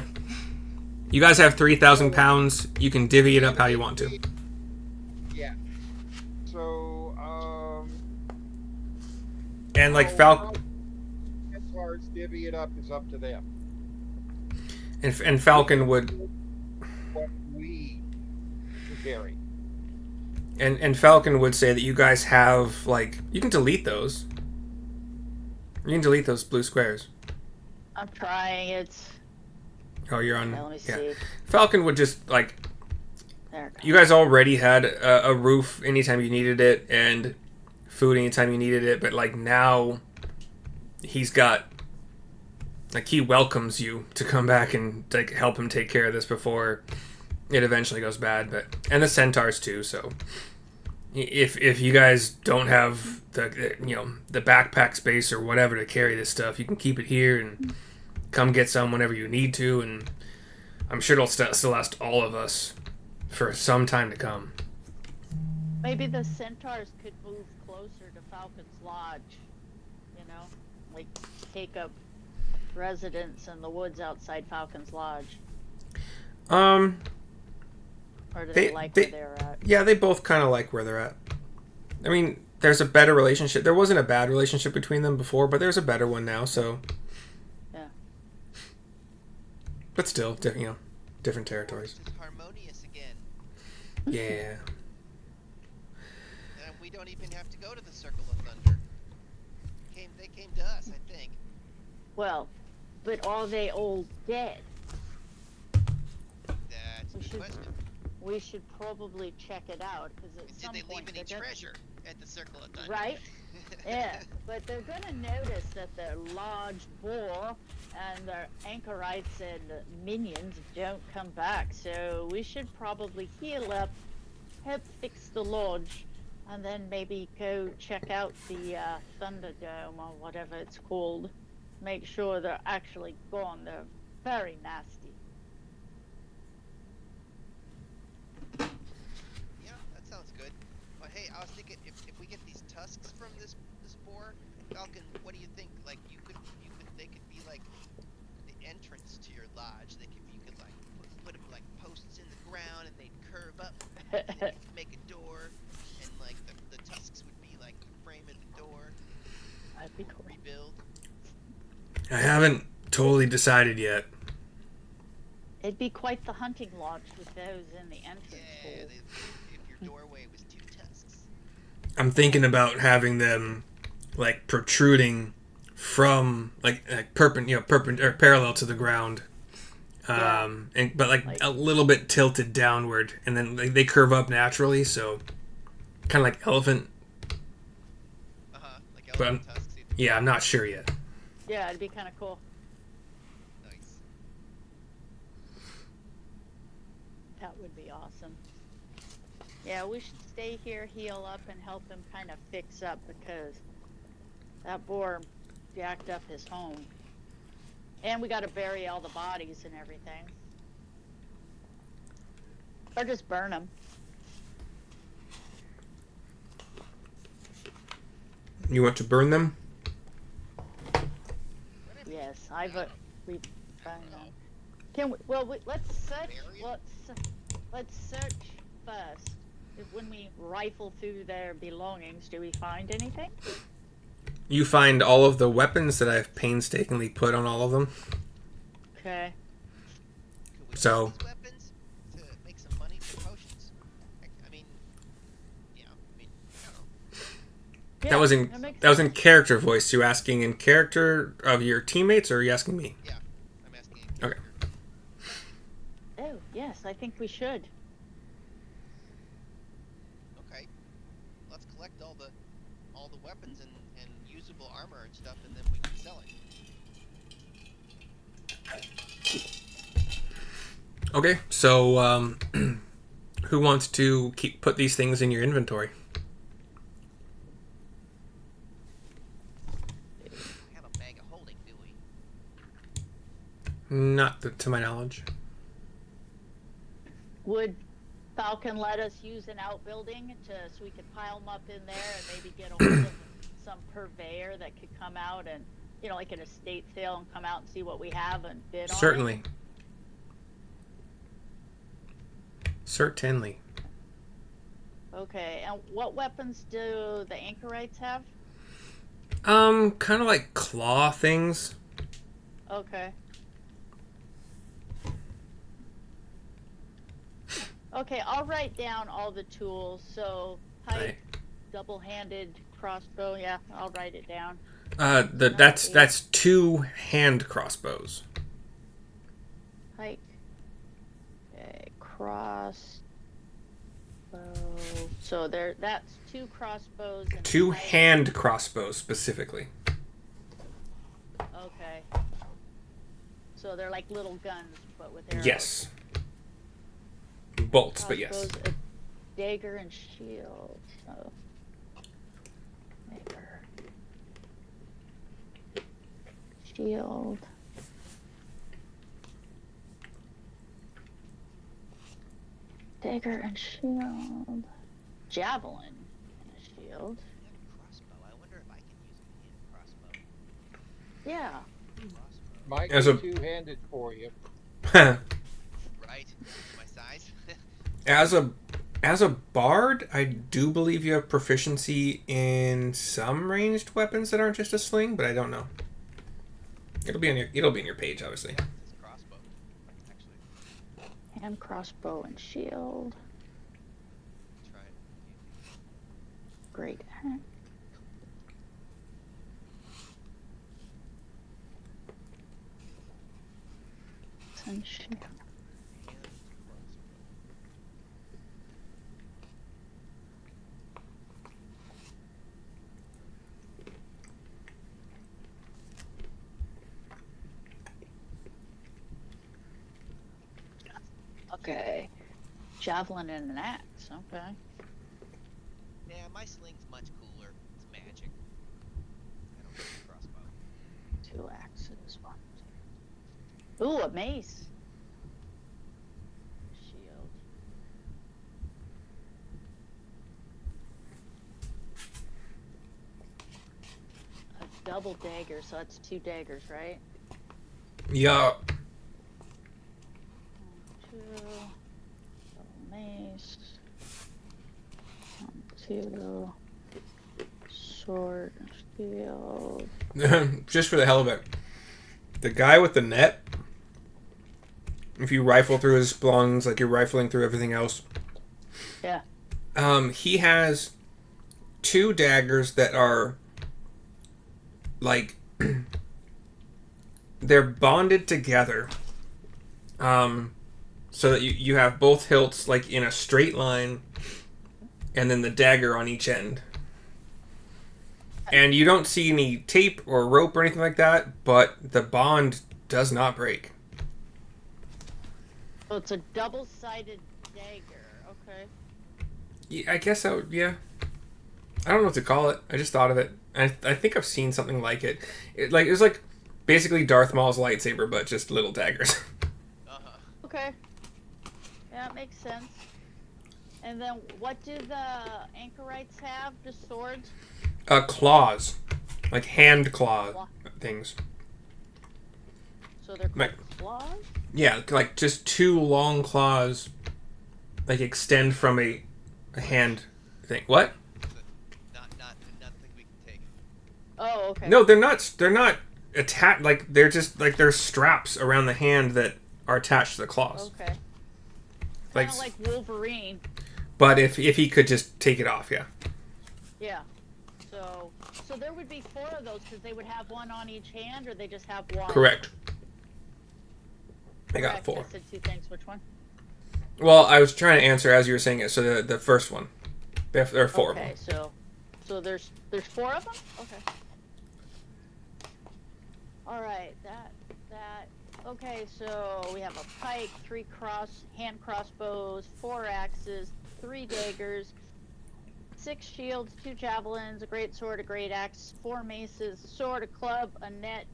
You guys have 3,000 pounds. You can divvy it up how you want to. Yeah. So, And like how Falcon far as divvy it up is up to them. and Falcon would What we carry. and Falcon would say that you guys have like you can delete those. You can delete those blue squares. I'm trying. It's. Oh, you're on. Okay, let me Yeah. see. Falcon would just like There. you guys already had a roof anytime you needed it and food anytime you needed it, but like now he's got like he welcomes you to come back and like help him take care of this before it eventually goes bad. But and the centaurs too. So if you guys don't have the backpack space or whatever to carry this stuff, you can keep it here and come get some whenever you need to. And I'm sure it'll still last all of us for some time to come. Maybe the centaurs could move closer to Falcon's Lodge. You know, like take up residence in the woods outside Falcon's Lodge. Or do they like where they're at? Yeah, they both kind of like where they're at. I mean, there's a better relationship. There wasn't a bad relationship between them before, but there's a better one now. So, Yeah. but still, different territories. It's harmonious again. Yeah. And we don't even have to go to the Circle of Thunder. They came to us, I think. Well, but are they all dead? That's a good question. We should probably check it out because at Did some they leave point any they're treasure at the Circle of Thunder? Right? Yeah, but they're gonna notice that their large boar and their anchorites and minions don't come back. So we should probably heal up, help fix the lodge, and then maybe go check out the Thunderdome or whatever it's called. Make sure they're actually gone. They're very nasty. Yeah, that sounds good. But hey, I was thinking if we get these tusks from this boar, Falcon, what do you think? Like they could be like the entrance to your lodge. You could like put them like posts in the ground and they'd curve up and then you could make a door and like the tusks would be like the frame of the door. That'd be cool. Rebuild. I haven't totally decided yet. It'd be quite the hunting lodge with those in the entrance Yeah, hall. if your doorway was 2 tusks. I'm thinking about having them like protruding from like perpendicular parallel to the ground, Yeah. but like a little bit tilted downward, and then they curve up naturally, so kind of like elephant. Like But elephant tusks. Yeah, I'm not sure yet. Yeah, it'd be kind of cool. Nice. That would be awesome. Yeah, we should stay here, heal up, and help him kind of fix up because that boar jacked up his home. And we got to bury all the bodies and everything. Or just burn them. You want to burn them? Yes, we burn them. Can we? Well, let's search. Let's search first. When we rifle through their belongings, do we find anything? You find all of the weapons that I've painstakingly put on all of them. Okay. Could we So- use these weapons to make some money for potions? I mean, yeah. I mean, I don't know. Yeah, that was in character voice. You asking in character of your teammates, or are you asking me? Yeah, I'm asking. Okay. Oh, yes, I think we should. Okay. Let's collect all the weapons and usable armor and stuff, and then we can sell it. Okay, so who wants to put these things in your inventory? We have a bag of holding, do we? Not to my knowledge. Would Falcon let us use an outbuilding so we could pile them up in there and maybe get a hold of some purveyor that could come out and, like an estate sale and come out and see what we have and bid on it? Certainly. Certainly. Okay, and what weapons do the anchorites have? Kind of like claw things. Okay. Okay, I'll write down all the tools. So, pike, Right. double-handed crossbow. Yeah, I'll write it down. That's 2 hand crossbows. Pike. Okay, crossbow. So that's 2 crossbows and 2 pike. hand crossbows specifically. Okay. So they're like little guns, but with arrows. Yes. Bolts, but yes. Crossbows, a dagger and shield. So dagger, shield. Dagger and shield. Javelin and a shield. We have a crossbow. I wonder if I can use a hand crossbow. Yeah. Crossbow. Might As be a- two-handed for you. Right? My size? As a bard, I do believe you have proficiency in some ranged weapons that aren't just a sling, but I don't know. It'll be in your page, obviously. Yeah, it's a crossbow. Actually, Hand crossbow and shield. try it. Great axe. And shield. Hand crossbow. Okay. Javelin and an axe. Okay. Yeah, my sling's much cooler. It's magic. I don't need a crossbow. 2 axes. 1. Ooh, a mace. Shield. A double dagger, so that's 2 daggers, right? Yeah. 2. Double mace. 1, 2. Sword and shield. Just for the hell of it. The guy with the net, if you rifle through his belongings like you're rifling through everything else, Yeah. he has 2 daggers that are like they're bonded together, so that you have both hilts like in a straight line, and then the dagger on each end. And you don't see any tape or rope or anything like that, but the bond does not break. So it's a double-sided dagger. Okay. Yeah, I guess I would. Yeah. I don't know what to call it. I just thought of it. I think I've seen something like it. It was like basically Darth Maul's lightsaber, but just little daggers. Okay. Yeah, it makes sense. And then what do the anchorites have? Just swords? Claws, like hand claw things. So they're called Like- claws? Yeah, like just two long claws, like extend from a hand thing. What? Nothing we can take. Oh, okay. No, they're not. They're not attached. Like they're just like there's straps around the hand that are attached to the claws. Okay. Like, Kind of like Wolverine. but if he could just take it off, yeah. Yeah. So there would be 4 of those because they would have one on each hand, or they just have one. Correct. I got Correct. 4. I said 2 things. Which one? Well, I was trying to answer as you were saying it. So the first one, there are 4 of them. Okay, so there's 4 of them. Okay. All right, that. Okay, so we have a pike, 3 hand crossbows, 4 axes, 3 daggers, 6 shields, 2 javelins, a great sword, a great axe, 4 maces, a sword, a club, a net,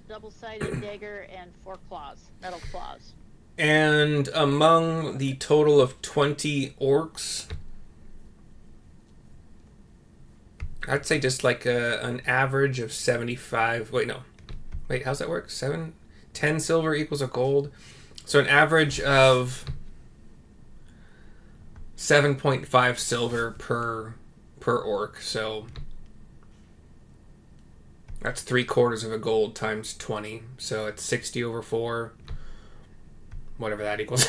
double-sided dagger, and 4 claws, metal claws. And among the total of 20 orcs, I'd say just like an average of 75. Wait, no. Wait, how's that work? 10 silver equals a gold. So an average of 7.5 silver per orc. So that's 3/4 of a gold times 20. So it's 60 over 4. Whatever that equals.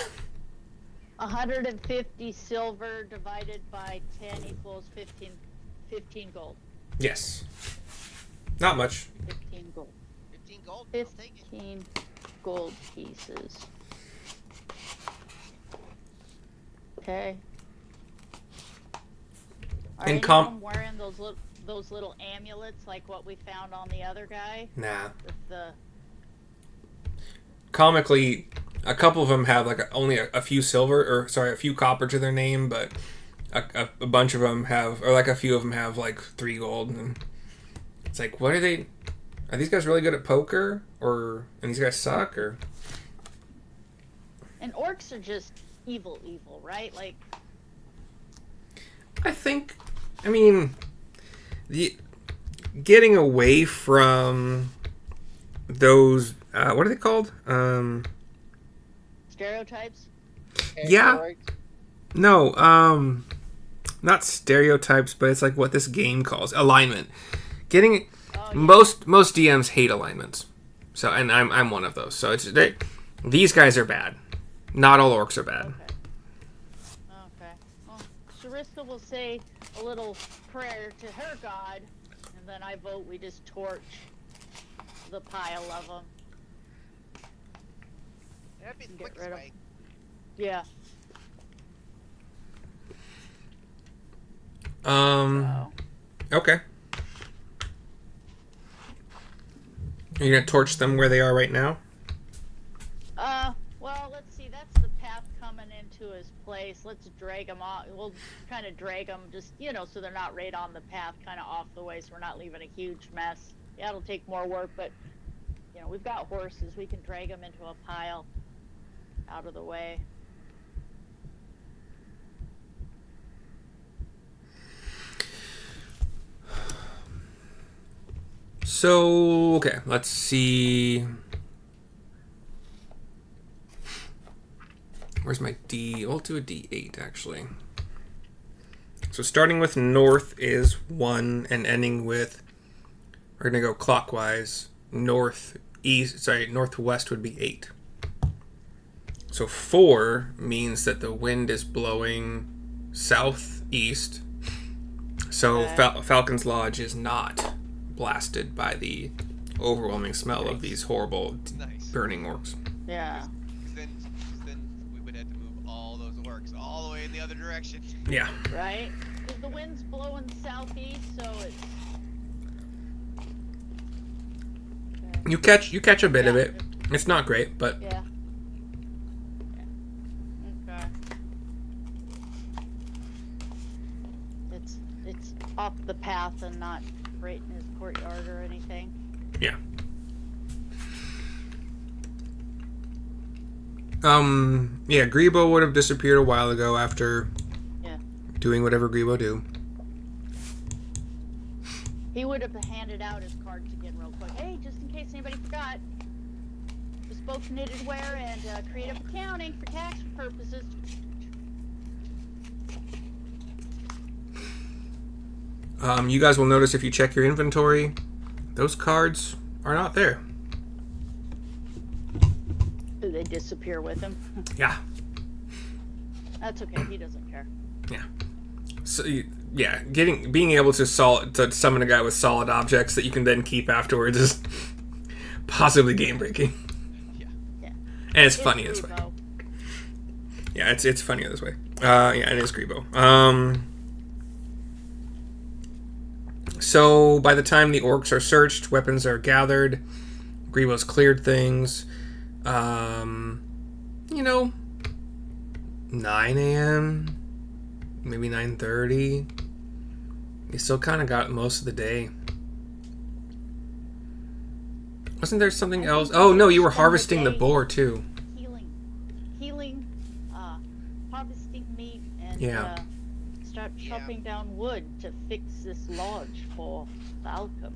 150 silver divided by 10 equals 15 gold. Yes. Not much. 15 gold. 15 gold. I'll take it. 15 gold pieces. Okay. Are In any com- of them wearing those little amulets like what we found on the other guy? Nah. With the... Comically, a couple of them have like only a few silver, or sorry, a few copper to their name, but a bunch of them have, or like a few of them have like 3 gold. And it's like, what are they? Are these guys really good at poker, and these guys suck, or? And orcs are just evil, right? Like, I mean, the getting away from those, what are they called? stereotypes? Yeah. Anchorites? No, not stereotypes, but it's like what this game calls alignment. Getting Oh, yeah. most DMs hate alignments, so and I'm one of those. So these guys are bad. Not all orcs are bad. Okay. Well, Sharista will say a little prayer to her god, and then I vote we just torch the pile of them. That'd be the Get quickest rid of- way. Yeah. Um. So. Okay. Are you gonna torch them where they are right now? Well, let's see. That's the path coming into his place. Let's drag them off. We'll kind of drag them, just so they're not right on the path, kind of off the way, so we're not leaving a huge mess. Yeah, it'll take more work, but we've got horses. We can drag them into a pile, out of the way. So okay, let's see. Where's my D? I'll do a D8 actually. So starting with north is 1 and ending with, we're gonna go clockwise. Northwest would be 8. So 4 means that the wind is blowing southeast. So Okay. Falcon's Lodge is not blasted by the overwhelming smell of these horrible Nice. burning orcs. Yeah. Because then we would have to move all those orcs all the way in the other direction. Yeah. Right? Because the wind's blowing southeast, so it's... Okay. You catch a bit of Yeah. it. It's not great, but Yeah. Okay. the path and not right in his courtyard or anything. Yeah. Yeah, Grebo would have disappeared a while ago after doing whatever Grebo do. He would have handed out his cards again real quick. Hey, just in case anybody forgot. Bespoke knitted wear and creative accounting for tax purposes. You guys will notice if you check your inventory, those cards are not there. Do they disappear with him? Yeah. That's okay. He doesn't care. Yeah. So yeah, being able to summon a guy with solid objects that you can then keep afterwards is possibly game breaking. Yeah. And it's funny this way. Yeah, it's funny this way. Yeah, it is Grebo. So by the time the orcs are searched, weapons are gathered, Grebo's cleared things. 9 a.m., maybe 9:30. You still kind of got most of the day. Wasn't there something else? Oh no, you were harvesting the boar too. Healing, harvesting meat, and start chopping down wood to fix this lodge for Falcom.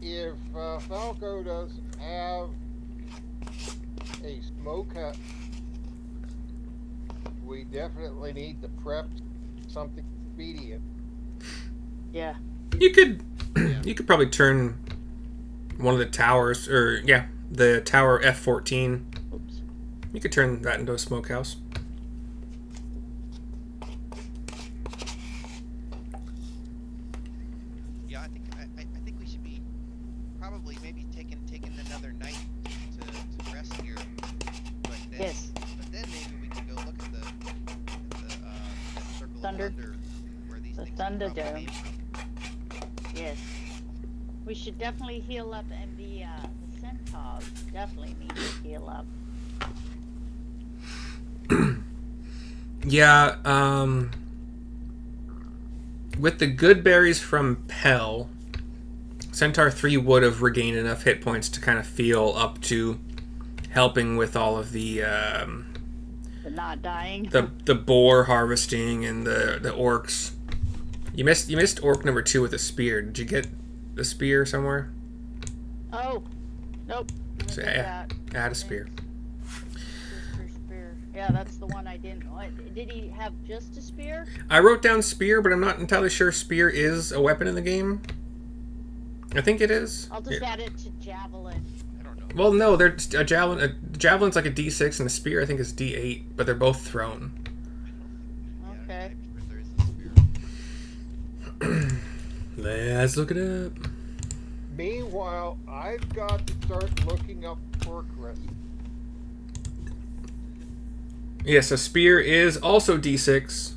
If Falco doesn't have a smokehouse, we definitely need to prep something expedient. Yeah. You could probably turn one of the towers, or the tower F14. Oops. You could turn that into a smokehouse. Yeah, I think we should be probably maybe taking another night to rest here. But then, Yes. But then maybe we can go look at the Circle Thunder. of Thunder, where these The things Thunderdome. probably came from. Yes. We should definitely heal up, and the centaurs definitely need to heal up. Yeah, with the good berries from Pell, Centaur 3 would have regained enough hit points to kind of feel up to helping with all of the not dying. the boar harvesting and the orcs. You missed orc number 2 with a spear. Did you get the spear somewhere? Oh, nope. So add a spear. Spear. Yeah, that's the one I didn't. Did he have just a spear? I wrote down spear, but I'm not entirely sure spear is a weapon in the game. I think it is. I'll just add it to javelin. I don't know. Well, no, a javelin's like a D6, and a spear I think is D8, but they're both thrown. Okay. Maybe there is a spear. Let's look it up. Meanwhile, I've got to start looking up pork recipes. Yes, a spear is also D6,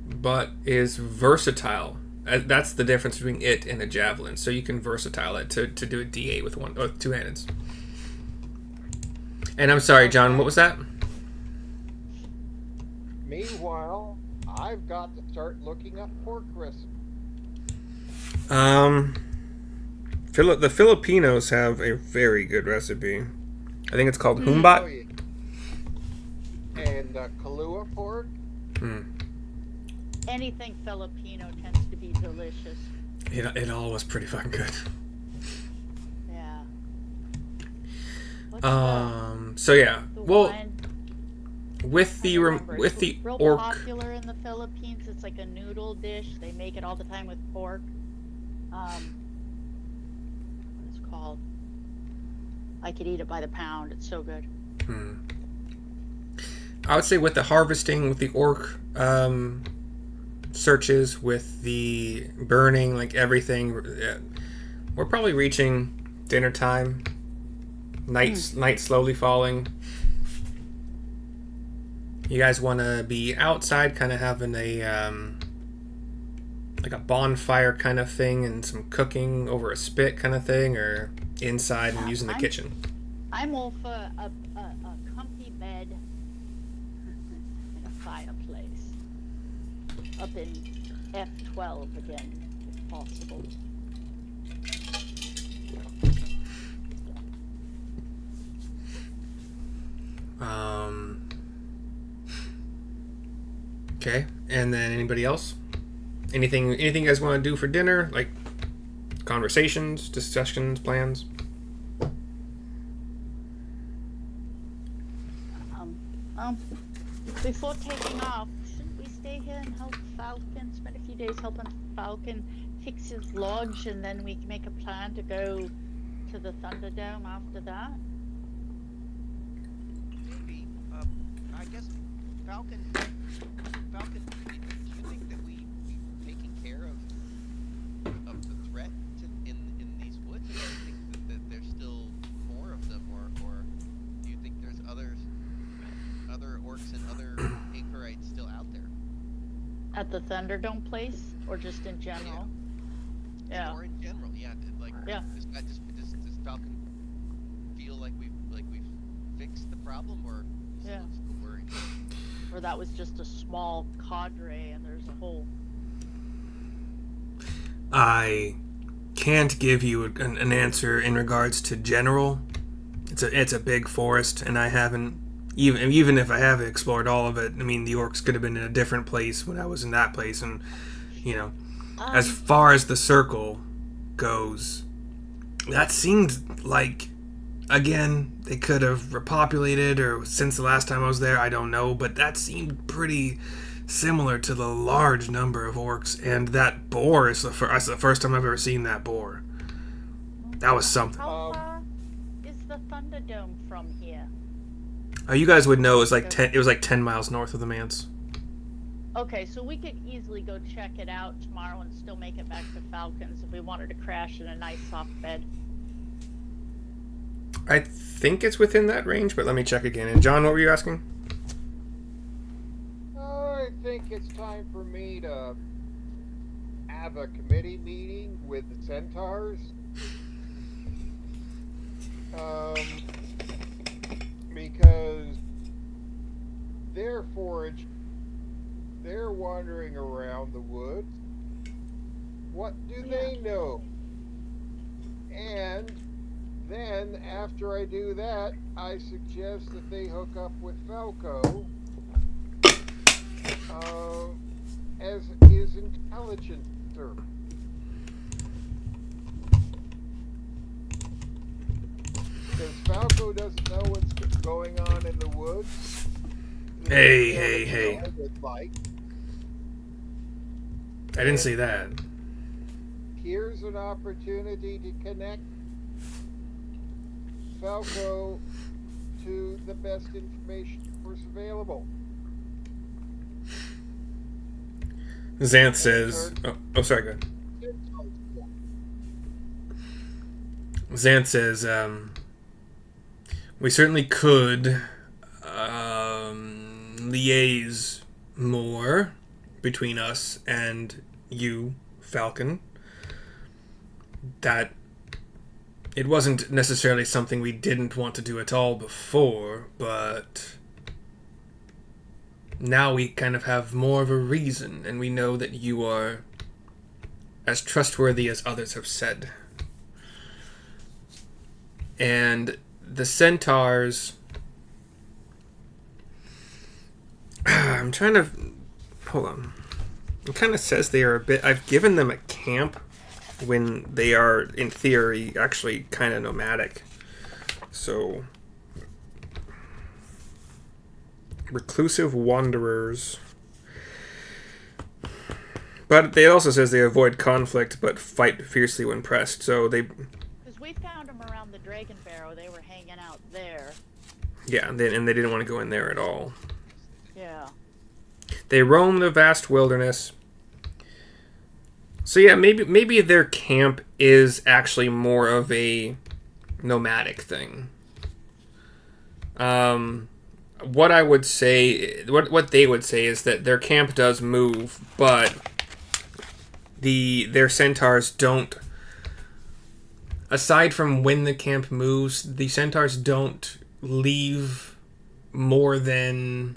but is versatile. That's the difference between it and a javelin. So you can versatile it to do a D8 with two hands. And I'm sorry, John, what was that? Meanwhile, I've got to start looking up pork recipes. The Filipinos have a very good recipe. I think it's called Oh, humbat. yeah. And Kahlua pork. Anything Filipino tends to be delicious. It all was pretty fucking good. Yeah. So yeah. the Well, one? with the It's real orc. popular in the Philippines. It's like a noodle dish. They make it all the time with pork. What is it called? I could eat it by the pound. It's so good. I would say with the harvesting, with the orc searches, with the burning, like everything, we're probably reaching dinner time. Night slowly falling. You guys want to be outside, kind of having a like a bonfire kind of thing and some cooking over a spit kind of thing, or inside and using the kitchen? I'm all for a comfy bed up in F12 again, if possible. Okay, and then anybody else? Anything you guys want to do for dinner? Like conversations, discussions, plans? Before taking off, shouldn't we stay here and help Falcon, spend a few days helping Falcon fix his lodge, and then we can make a plan to go to the Thunderdome after that? Maybe. I guess Falcon, do you think that we've taken care of the threat in these woods? Or do you think that there's still more of them, or do you think there's other orcs and other anchorites still out there? At the Thunderdome place, or just in general? Yeah. Or in general, yeah. Yeah. Does Falcon feel like we've fixed the problem, or Yeah. still worried? Or that was just a small cadre and there's a whole... I can't give you an answer in regards to general. It's a big forest, and I haven't even if I have explored all of it. I mean, the orcs could have been in a different place when I was in that place, and as far as the circle goes, that seemed like, again, they could have repopulated, or since the last time I was there, I don't know, but that seemed pretty similar to the large number of orcs, and that boar is the first time I've ever seen that boar. That was something. How far is the Thunderdome from here? You guys would know it was like 10 miles north of the manse. Okay, so we could easily go check it out tomorrow and still make it back to Falcons if we wanted to crash in a nice soft bed. I think it's within that range, but let me check again. And John, what were you asking? I think it's time for me to have a committee meeting with the centaurs. Because they're foraged, they're wandering around the woods. What do they know? And then, after I do that, I suggest that they hook up with Falco as his intelligencer. Because Falco doesn't know what's going on in the woods. Hey. Like. I didn't see that. Here's an opportunity to connect Falco to the best information that's available. Xanth says... Oh, sorry, go ahead. Xanth says, we certainly could liaise more between us and you, Falcon. That it wasn't necessarily something we didn't want to do at all before, but now we kind of have more of a reason, and we know that you are as trustworthy as others have said. And the centaurs... I'm trying to... Hold on. It kind of says they are a bit... I've given them a camp when they are, in theory, actually kind of nomadic. So... Reclusive wanderers. But it also says they avoid conflict but fight fiercely when pressed. So they... Because we found them around the Dragon Barrow. They were hanging out there. Yeah, and they didn't want to go in there at all. Yeah. They roam the vast wilderness. So yeah, maybe their camp is actually more of a nomadic thing. What I would say, what they would say is that their camp does move, but their centaurs don't. Aside from when the camp moves, the centaurs don't leave more than...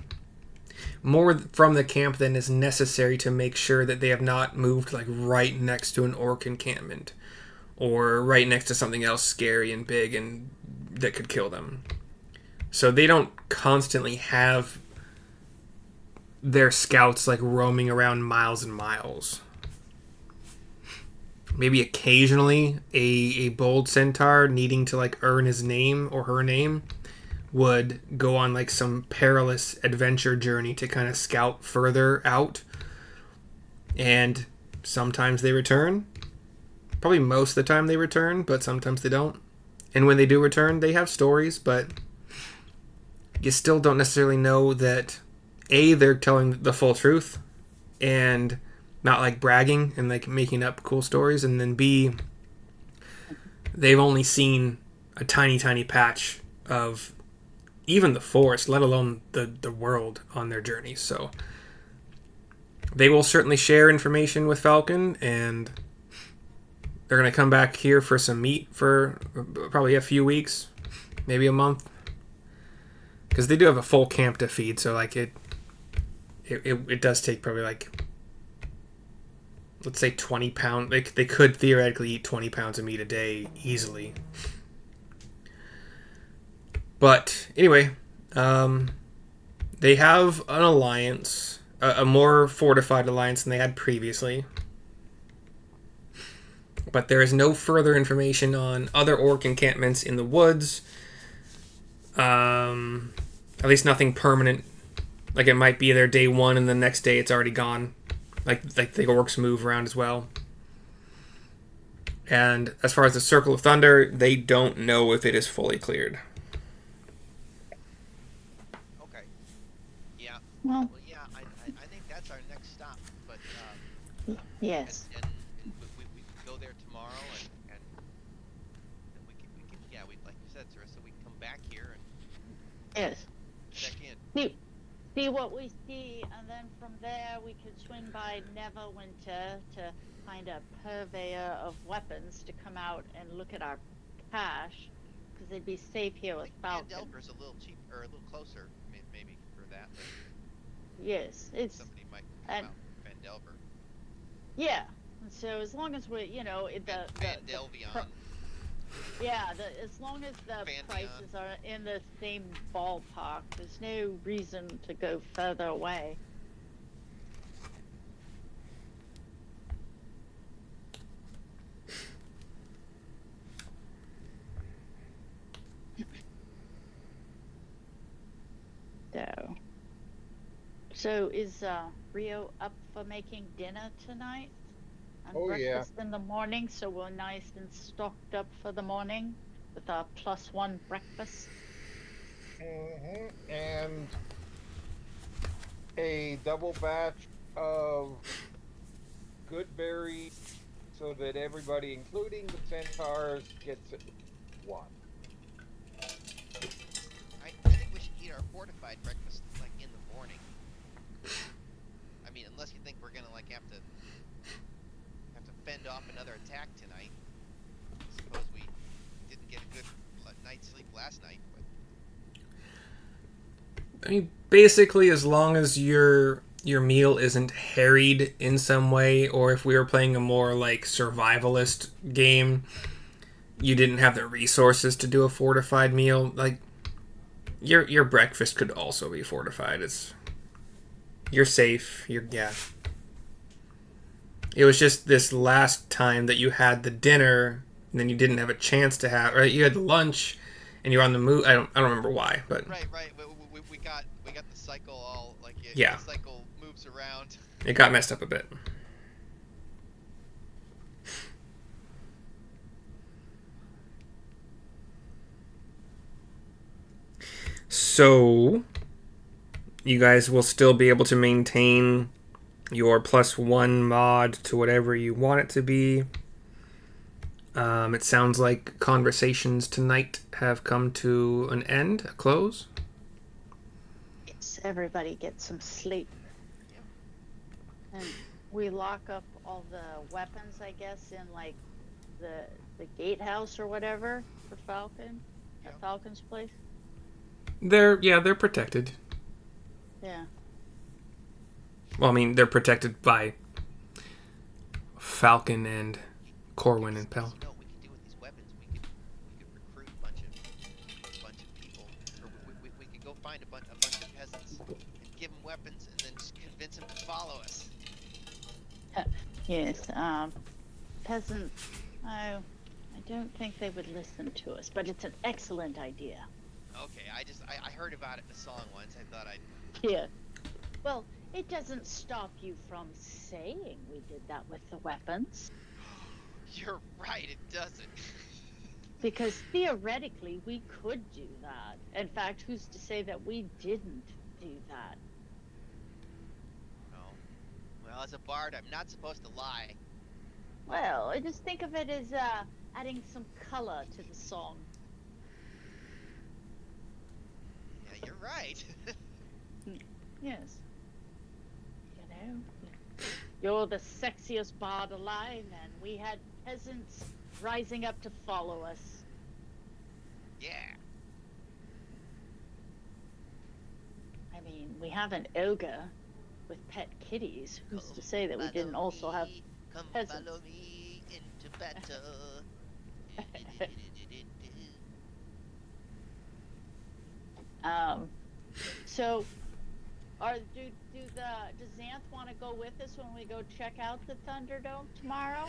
more from the camp than is necessary to make sure that they have not moved like right next to an orc encampment or right next to something else scary and big and that could kill them. So they don't constantly have their scouts like roaming around miles and miles. Maybe occasionally a bold centaur needing to like earn his name or her name would go on like some perilous adventure journey to kind of scout further out. And sometimes they return. Probably most of the time they return, but sometimes they don't. And when they do return, they have stories, but you still don't necessarily know that A, they're telling the full truth and not like bragging and like making up cool stories, and then B, they've only seen a tiny, tiny patch of even the forest, let alone the world on their journeys. So they will certainly share information with Falcon, and they're going to come back here for some meat for probably a few weeks, maybe a month. Because they do have a full camp to feed, so like it does take probably like, let's say 20 pounds. They could theoretically eat 20 pounds of meat a day easily. But anyway, they have an alliance, a more fortified alliance than they had previously. But there is no further information on other orc encampments in the woods. At least nothing permanent. Like it might be there day one and the next day it's already gone. Like the orcs move around as well. And as far as the Circle of Thunder, they don't know if it is fully cleared. Okay. Yeah. Well, Yeah, I think that's our next stop. But yes. and we can go there tomorrow and we can yeah, we like you said, Sarissa, we can come back here and Yes. check in. See what we see, and then from there we could swing by Neverwinter to find a purveyor of weapons to come out and look at our cache, because they'd be safe here with Van Falcon. Delver's a little cheap or a little closer, maybe for that. Yes, it's Somebody might and come out Van Delver. yeah. And so as long as we, Van Delvion. as long as the Pantheon. prices are in the same ballpark, there's no reason to go further away. So is Rio up for making dinner tonight? And Oh, yeah. breakfast in the morning, so we're nice and stocked up for the morning with our +1 breakfast. And a double batch of good berries so that everybody, including the centaurs, gets one. I think we should eat our fortified breakfast like in the morning. I mean, unless you think we're gonna like have to fend off another attack tonight. I suppose we didn't get a good night's sleep last night, but I mean, basically, as long as your meal isn't harried in some way, or if we were playing a more like survivalist game, you didn't have the resources to do a fortified meal. Like your breakfast could also be fortified. You're safe. It was just this last time that you had the dinner, and then you didn't have a chance to have. Right, you had the lunch, and you were on the move. I don't remember why, but right. We got the cycle all like Yeah. The cycle moves around. it got messed up a bit. So, you guys will still be able to maintain your +1 mod to whatever you want it to be. It sounds like conversations tonight have come to an end, a close. Yes, everybody gets some sleep. And we lock up all the weapons, I guess, in like the gatehouse or whatever for Falcon, at Falcon's place. They're protected. Yeah. Well, I mean, they're protected by Falcon and Corwin and Pell. You know what we could do with these weapons? We could recruit a bunch of people, or we could go find a bunch of peasants and give them weapons, and then just convince them to follow us. Yes, peasants. Oh, I don't think they would listen to us, but it's an excellent idea. Okay, I heard about it in a song once. I thought I'd. Yeah. Well, it doesn't stop you from saying we did that with the weapons. You're right, it doesn't. Because theoretically, we could do that. In fact, who's to say that we didn't do that? Oh. Well, as a bard, I'm not supposed to lie. Well, I just think of it as adding some color to the song. Yeah, you're right. Yes. You know, you're the sexiest bard alive, and we had peasants rising up to follow us. Yeah. I mean, we have an ogre with pet kitties. Who's to say that we didn't also have peasants? Follow me into battle. So, does Xanth want to go with us when we go check out the Thunderdome tomorrow?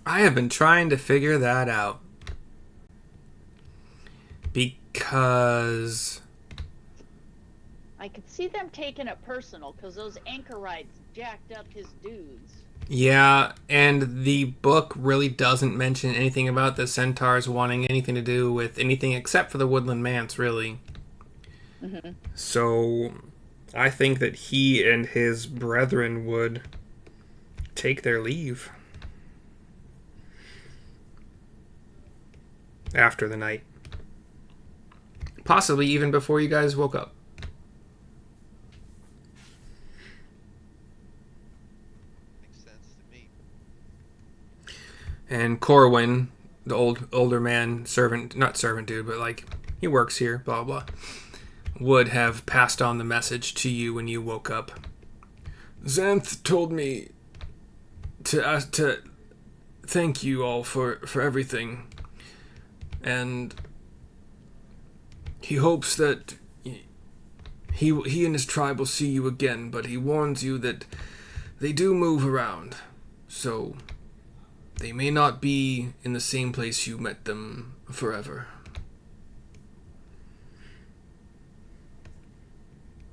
I have been trying to figure that out. Because... I could see them taking it personal, because those anchorites jacked up his dudes. Yeah, and the book really doesn't mention anything about the centaurs wanting anything to do with anything except for the woodland manse, really. Mm-hmm. So, I think that he and his brethren would take their leave after the night. Possibly even before you guys woke up. Makes sense to me. And Corwin, the older man, not servant dude, but like, he works here, blah, blah, would have passed on the message to you when you woke up. Xanth told me to thank you all for everything. And he hopes that he and his tribe will see you again, but he warns you that they do move around. So they may not be in the same place you met them forever.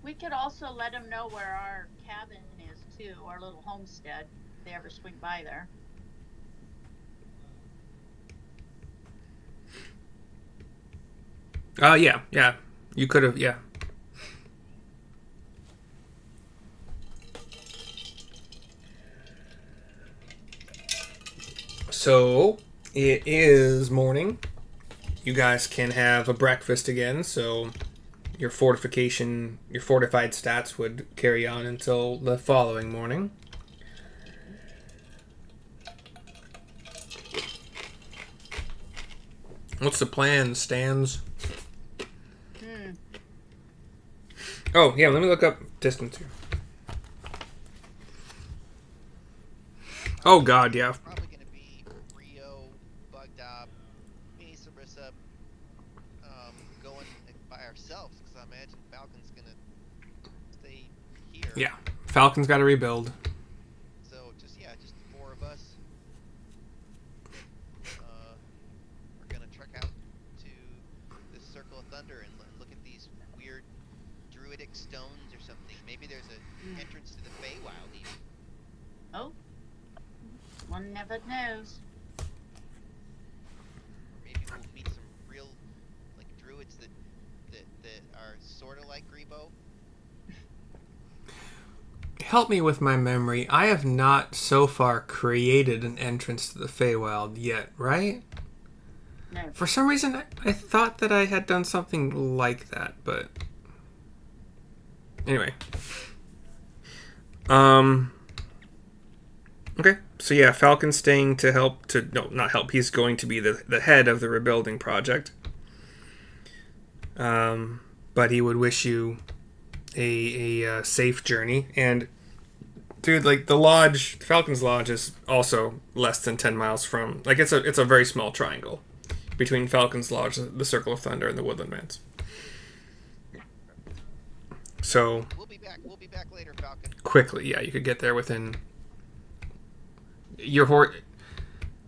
We could also let them know where our cabin is, too, our little homestead, if they ever swing by there. Yeah. You could have, yeah. So, it is morning. You guys can have a breakfast again, so your fortified stats would carry on until the following morning. What's the plan, Stans? Oh, yeah, let me look up distance here. Oh, God, yeah. Probably going to be Rio, Bugdab, me, Sarissa, going by ourselves, because I imagine Falcon's going to stay here. Yeah, Falcon's got to rebuild. So, just the four of us. We're going to trek out to the Circle of Thunder and look at these weird druidic stones or something. Maybe there's an entrance to the Feywild even. Oh, one never knows. Or maybe we'll meet some real, like, druids that are sort of like Grebo. Help me with my memory. I have not so far created an entrance to the Feywild yet, right? No. For some reason, I thought that I had done something like that, but... Anyway. Okay, so yeah, Falcon's staying to help not help, he's going to be the head of the rebuilding project. But he would wish you a safe journey. And dude, like the lodge, Falcon's Lodge, is also less than 10 miles from. Like it's a very small triangle between Falcon's Lodge, the Circle of Thunder, and the Woodland Manse. So We'll be back. We'll be back later, Falcon. quickly, yeah, you could get there within. Your horse.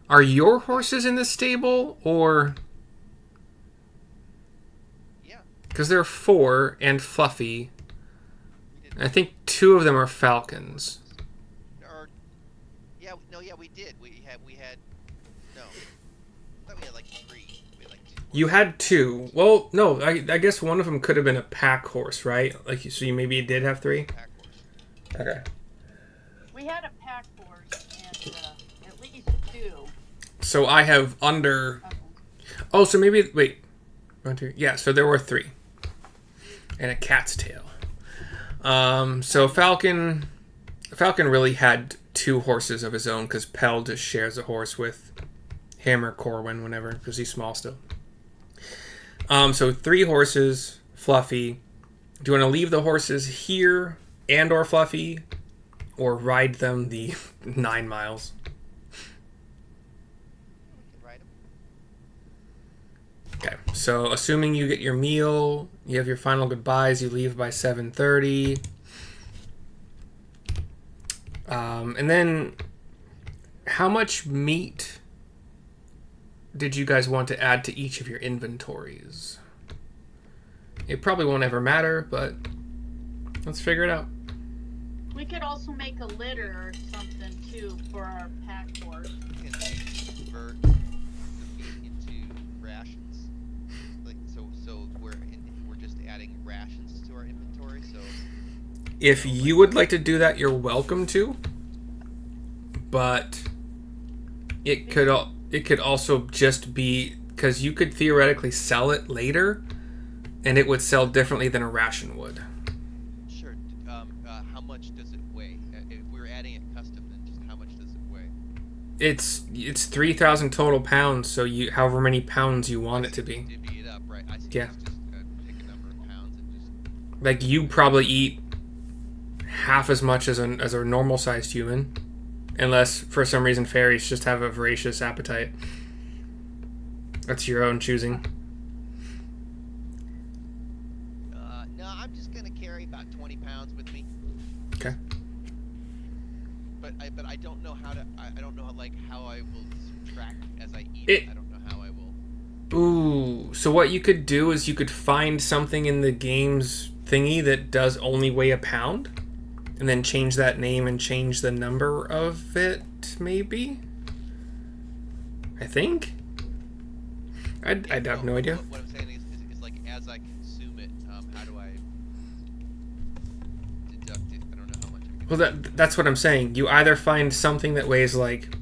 Are your horses in the stable or? Yeah. Because there are 4 and Fluffy. I think 2 of them are Falcons. Or, yeah, no, yeah, we did. We had. No, I thought we had like 3. We had like 2. You had 2. Well, no, I guess one of them could have been a pack horse, right? Like, so you maybe did have 3. Pack horse. Okay. We had a pack horse and at least 2. So I have under. Oh, so maybe wait. 1, 2. Yeah, so there were 3, and a cat's tail. So Falcon really had 2 horses of his own because Pell just shares a horse with him or Corwin whenever because he's small still. So 3 horses, Fluffy. Do you want to leave the horses here and or Fluffy, or ride them the 9 miles? We can ride 'em. Okay, so assuming you get your meal, you have your final goodbyes, you leave by 7:30. And then, how much meat did you guys want to add to each of your inventories? It probably won't ever matter, but let's figure it out. We could also make a litter or something too for our pack horse. We can convert the meat into rations. Like so we're just adding rations to our inventory. So If you would like to do that, you're welcome to. But it could also just be because you could theoretically sell it later, and it would sell differently than a ration would. sure. How much does it weigh? If we're adding it custom, then just how much does it weigh? It's 3,000 total pounds, so you however many pounds you want it to be. Divvy it up, right? I see. Yeah. Just pick a number of pounds and just. Like you probably eat half as much as a normal sized human, unless for some reason fairies just have a voracious appetite. That's your own choosing. No, I'm just gonna carry about 20 pounds with me. Okay. But I don't know how to. I don't know how I will subtract as I eat It- it. I don't know how I will. Ooh, so what you could do is you could find something in the game's thingy that does only weigh a pound, and then change that name and change the number of it, maybe? I think? I'd have no idea. What I'm saying is like as I consume it, how do I deduct it? I don't know how much I'm Well, that's what I'm saying. You either find something that weighs like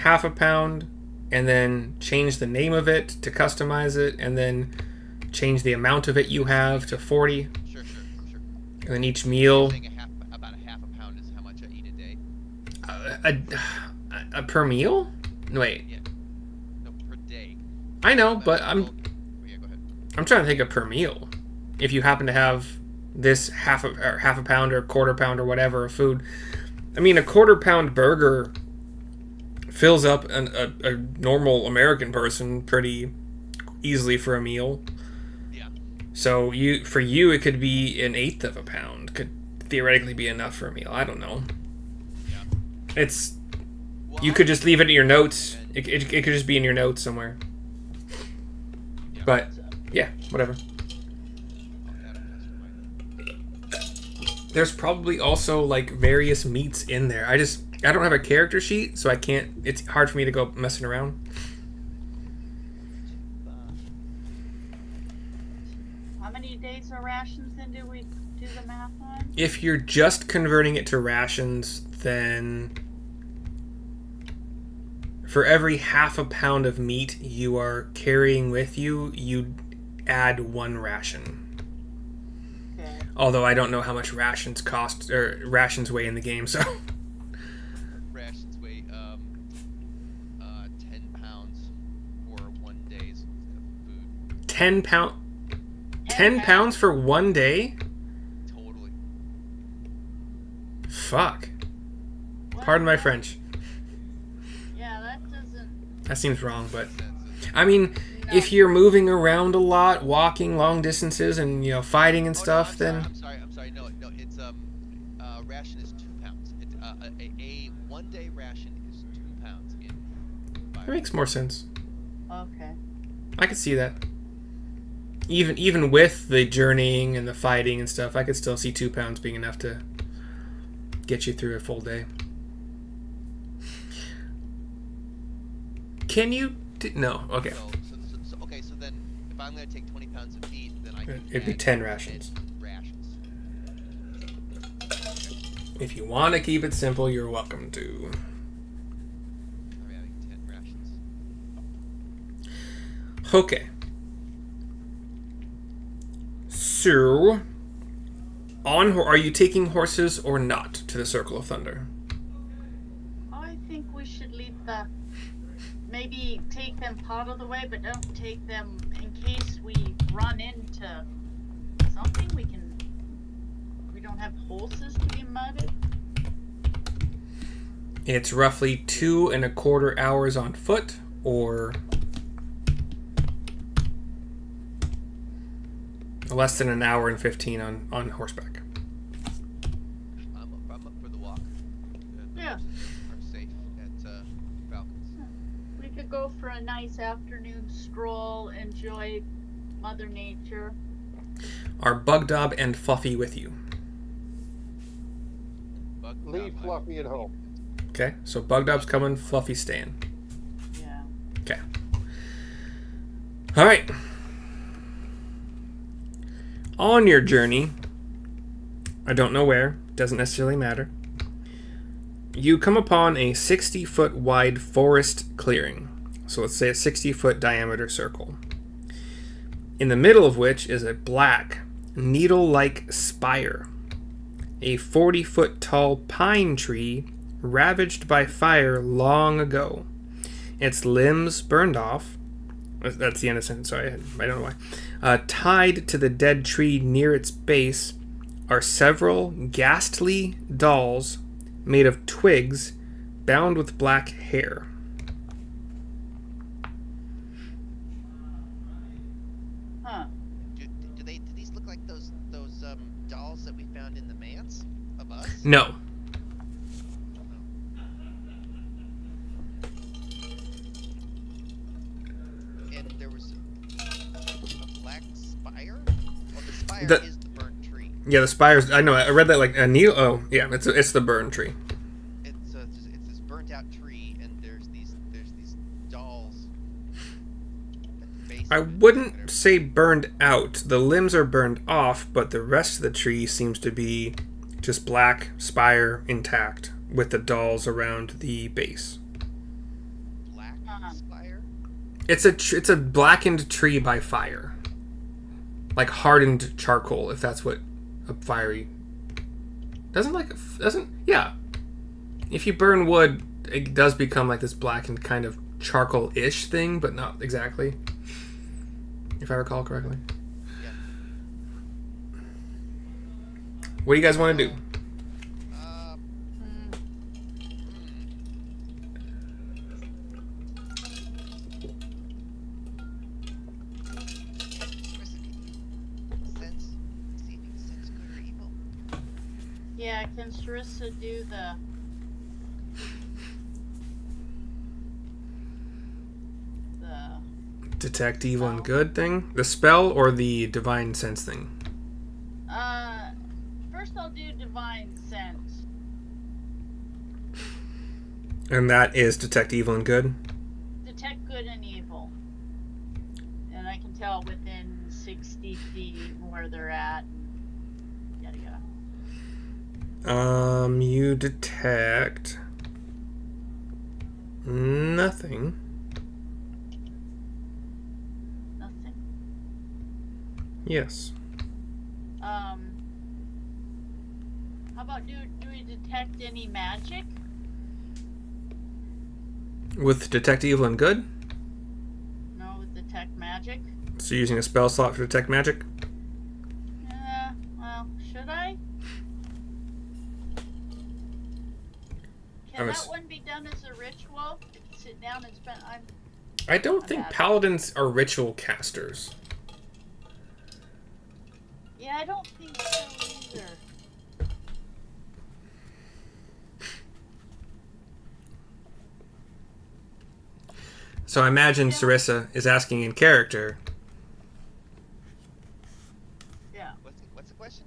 half a pound, and then change the name of it to customize it, and then change the amount of it you have to 40, Sure. and then each meal Saying about a half a pound is how much I eat a day. a per meal. No, wait, Yeah. No, per day. I know, but Yeah, go ahead. I'm trying to think of per meal. If you happen to have this half a pound or quarter pound or whatever of food, I mean, a quarter pound burger fills up a normal American person pretty easily for a meal. Yeah. So for you it could be an eighth of a pound. Could theoretically be enough for a meal. I don't know. Yeah. It's Well, you could just leave it in your notes. It could just be in your notes somewhere. Yeah. But yeah, whatever. I'll add a custom. There's probably also like various meats in there. I don't have a character sheet, so I can't. It's hard for me to go messing around. How many days of rations then do we do the math on? If you're just converting it to rations, then for every half a pound of meat you are carrying with you, you add 1 ration. Okay. Although I don't know how much rations cost or rations weigh in the game, so Rations weigh 10 pounds for 1 day's food. 10 pounds for 1 day? Totally. fuck. What? Pardon my French. Yeah, that doesn't. That seems wrong, but Sense it. I mean, No. if you're moving around a lot, walking long distances, and fighting and Oh, no, stuff, then I'm sorry. No, it's ration is 2 pounds. It, a 1 day ration is 2 pounds in it fire. makes more sense. Okay. I could see that. Even with the journeying and the fighting and stuff, I could still see 2 pounds being enough to get you through a full day. Can you? No. Okay. So then if I'm going to take 20 pounds of meat, then I can It'd be add 10 rations. 10 rations. If you want to keep it simple, you're welcome to. I'm adding 10 rations. Okay. So, are you taking horses or not to the Circle of Thunder? I think we should leave the. Maybe take them part of the way, but don't take them in case we run into something. We don't have horses to be mudded. It's roughly 2.25 hours on foot, or less than an hour and 15 on horseback. I'm up for the walk. The Yeah. horses are safe at Falcons. We could go for a nice afternoon stroll, enjoy Mother Nature. Are Bugdob and Fluffy with you? Leave Fluffy at home. Okay, so Bugdob's coming, Fluffy's staying. Yeah. Okay. All right. On your journey, I don't know where, doesn't necessarily matter, you come upon a 60-foot wide forest clearing. So let's say a 60-foot diameter circle. In the middle of which is a black, needle-like spire. A 40-foot tall pine tree ravaged by fire long ago. Its limbs burned off. That's the end of the sentence, sorry, I don't know why. Tied to the dead tree near its base are several ghastly dolls made of twigs bound with black hair. Huh. Do these look like those dolls that we found in the manse of us? No. And there was a black spire? Well, the spire The- is the burnt tree. Yeah, the spires. I know. I read that like a needle. Oh, yeah. It's the burn tree. It's this burnt out tree, and there's these dolls. At the base I of it, wouldn't whatever. say burned out. The limbs are burned off, but the rest of the tree seems to be just black spire intact with the dolls around the base. Black Uh-huh. spire. It's a blackened tree by fire, like hardened charcoal. If that's what a fiery doesn't yeah. If you burn wood, it does become like this blackened kind of charcoal-ish thing, but not exactly. If I recall correctly. Yeah. What do you guys want to do? Hmm. Sense. See if you can sense good or evil. Yeah, can Sarissa do the. Detect evil and good thing? The spell or the divine sense thing? First I'll do Divine Sense. And that is detect evil and good? Detect good and evil. And I can tell within 60 feet where they're at. Yada yada. You detect nothing. Nothing. Yes. How about do we detect any magic? With detect evil and good? No, with detect magic. So you're using a spell slot for detect magic? Well, should I? Can that one be done as a ritual? Sit down and spend. I don't I'm think bad. paladins are ritual casters. Yeah, I don't think so either. So I imagine Yeah. Sarissa is asking in character. Yeah. What's the question?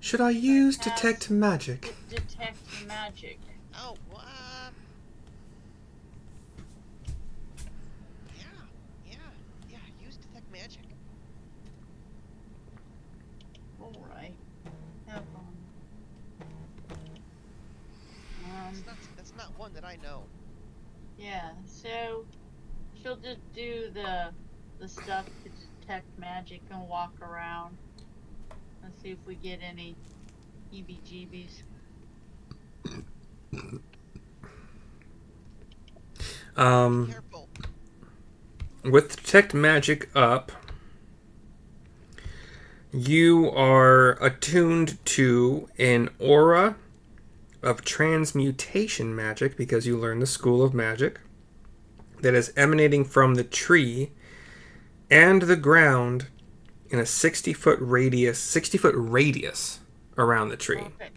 Should I use cast detect magic? Detect magic. Oh, well, yeah. Use detect magic. All right. Have fun. That's not one that I know. Yeah. So she'll just do the stuff to detect magic and walk around. Let's see if we get any heebie-jeebies. Be careful. With detect magic up, you are attuned to an aura of transmutation magic because you learn the school of magic that is emanating from the tree and the ground in a 60-foot radius around the tree. Okay.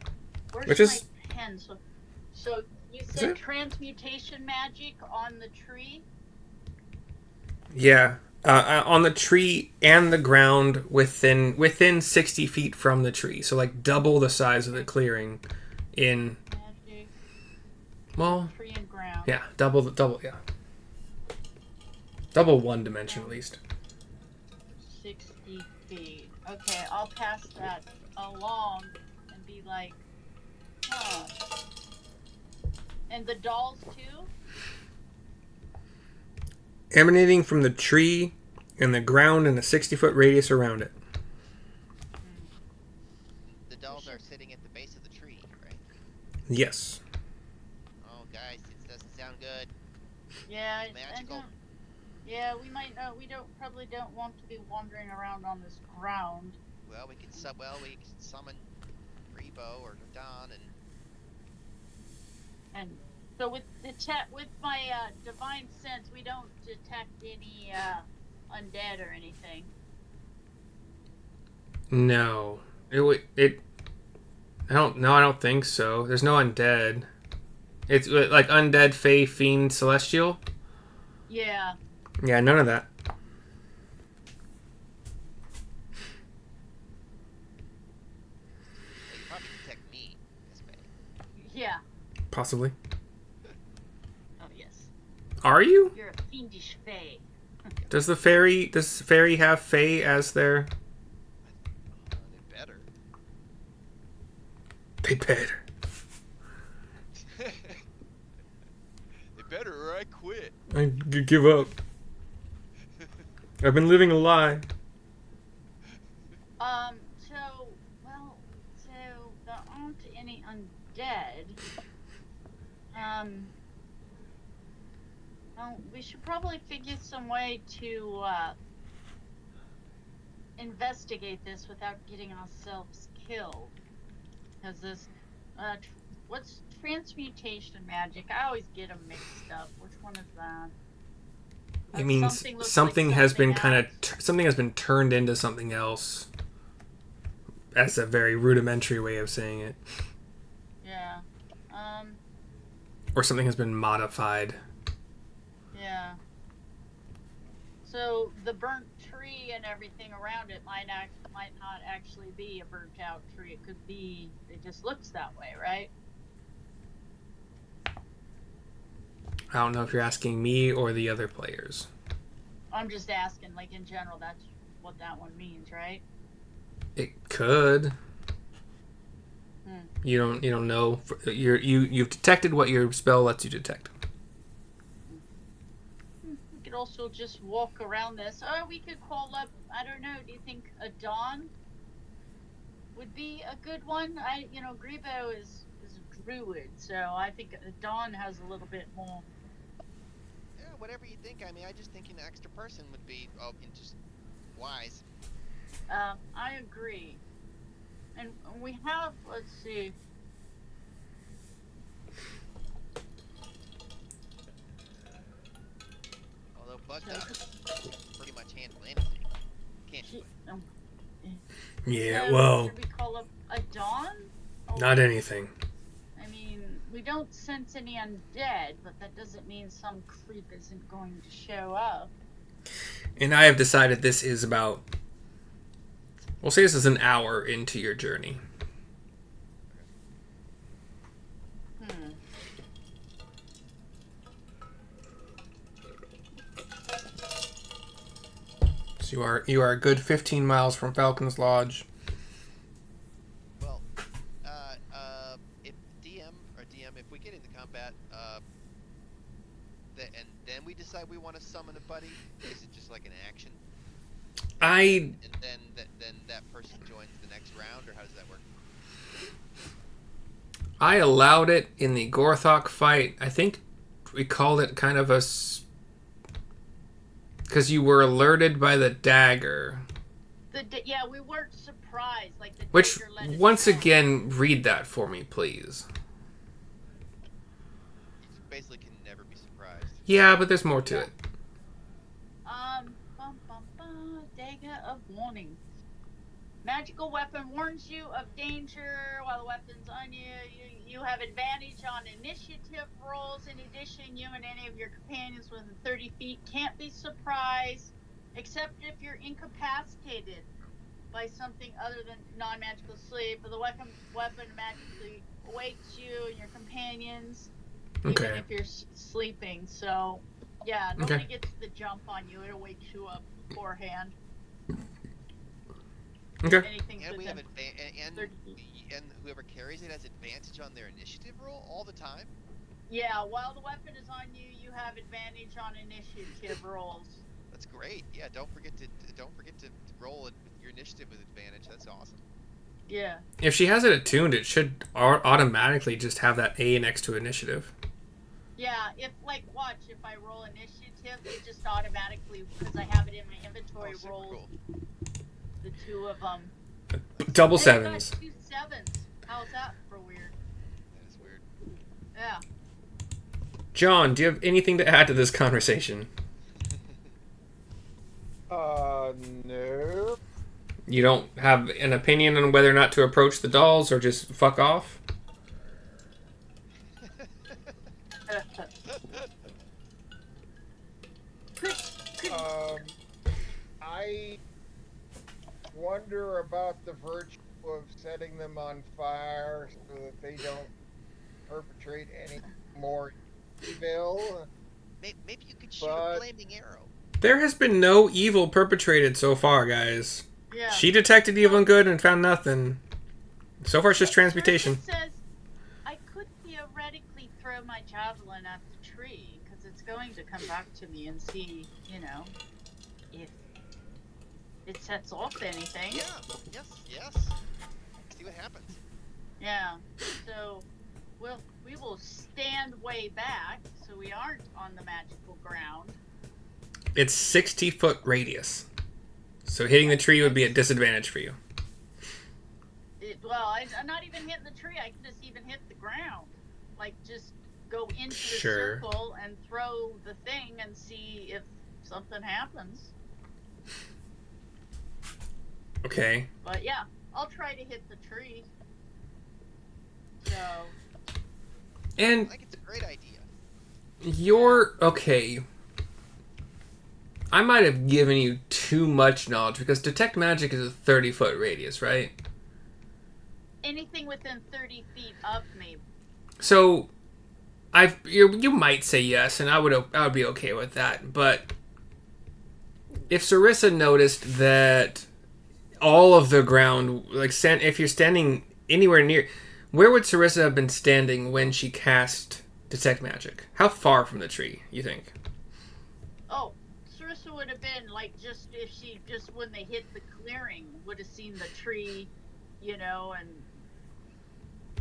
Where's Which my is- pen? So you Is said it? transmutation magic on the tree? Yeah, on the tree and the ground within 60 feet from the tree. So like double the size of the clearing in, Magic, well, tree and ground. yeah, double, yeah. Double one dimension at least. 60 feet. Okay, I'll pass that along and be like, huh. And the dolls too? Emanating from the tree and the ground in a 60-foot radius around it. The dolls are sitting at the base of the tree, right? Yes. Oh, guys, this doesn't sound good. Yeah, Magical. Yeah, we might not. We probably don't want to be wandering around on this ground. Well, we can summon Rebo or Don And so with my divine sense, we don't detect any undead or anything. No. I don't think so. There's no undead. It's like undead, fey, fiend, celestial. Yeah. Yeah, none of that. Well, you probably detect me this way. Yeah. Possibly. Oh yes. Are you? You're a fiendish fae. Does fairy have fey as their? They better. They better. They better or I quit. I give up. I've been living a lie. So there aren't any undead. Well, we should probably figure some way to investigate this without getting ourselves killed. Because this, what's transmutation magic? I always get them mixed up. Which one is that? It means something has been something has been turned into something else. That's a very rudimentary way of saying it. Yeah. Or something has been modified. Yeah. So the burnt tree and everything around it might not actually be a burnt out tree. It could be. It just looks that way, right? I don't know if you're asking me or the other players. I'm just asking, like in general, that's what that one means, right? It could. You don't know. You've detected what your spell lets you detect. We could also just walk around this. Or we could call up. I don't know. Do you think a dawn would be a good one? Grebo is a druid, so I think a dawn has a little bit more. Yeah, whatever you think. I mean, I just think an extra person would be just wise. I agree. And we have, let's see, Although bug doctor can pretty much handle anything, can't you? Yeah, So, well, should we call up a dawn? not anything. I mean, we don't sense any undead, but that doesn't mean some creep isn't going to show up. And I have decided this is about... We'll say this is an hour into your journey. So you are a good 15 miles from Falcon's Lodge. Well, if DM, if we get into combat, and then we decide we want to summon a buddy, is it just like an action? And then that person joins the next round, or how does that work? I allowed it in the Gorthak fight. I think we called it kind of a... Because you were alerted by the dagger. Yeah, we weren't surprised. Like the Which, dagger let us once know. again, read that for me, please. You basically can never be surprised. Yeah, but there's more to it. Dagger of warning. Magical weapon warns you of danger while the weapon's on you. You have advantage on initiative rolls. In addition, you and any of your companions within 30 feet can't be surprised, except if you're incapacitated by something other than non-magical sleep. But the weapon magically wakes you and your companions, even if you're sleeping. So, yeah, nobody gets the jump on you. It wakes you up beforehand. Okay. And we have and whoever carries it has advantage on their initiative roll all the time. Yeah, while the weapon is on you, you have advantage on initiative rolls. That's great. Yeah, don't forget to roll it with your initiative with advantage. That's awesome. Yeah. If she has it attuned, it should automatically just have that A next to initiative. Yeah, watch, if I roll initiative, it just automatically, because I have it in my inventory, rolls cool. the two of them. Double Hey, sevens. I got 2 sevens. How's that for weird? That is weird. Yeah. John, do you have anything to add to this conversation? No. You don't have an opinion on whether or not to approach the dolls or just fuck off? I wonder about the virtue of setting them on fire so that they don't perpetrate any more evil. Maybe you could shoot a flaming arrow. There has been no evil perpetrated so far, guys. Yeah. She detected evil and good and found nothing. So far, it's just transmutation. It says, I could theoretically throw my javelin at the tree, because it's going to come back to me and see, if it sets off anything. Yeah. Yes. See what happens. Yeah. So, we will stand way back, so we aren't on the magical ground. It's 60-foot radius. So hitting the tree would be a disadvantage for you. I'm not even hitting the tree. I can just even hit the ground. Just go into the Sure. circle and throw the thing and see if something happens. Okay. But yeah, I'll try to hit the tree. So. And I think it's a great idea. okay. I might have given you too much knowledge because detect magic is a 30-foot radius, right? Anything within 30 feet of me. So, you might say yes, and I would be okay with that. But if Sarissa noticed that all of the ground, if you're standing anywhere near, where would Sarissa have been standing when she cast detect magic? How far from the tree, you think? Oh, Sarissa would have been when they hit the clearing, would have seen the tree, and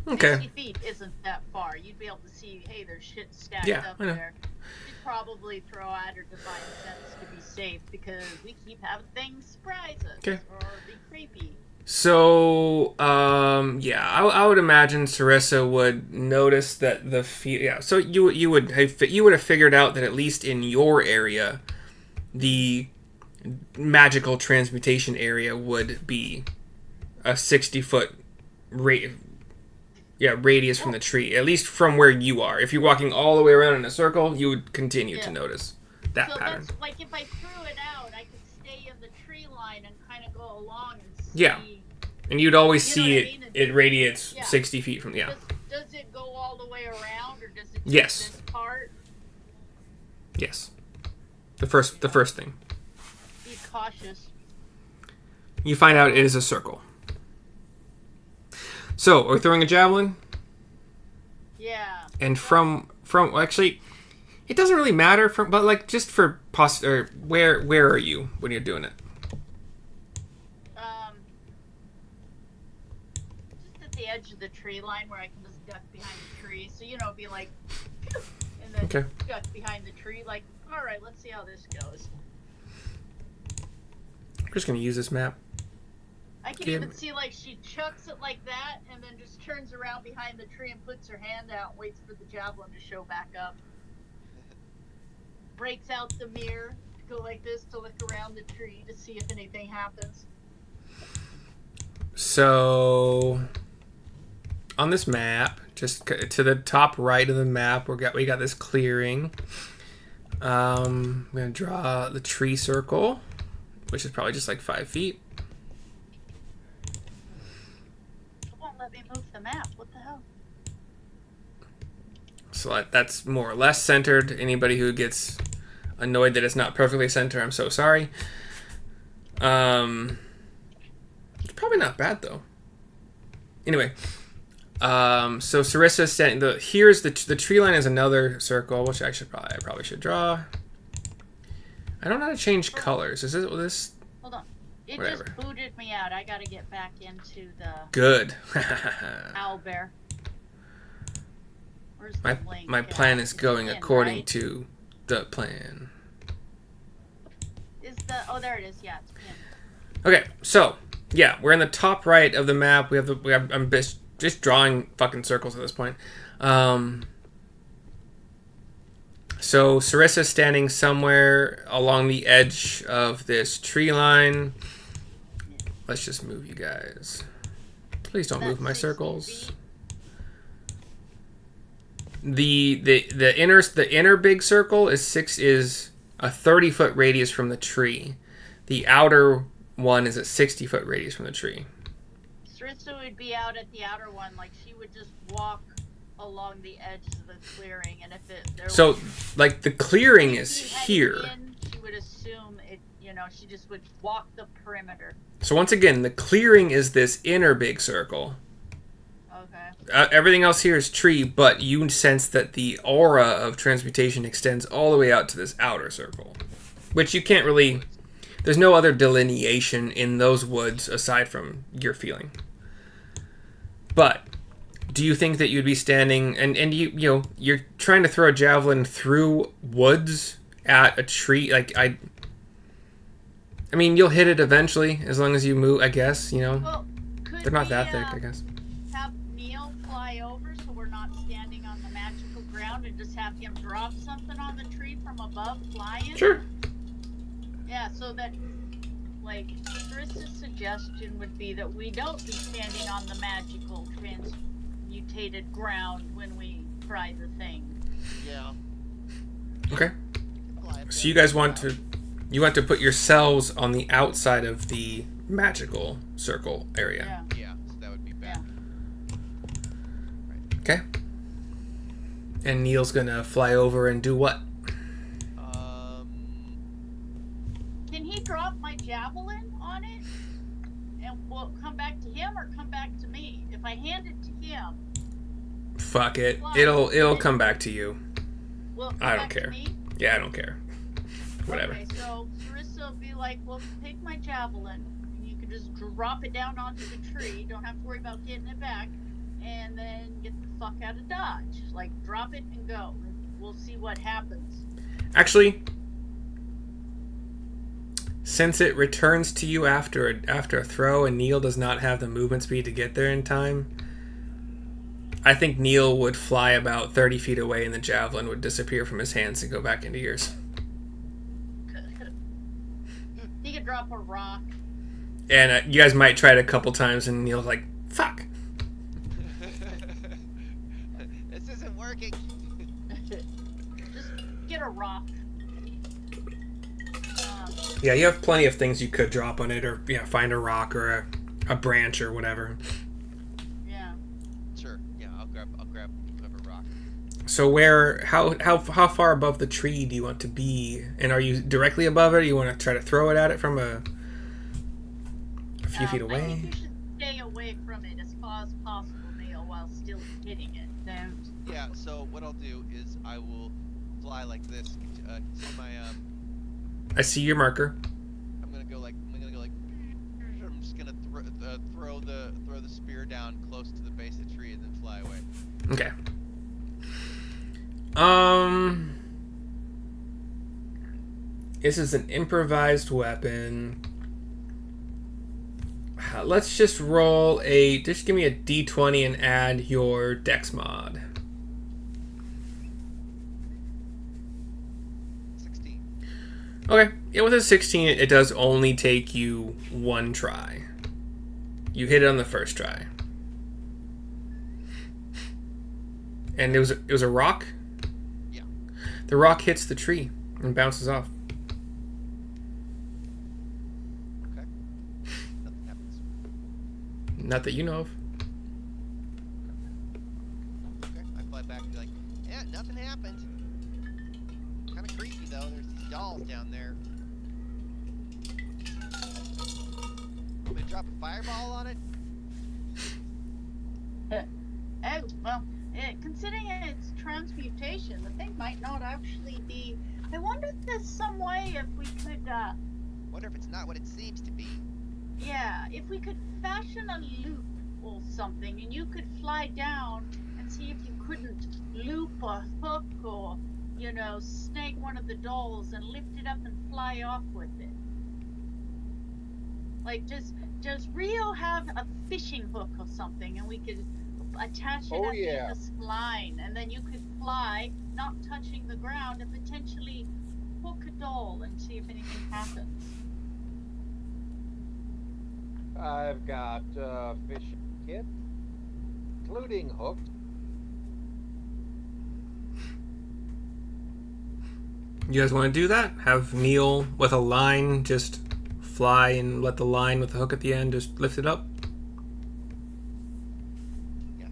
Okay. 60 feet isn't that far. You'd be able to see, hey, there's shit stacked Yeah, up I know. there. You'd probably throw out her divine sense to be safe, because we keep having things surprise us Okay. or be creepy. So, I would imagine Sarissa would notice that the feet. Yeah, so you would have figured out that at least in your area, the magical transmutation area would be a 60-foot radius from the tree, at least from where you are. If you're walking all the way around in a circle, you would continue to notice that pattern. That's like if I threw it out, I could stay in the tree line and kind of go along and see. Yeah, and you'd always see what I mean? it radiates 60 feet from Does it go all the way around, or does it Yes. this part? Yes. The first thing. Be cautious. You find out it is a circle. So, we're throwing a javelin, Yeah. and from actually, it doesn't really matter but like just for where are you when you're doing it? Just at the edge of the tree line where I can just duck behind the tree. So be like, phew, and then duck behind the tree. Like, all right, let's see how this goes. I'm just gonna use this map. I can even see like she chucks it like that, and then just turns around behind the tree and puts her hand out, and waits for the javelin to show back up. Breaks out the mirror, go like this to look around the tree to see if anything happens. So, on this map, just to the top right of the map, we got this clearing. I'm gonna draw the tree circle, which is probably just like 5 feet. It won't let me move the map. What the hell? So that's more or less centered. Anybody who gets annoyed that it's not perfectly centered, I'm so sorry. It's probably not bad though. Anyway, so Sarissa's standing. Here's the tree line is another circle, which I probably should draw. I don't know how to change colors. Is this? Hold on. It Whatever. just booted me out. I gotta get back into the Good. owlbear. Where's the link? My plan is going in, according right? to the plan. Oh, there it is. Yeah, it's pinned. Okay, so yeah, we're in the top right of the map. I'm just drawing fucking circles at this point. So Sarissa's standing somewhere along the edge of this tree line. Let's just move you guys. Please don't move my 60 circles. feet. The inner big circle is a 30-foot radius from the tree. The outer one is a 60-foot radius from the tree. Sarissa would be out at the outer one, like she would just walk along the edge of the clearing, and if like the clearing is here. She would assume it. She just would walk the perimeter. So once again, the clearing is this inner big circle. Okay. Everything else here is tree, but you sense that the aura of transmutation extends all the way out to this outer circle, which you can't really. There's no other delineation in those woods aside from your feeling. But do you think that you'd be standing and you're trying to throw a javelin through woods at a tree? Like I mean, you'll hit it eventually as long as you move. I guess Well, they're not that thick. I guess. Have Neil fly over so we're not standing on the magical ground, and just have him drop something on the tree from above, flying. Sure. Yeah, so that, like, Sarissa's suggestion would be that we don't be standing on the magical transmutated ground when we try the thing. Yeah. Okay. So you guys want to put yourselves on the outside of the magical circle area. Yeah, so that would be bad. Okay. And Neil's gonna fly over and do what? Can he drop my javelin on it? And will it come back to him or come back to me? If I hand it to him, Fuck it. It'll come back to you. will it come I don't back to care. me? Yeah, I don't care. Whatever. Okay, so Sarissa will be like, well, take my javelin. You can just drop it down onto the tree. Don't have to worry about getting it back. And then get the fuck out of Dodge. Like, drop it and go. We'll see what happens. Actually, since it returns to you after a throw and Neil does not have the movement speed to get there in time, I think Neil would fly about 30 feet away and the javelin would disappear from his hands and go back into yours. drop a rock. And you guys might try it a couple times, and Neil's like, fuck. This isn't working. Just get a rock. Yeah, you have plenty of things you could drop on it, or find a rock or a branch or whatever. Yeah. Sure. Yeah, I'll grab a rock. So how far above the tree do you want to be? And are you directly above it, or you want to try to throw it at it from a few feet I away? think you should stay away from it as far as possible, Neil, while still hitting it. Don't. Yeah. So what I'll do is I will fly like this. See my I see your marker. I'm gonna go like. I'm just gonna throw the spear down close to the base of the tree and then fly away. Okay. This is an improvised weapon. Let's just roll just give me a d20 and add your dex mod. 16. Okay. Yeah, with a 16, it does only take you one try. You hit it on the first try. And it was a rock? Yeah. The rock hits the tree and bounces off. Okay. Nothing happens. Not that you know of. Okay. I fly back and be like, yeah, nothing happened. Kind of creepy though. There's these dolls down there. I'm gonna drop a fireball on it. Oh, well, considering its transmutation, the thing might not actually be... I wonder if there's some way if we could, Wonder if it's not what it seems to be. yeah, if we could fashion a loop or something, and you could fly down and see if you couldn't loop a hook or, snag one of the dolls and lift it up and fly off with it. Like, does Rio have a fishing hook or something, and we could attach it at the end of this line, and then you could fly, not touching the ground, and potentially hook a doll and see if anything happens. I've got a fishing kit, including hooks. You guys want to do that? Have Neil with a line just fly and let the line with the hook at the end just lift it up? Yeah,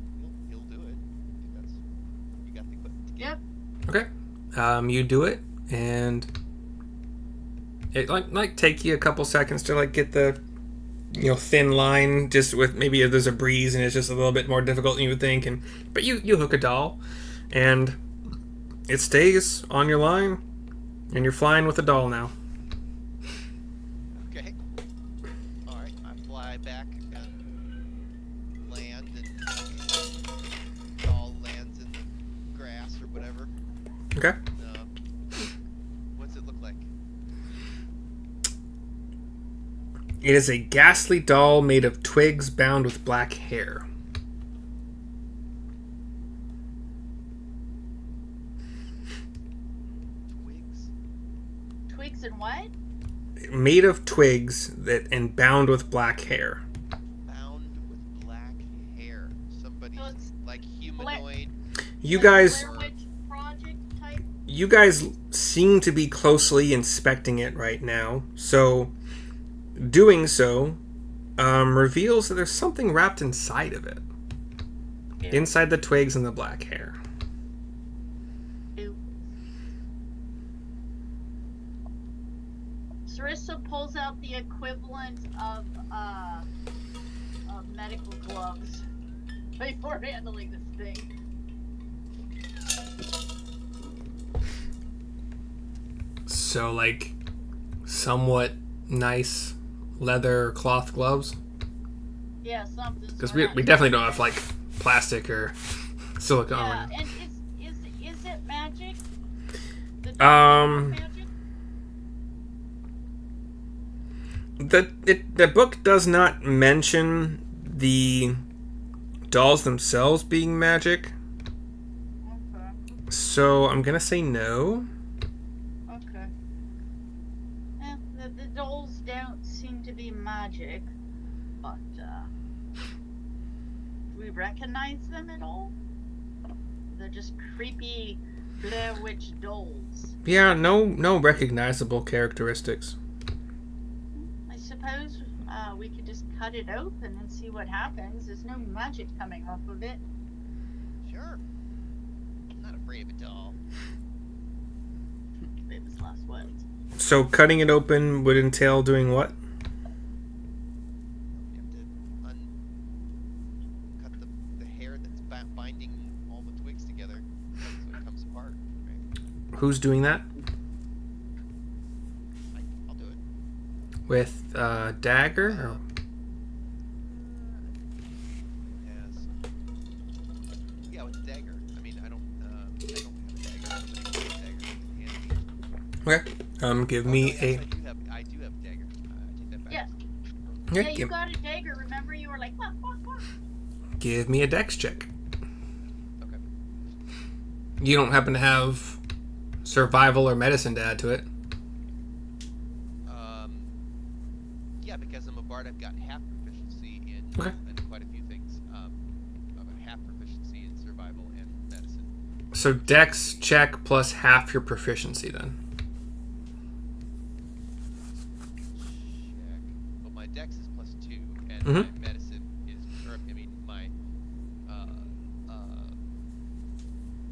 he'll do it. I think you got the equipment. Yep. Okay. You do it, and it like take you a couple seconds to get the thin line, just with maybe if there's a breeze and it's just a little bit more difficult than you would think, but you hook a doll, and it stays on your line, and you're flying with the doll now. Okay. Alright, I fly back and land, and doll lands in the grass or whatever. Okay. What's it look like? It is a ghastly doll made of twigs bound with black hair. Twigs? Twigs and what? Made of twigs and bound with black hair. Bound with black hair. Somebody's So it's like humanoid. You Like guys, Blair Witch Project type? you guys seem to be closely inspecting it right now. So, doing so reveals that there's something wrapped inside of it. Yeah. Inside the twigs and the black hair. Sarissa pulls out the equivalent of medical gloves before handling this thing. So, somewhat nice leather cloth gloves. Yeah, something. Because we definitely don't have, plastic or silicone. Yeah, and is it magic? Magic? The book does not mention the dolls themselves being magic, Okay. so I'm gonna say no. Okay. The dolls we recognize them at all? They're just creepy Blair Witch dolls. Yeah, no recognizable characteristics. I suppose we could just cut it open and see what happens. There's no magic coming off of it. Sure. I'm not afraid of a doll. Famous last words. So cutting it open would entail doing what? You have to cut the hair that's binding all the twigs together so it comes apart. Right? Who's doing that? I'll do it. With dagger? Or... Yes. Yeah, with the dagger. I mean, I don't have a dagger. Somebody has a dagger in hand. Okay. Give me no, a. yes, I do have a dagger. I take that back. Yeah. Yeah, Yeah, you got a dagger. Remember, you were like, wah, wah, wah. give me a dex check. Okay. You don't happen to have survival or medicine to add to it. Yeah, because I'm a bard, I've got half proficiency in Okay. in quite a few things. I've got half proficiency in survival and medicine. So dex check plus half your proficiency then. Check. Well, my dex is +2, and Mhm. my medicine is, or, I mean, my,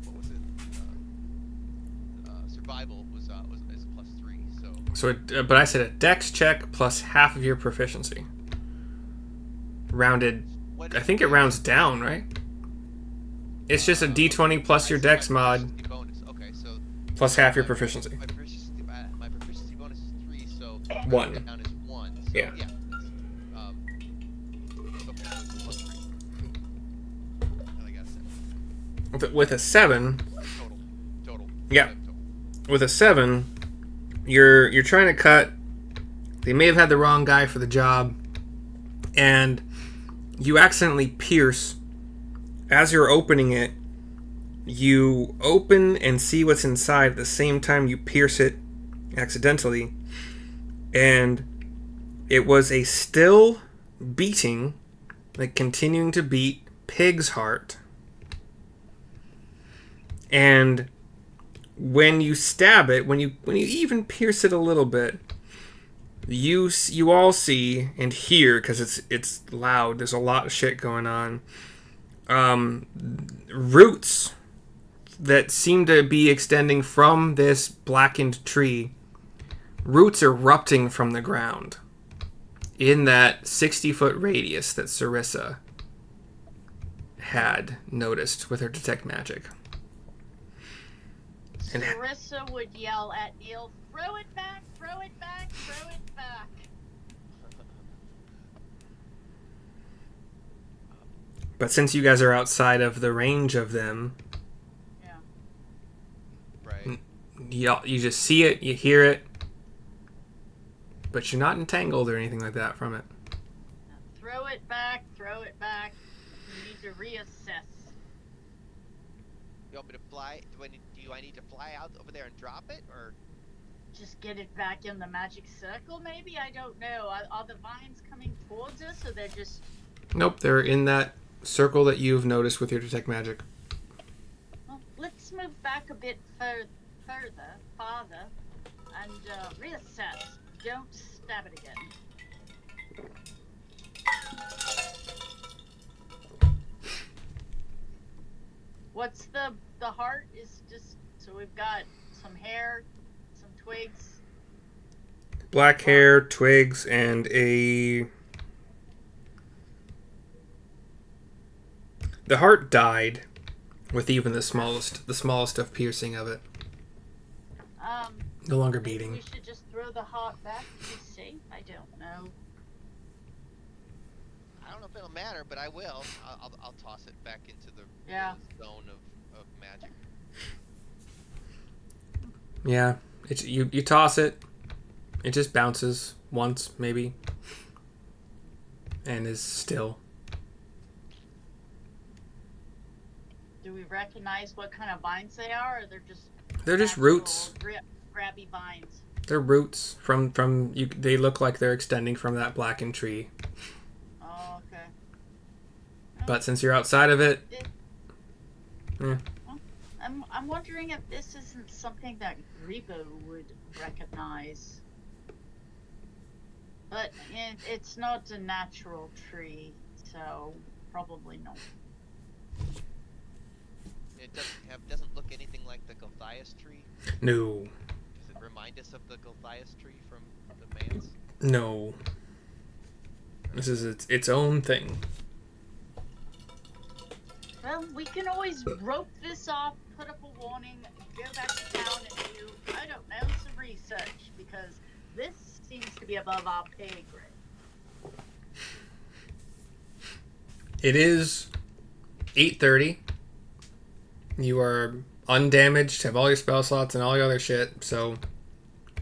what was it? Survival is +3, so. So, but I said a dex check plus half of your proficiency. Rounded. What I is think it the- rounds down, right? It's just a d20 plus your I see dex my mod proficiency bonus. Okay, so plus half your my- proficiency. My proficiency bonus is 3, so 1. down is 1. So, Yeah. it's, okay, so it's +3. And I got a 7. With a 7, Total. Yeah. 7 total. with a 7, you're trying to cut. They may have had the wrong guy for the job, and you accidentally pierce. As you're opening it, you open and see what's inside at the same time you pierce it accidentally, and it was a still beating, like continuing to beat pig's heart. And when you stab it, when you even pierce it a little bit, you all see and hear, because it's loud. There's a lot of shit going on. Roots that seem to be extending from this blackened tree. Roots erupting from the ground in that 60-foot radius that Sarissa had noticed with her detect magic. And Sarissa would yell at Neil, throw it back, throw it back, throw it back. but since you guys are outside of the range of them, Yeah. Right. you just see it, you hear it, but you're not entangled or anything like that from it. Now, throw it back, throw it back. You need to reassess. You want me to fly? Do I need to fly out over there and drop it, or? Just get it back in the magic circle, maybe? I don't know. Are the vines coming towards us, or they're just... Nope, they're in that circle that you've noticed with your detect magic. Well, let's move back a bit farther, and reassess. Don't stab it again. What's the heart is just... So we've got some hair, some twigs. Black hair, twigs, and a... The heart died with even the smallest of piercing of it. No longer Maybe beating. we should just throw the heart back to be safe. I don't know. I don't know if it'll matter, but I will. I'll toss it back into the zone of magic. Yeah, it's you toss it. It just bounces once, maybe, and is still. Do we recognize what kind of vines they are, or they're just... They're just natural roots. Grabby vines. They're roots from you. They look like they're extending from that blackened tree. Oh, okay. But since you're outside of it, I'm wondering if this isn't something that Rebo would recognize. But it's not a natural tree, so probably not. It doesn't look anything like the Gothias tree. no, Does it remind us of the Gothias tree from the Mance? no. This is its own thing. Well, we can always rope this off, put up a warning, go back to town and do, I don't know, some research, because this seems to be above our pay grade. It is 8:30. You are undamaged, have all your spell slots and all your other shit, so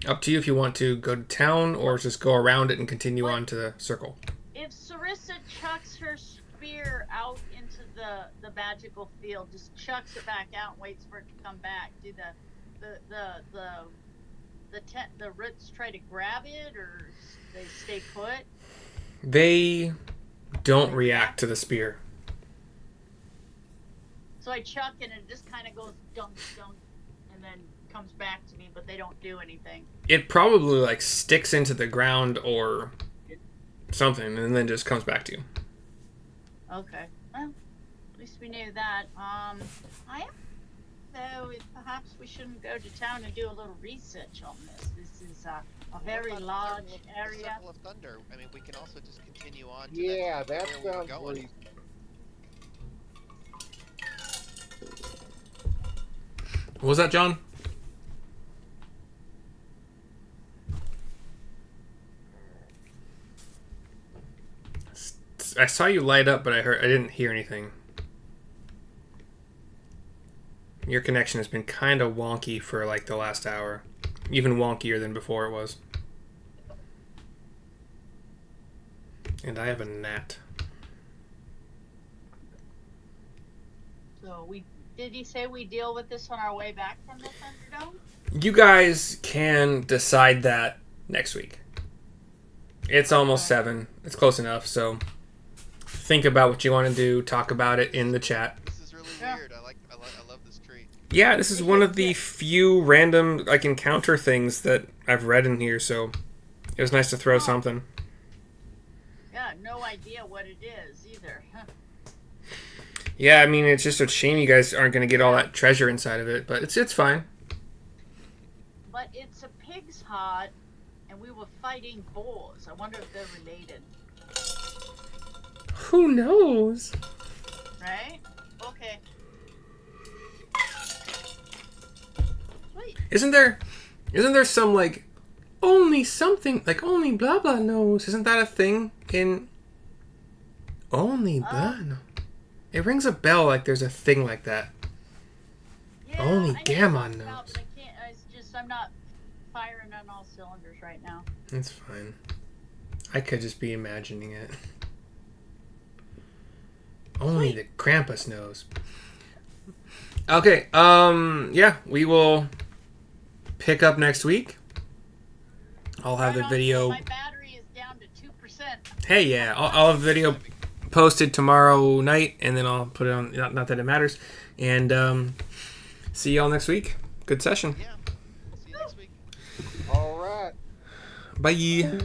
up to you if you want to go to town or just go around it and continue on to the circle. If Sarissa chucks her spear out into the magical field, just chucks it back out and waits for it to come back, do the roots try to grab it, or they stay put? They don't react to the spear. So I chuck it and it just kind of goes dunk, dunk, and then comes back to me, but they don't do anything. It probably like sticks into the ground or something and then just comes back to you. Okay. Well, at least we knew that. So perhaps we shouldn't go to town and do a little research on this. This is a very large area. Circle of Thunder. I mean, we can also just continue on to Yeah, that where we were sounds going. reasonable. What was that, John? I saw you light up, but I didn't hear anything. Your connection has been kind of wonky for like the last hour. Even wonkier than before it was. And I have a gnat. So did he say we deal with this on our way back from the Thunderdome? You guys can decide that next week. It's almost 7. It's close enough, so think about what you want to do. Talk about it in the chat. This is really weird. I love this tree. Yeah, this is one of the few random like encounter things that I've read in here, so it was nice to throw something. Yeah, no idea what it is either. Yeah, I mean it's just a shame you guys aren't going to get all that treasure inside of it, but it's fine. But it's a pig's heart, and we were fighting boars. I wonder if they're related. Who knows? Right? Okay. Sweet. Isn't there some like only something like only blah blah knows? Isn't that a thing in only blah no? It rings a bell like there's a thing like that. Yeah, Only I know Gammon it's about, knows. but I can't. I'm not firing on all cylinders right now. It's fine. I could just be imagining it. Only the Krampus knows. Okay, yeah, we will pick up next week. I'll have the video. My battery is down to 2%. Hey, yeah, I'll have the video posted tomorrow night, and then I'll put it on. Not that it matters. And see y'all next week. Good session. Yeah. See you next week. All right. Bye.